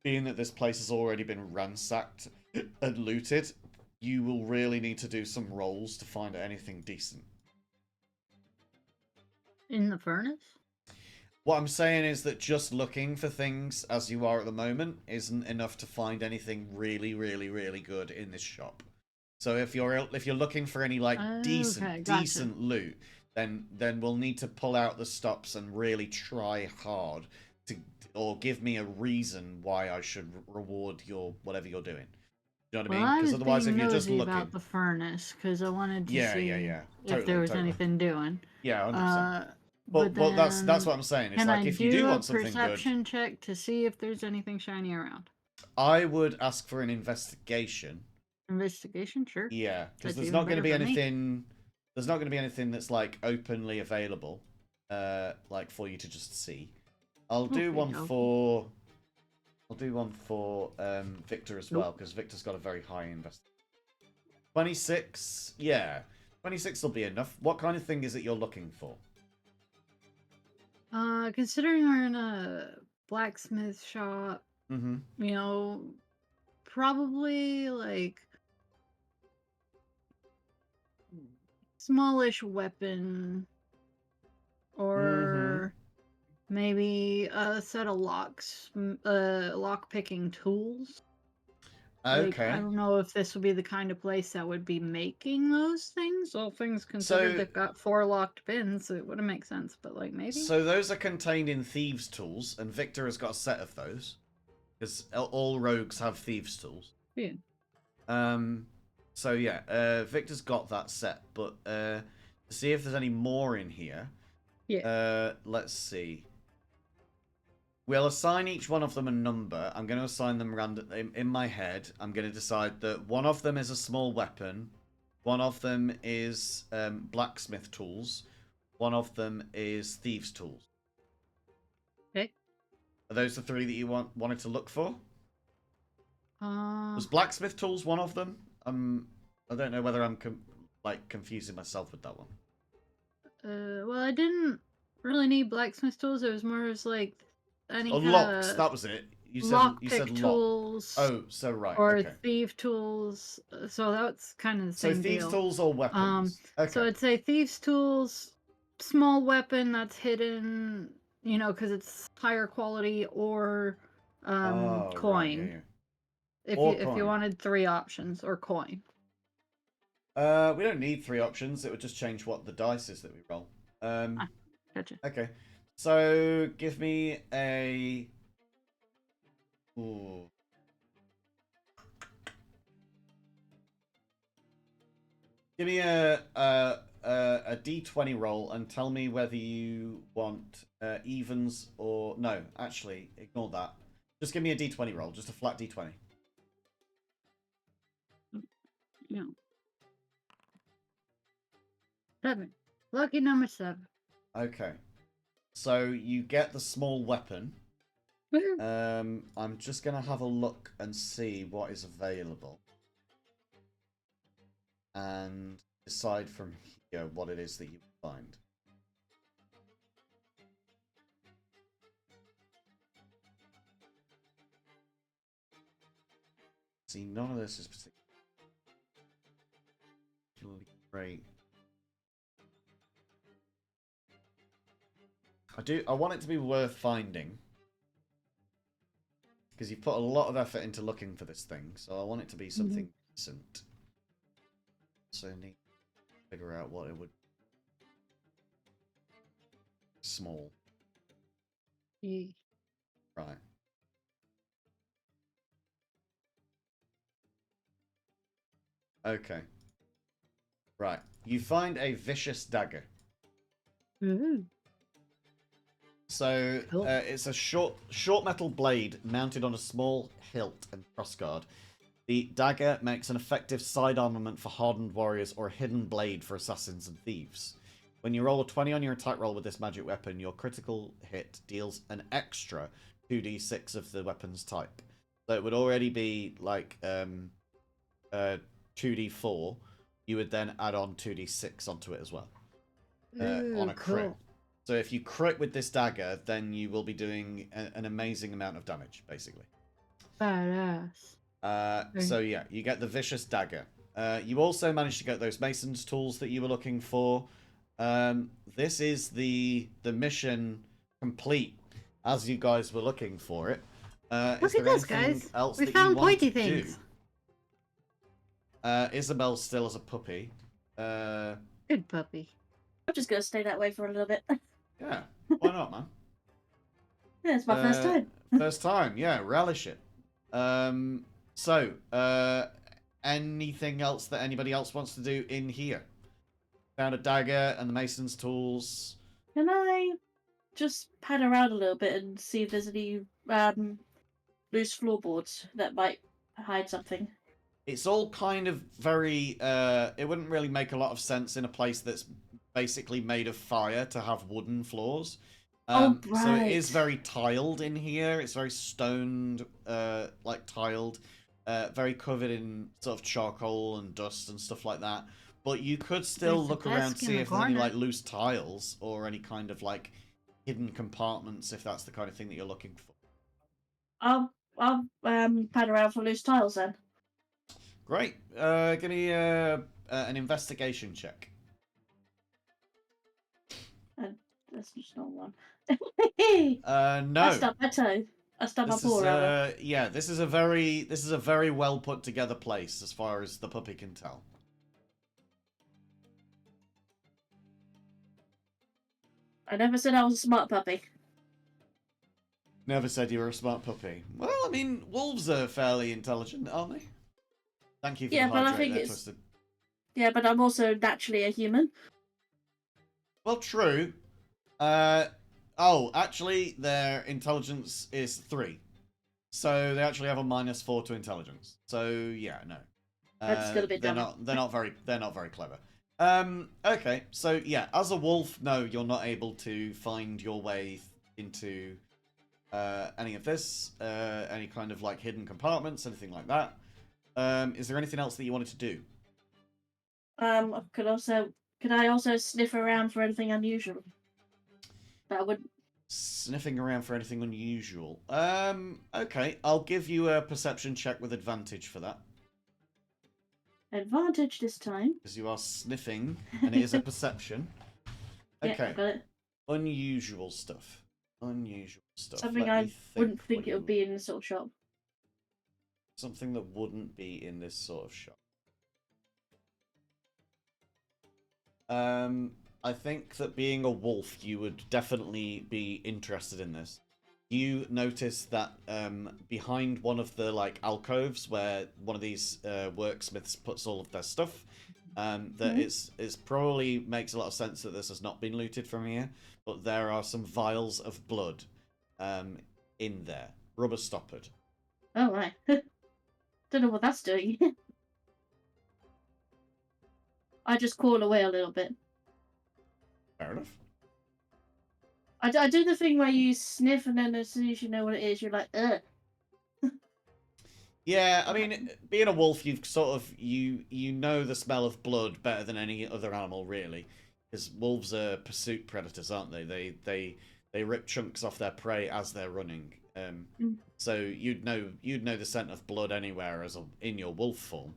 [SPEAKER 1] being that this place has already been ransacked and looted, you will really need to do some rolls to find anything decent.
[SPEAKER 6] In the furnace?
[SPEAKER 1] What I'm saying is that just looking for things as you are at the moment isn't enough to find anything really, really, really good in this shop. So if you're looking for any like decent loot, then we'll need to pull out the stops and really try hard to, or give me a reason why I should reward your whatever you're doing. You know what I mean? Because otherwise, if you're just looking
[SPEAKER 6] about the furnace, because I wanted to see
[SPEAKER 1] Totally,
[SPEAKER 6] if there was anything doing.
[SPEAKER 1] Yeah, 100%.
[SPEAKER 6] But
[SPEAKER 1] that's what I'm saying. It's like if you do want something good,
[SPEAKER 6] perception check to see if there's anything shiny around.
[SPEAKER 1] I would ask for an investigation.
[SPEAKER 6] Investigation, sure.
[SPEAKER 1] Yeah, because
[SPEAKER 6] That's
[SPEAKER 1] there's
[SPEAKER 6] even
[SPEAKER 1] not going to
[SPEAKER 6] better
[SPEAKER 1] be
[SPEAKER 6] for me.
[SPEAKER 1] anything. There's not going to be anything that's like openly available, like for you to just see. I'll do one for. I'll do one for Victor as well, because Victor's got a very high investigation. 26, yeah, 26 will be enough. What kind of thing is it you're looking for?
[SPEAKER 6] Considering we're in a blacksmith shop,
[SPEAKER 1] Mm-hmm.
[SPEAKER 6] you know, probably like smallish weapon, or maybe a set of lock picking tools.
[SPEAKER 1] Okay.
[SPEAKER 6] Like, I don't know if this would be the kind of place that would be making those things. All things considered, they've got 4 locked pins, so it wouldn't make sense. But like maybe.
[SPEAKER 1] So those are contained in thieves' tools, and Victor has got a set of those, because all rogues have thieves' tools.
[SPEAKER 6] Yeah.
[SPEAKER 1] So yeah, Victor's got that set, but to see if there's any more in here.
[SPEAKER 6] Yeah.
[SPEAKER 1] Let's see. We'll assign each one of them a number. I'm going to assign them randomly in my head. I'm going to decide that one of them is a small weapon, one of them is blacksmith tools, one of them is thieves' tools.
[SPEAKER 6] Okay.
[SPEAKER 1] Are those the 3 that you wanted to look for?
[SPEAKER 6] Uh,
[SPEAKER 1] Was blacksmith tools one of them? I don't know whether I'm confusing myself with that one.
[SPEAKER 6] Well, I didn't really need blacksmith tools. It was more as like any
[SPEAKER 1] Oh,
[SPEAKER 6] kind
[SPEAKER 1] locks.
[SPEAKER 6] of
[SPEAKER 1] That was it. You said
[SPEAKER 6] lockpick
[SPEAKER 1] lock.
[SPEAKER 6] tools
[SPEAKER 1] Oh, so right.
[SPEAKER 6] or
[SPEAKER 1] Okay.
[SPEAKER 6] thief tools. So that's kind of the
[SPEAKER 1] So
[SPEAKER 6] same
[SPEAKER 1] thieves'
[SPEAKER 6] deal.
[SPEAKER 1] tools or weapons. Okay.
[SPEAKER 6] So I'd say thieves' tools, small weapon that's hidden, you know, because it's higher quality, or
[SPEAKER 1] Oh,
[SPEAKER 6] coin.
[SPEAKER 1] right. Yeah, yeah.
[SPEAKER 6] If
[SPEAKER 1] Or
[SPEAKER 6] you
[SPEAKER 1] coin.
[SPEAKER 6] wanted 3 options, or coin.
[SPEAKER 1] We don't need 3 options. It would just change what the dice is that we roll.
[SPEAKER 6] Gotcha.
[SPEAKER 1] Okay. So give me a. Ooh. Give me a D20 roll and tell me whether you want evens or no. Actually, ignore that. Just give me a D20 roll, just a flat D20.
[SPEAKER 6] Yeah. 7. Lucky number 7.
[SPEAKER 1] Okay. So you get the small weapon.
[SPEAKER 6] Woohoo.
[SPEAKER 1] I'm just gonna have a look and see what is available, and decide from here what it is that you find. See, none of this is particularly great. I want it to be worth finding, because you've put a lot of effort into looking for this thing, so I want it to be something decent. So I need to figure out what it would. Small.
[SPEAKER 6] Yeah.
[SPEAKER 1] Right. Okay. Right. You find a vicious dagger.
[SPEAKER 6] Ooh.
[SPEAKER 1] So
[SPEAKER 6] Cool.
[SPEAKER 1] it's a short metal blade mounted on a small hilt and crossguard. The dagger makes an effective side armament for hardened warriors or a hidden blade for assassins and thieves. When you roll a 20 on your attack roll with this magic weapon, your critical hit deals an extra 2d6 of the weapon's type. So it would already be like 2d4. You would then add on 2d6 onto it as well on a crit.
[SPEAKER 6] Cool.
[SPEAKER 1] So if you crit with this dagger, then you will be doing an amazing amount of damage, basically.
[SPEAKER 6] Badass.
[SPEAKER 1] So yeah, you get the vicious dagger. You also managed to get those mason's tools that you were looking for. This is the mission complete as you guys were looking for it.
[SPEAKER 6] Look at this, guys.
[SPEAKER 1] Else
[SPEAKER 6] We
[SPEAKER 1] that
[SPEAKER 6] found
[SPEAKER 1] you want
[SPEAKER 6] pointy
[SPEAKER 1] to do?
[SPEAKER 6] things.
[SPEAKER 1] Isabel still as a puppy.
[SPEAKER 6] Good puppy.
[SPEAKER 2] I'm just gonna stay that way for a little bit.
[SPEAKER 1] Yeah, why not, man?
[SPEAKER 2] Yeah, it's my first time.
[SPEAKER 1] First time, yeah, relish it. So, anything else that anybody else wants to do in here? Found a dagger and the mason's tools.
[SPEAKER 2] Can I just pan around a little bit and see if there's any loose floorboards that might hide something?
[SPEAKER 1] It's all kind of very, it wouldn't really make a lot of sense in a place that's basically made of fire to have wooden floors.
[SPEAKER 2] Oh,
[SPEAKER 1] So it is
[SPEAKER 2] right.
[SPEAKER 1] very tiled in here. It's very stoned, like tiled, very covered in sort of charcoal and dust and stuff like that. But you could still
[SPEAKER 6] There's a
[SPEAKER 1] look around,
[SPEAKER 6] desk in
[SPEAKER 1] see
[SPEAKER 6] the
[SPEAKER 1] if there's any
[SPEAKER 6] corner.
[SPEAKER 1] like loose tiles or any kind of like hidden compartments, if that's the kind of thing that you're looking for.
[SPEAKER 2] I'll pan around for loose tiles then.
[SPEAKER 1] Great. Give me an investigation check.
[SPEAKER 2] That's just not one.
[SPEAKER 1] No.
[SPEAKER 2] I stubbed my toe. I stubbed my
[SPEAKER 1] This
[SPEAKER 2] paw
[SPEAKER 1] is
[SPEAKER 2] rather.
[SPEAKER 1] yeah, this is a very well put together place as far as the puppy can tell.
[SPEAKER 2] I never said I was a smart puppy.
[SPEAKER 1] Never said you were a smart puppy. Well, I mean, wolves are fairly intelligent, aren't they? Thank you for
[SPEAKER 2] Yeah,
[SPEAKER 1] the
[SPEAKER 2] but I
[SPEAKER 1] hydrate
[SPEAKER 2] think
[SPEAKER 1] there,
[SPEAKER 2] it's
[SPEAKER 1] Twisted.
[SPEAKER 2] yeah, but I'm also naturally a human.
[SPEAKER 1] Well, true. Oh, actually, their intelligence is 3. So they actually have a -4 to intelligence. So yeah, no.
[SPEAKER 2] That's gonna be
[SPEAKER 1] they're
[SPEAKER 2] dumb.
[SPEAKER 1] not very clever. Okay, so yeah, as a wolf, no, you're not able to find your way into any of this, any kind of like hidden compartments, anything like that. Is there anything else that you wanted to do?
[SPEAKER 2] I could also Could I also sniff around for anything unusual? That would.
[SPEAKER 1] Sniffing around for anything unusual. Okay, I'll give you a perception check with advantage for that.
[SPEAKER 2] Advantage this time.
[SPEAKER 1] Because you are sniffing, and it is a perception.
[SPEAKER 2] Yeah,
[SPEAKER 1] Okay.
[SPEAKER 2] I got it.
[SPEAKER 1] Unusual stuff. Unusual stuff.
[SPEAKER 2] Something
[SPEAKER 1] Let
[SPEAKER 2] I
[SPEAKER 1] me
[SPEAKER 2] wouldn't think
[SPEAKER 1] what
[SPEAKER 2] it
[SPEAKER 1] you-
[SPEAKER 2] would be in this sort of shop.
[SPEAKER 1] Something that wouldn't be in this sort of shop. I think that being a wolf, you would definitely be interested in this. You notice that behind one of the like alcoves where one of these worksmiths puts all of their stuff, that it's probably makes a lot of sense that this has not been looted from here, but there are some vials of blood in there, rubber stoppered.
[SPEAKER 2] Oh, right. Don't know what that's doing. I just crawl away a little bit.
[SPEAKER 1] Fair enough.
[SPEAKER 2] I do the thing where you sniff and then as soon as you know what it is, you're like, ugh.
[SPEAKER 1] Yeah, I mean, being a wolf, you've sort of you know the smell of blood better than any other animal, really, because wolves are pursuit predators, aren't they? They rip chunks off their prey as they're running. So you'd know the scent of blood anywhere in your wolf form.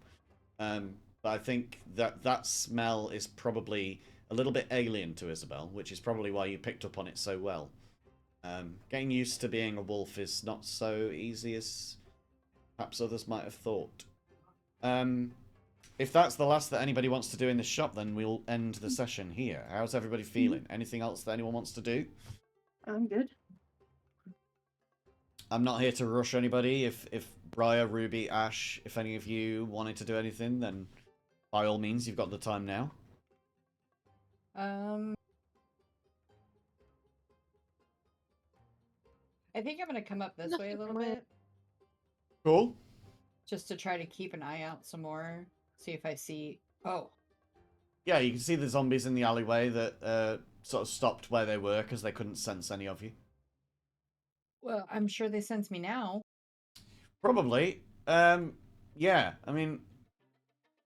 [SPEAKER 1] But I think that smell is probably a little bit alien to Isabel, which is probably why you picked up on it so well. Getting used to being a wolf is not so easy as perhaps others might have thought. If that's the last that anybody wants to do in this shop, then we'll end the session here. How's everybody feeling? Anything else that anyone wants to do?
[SPEAKER 2] I'm good.
[SPEAKER 1] I'm not here to rush anybody. If Briar, Ruby, Ash, if any of you wanted to do anything, then by all means, you've got the time now.
[SPEAKER 7] I think I'm gonna come up this way a little bit,
[SPEAKER 1] Cool.
[SPEAKER 7] just to try to keep an eye out some more. See if I see. Oh,
[SPEAKER 1] Yeah, you can see the zombies in the alleyway that sort of stopped where they were because they couldn't sense any of you.
[SPEAKER 7] well, I'm sure they sense me now.
[SPEAKER 1] Probably. Yeah, I mean,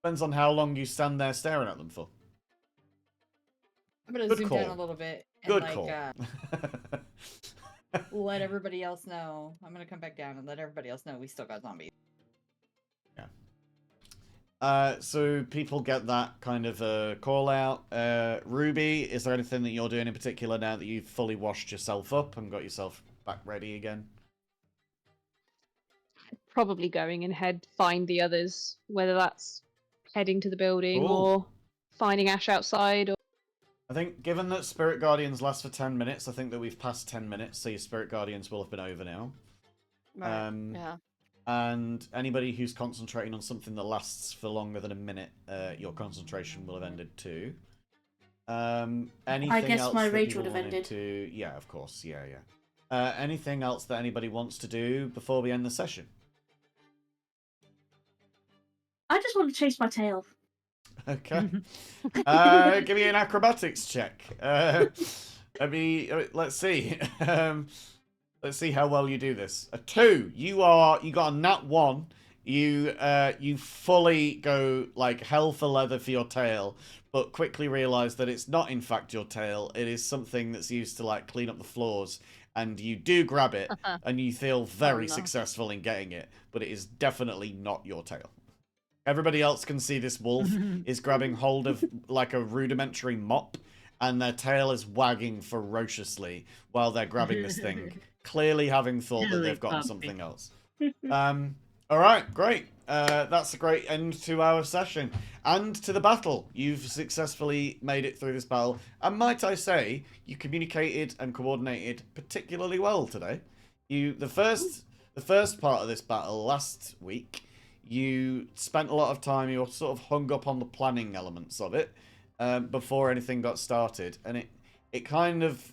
[SPEAKER 1] depends on how long you stand there staring at them for.
[SPEAKER 7] I'm gonna
[SPEAKER 1] Good
[SPEAKER 7] zoom
[SPEAKER 1] call.
[SPEAKER 7] down a little bit and
[SPEAKER 1] Good
[SPEAKER 7] like
[SPEAKER 1] call.
[SPEAKER 7] let everybody else know. I'm gonna come back down and let everybody else know we still got zombies.
[SPEAKER 1] So people get that kind of call out. Ruby, is there anything that you're doing in particular now that you've fully washed yourself up and got yourself back ready again?
[SPEAKER 4] Probably going and find the others, whether that's heading to the building
[SPEAKER 1] Cool.
[SPEAKER 4] or finding Ash outside. Or...
[SPEAKER 1] I think given that Spirit Guardians last for 10 minutes, I think that we've passed 10 minutes, so your Spirit Guardians will have been over now.
[SPEAKER 5] Right. Yeah.
[SPEAKER 1] And anybody who's concentrating on something that lasts for longer than a minute, your concentration will have ended too. Anything
[SPEAKER 2] I guess
[SPEAKER 1] else
[SPEAKER 2] my
[SPEAKER 1] that
[SPEAKER 2] rage
[SPEAKER 1] people
[SPEAKER 2] would have
[SPEAKER 1] wanted
[SPEAKER 2] ended.
[SPEAKER 1] to... Yeah, of course. Yeah. Anything else that anybody wants to do before we end the session?
[SPEAKER 2] I just want to chase my tail.
[SPEAKER 1] Okay. Give me an acrobatics check. Let's see. Let's see how well you do this. A 2. You got a nat 1. You fully go like hell for leather for your tail, but quickly realise that it's not in fact your tail. It is something that's used to like clean up the floors, and you do grab it, and you feel very
[SPEAKER 5] no.
[SPEAKER 1] successful in getting it, but it is definitely not your tail. Everybody else can see this wolf is grabbing hold of like a rudimentary mop, and their tail is wagging ferociously while they're grabbing this thing, clearly having thought that they've gotten something else. All right, great. That's a great end to our session and to the battle. You've successfully made it through this battle, and might I say, you communicated and coordinated particularly well today. The first part of this battle last week, you spent a lot of time. You were sort of hung up on the planning elements of it before anything got started, and it kind of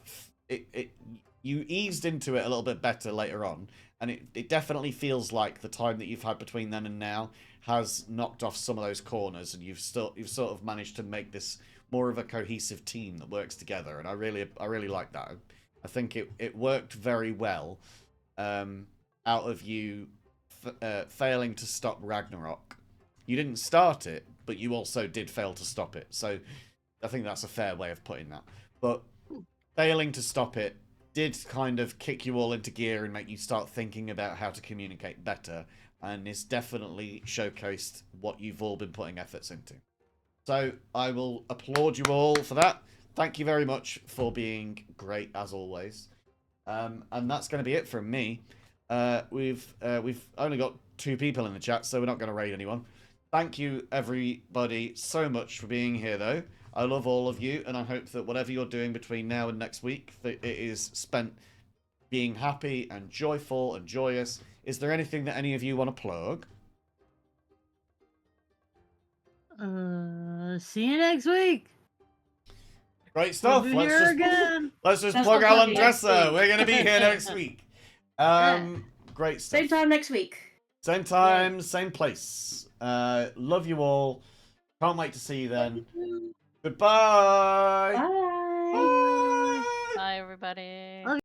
[SPEAKER 1] you eased into it a little bit better later on, and it definitely feels like the time that you've had between then and now has knocked off some of those corners, and you've sort of managed to make this more of a cohesive team that works together, and I really like that. I think it worked very well out of you failing to stop Ragnarok. You didn't start it, but you also did fail to stop it. So I think that's a fair way of putting that. But failing to stop it did kind of kick you all into gear and make you start thinking about how to communicate better, and it's definitely showcased what you've all been putting efforts into. So I will applaud you all for that. Thank you very much for being great as always. And that's going to be it from me. We've only got 2 people in the chat, so we're not going to raid anyone. Thank you, everybody, so much for being here, though. I love all of you, and I hope that whatever you're doing between now and next week, that it is spent being happy and joyful and joyous. Is there anything that any of you want to plug?
[SPEAKER 6] See you next week.
[SPEAKER 1] Great stuff.
[SPEAKER 6] We'll be here again.
[SPEAKER 1] Let's just
[SPEAKER 2] That's
[SPEAKER 1] plug
[SPEAKER 2] not
[SPEAKER 1] Alan
[SPEAKER 2] plugging.
[SPEAKER 1] Dresser. We're going to be here next week. Great stuff.
[SPEAKER 2] Same time next week.
[SPEAKER 1] Same time, same place. Love you all. Can't wait to see you then. Goodbye.
[SPEAKER 2] Bye.
[SPEAKER 1] Bye.
[SPEAKER 5] Bye, everybody.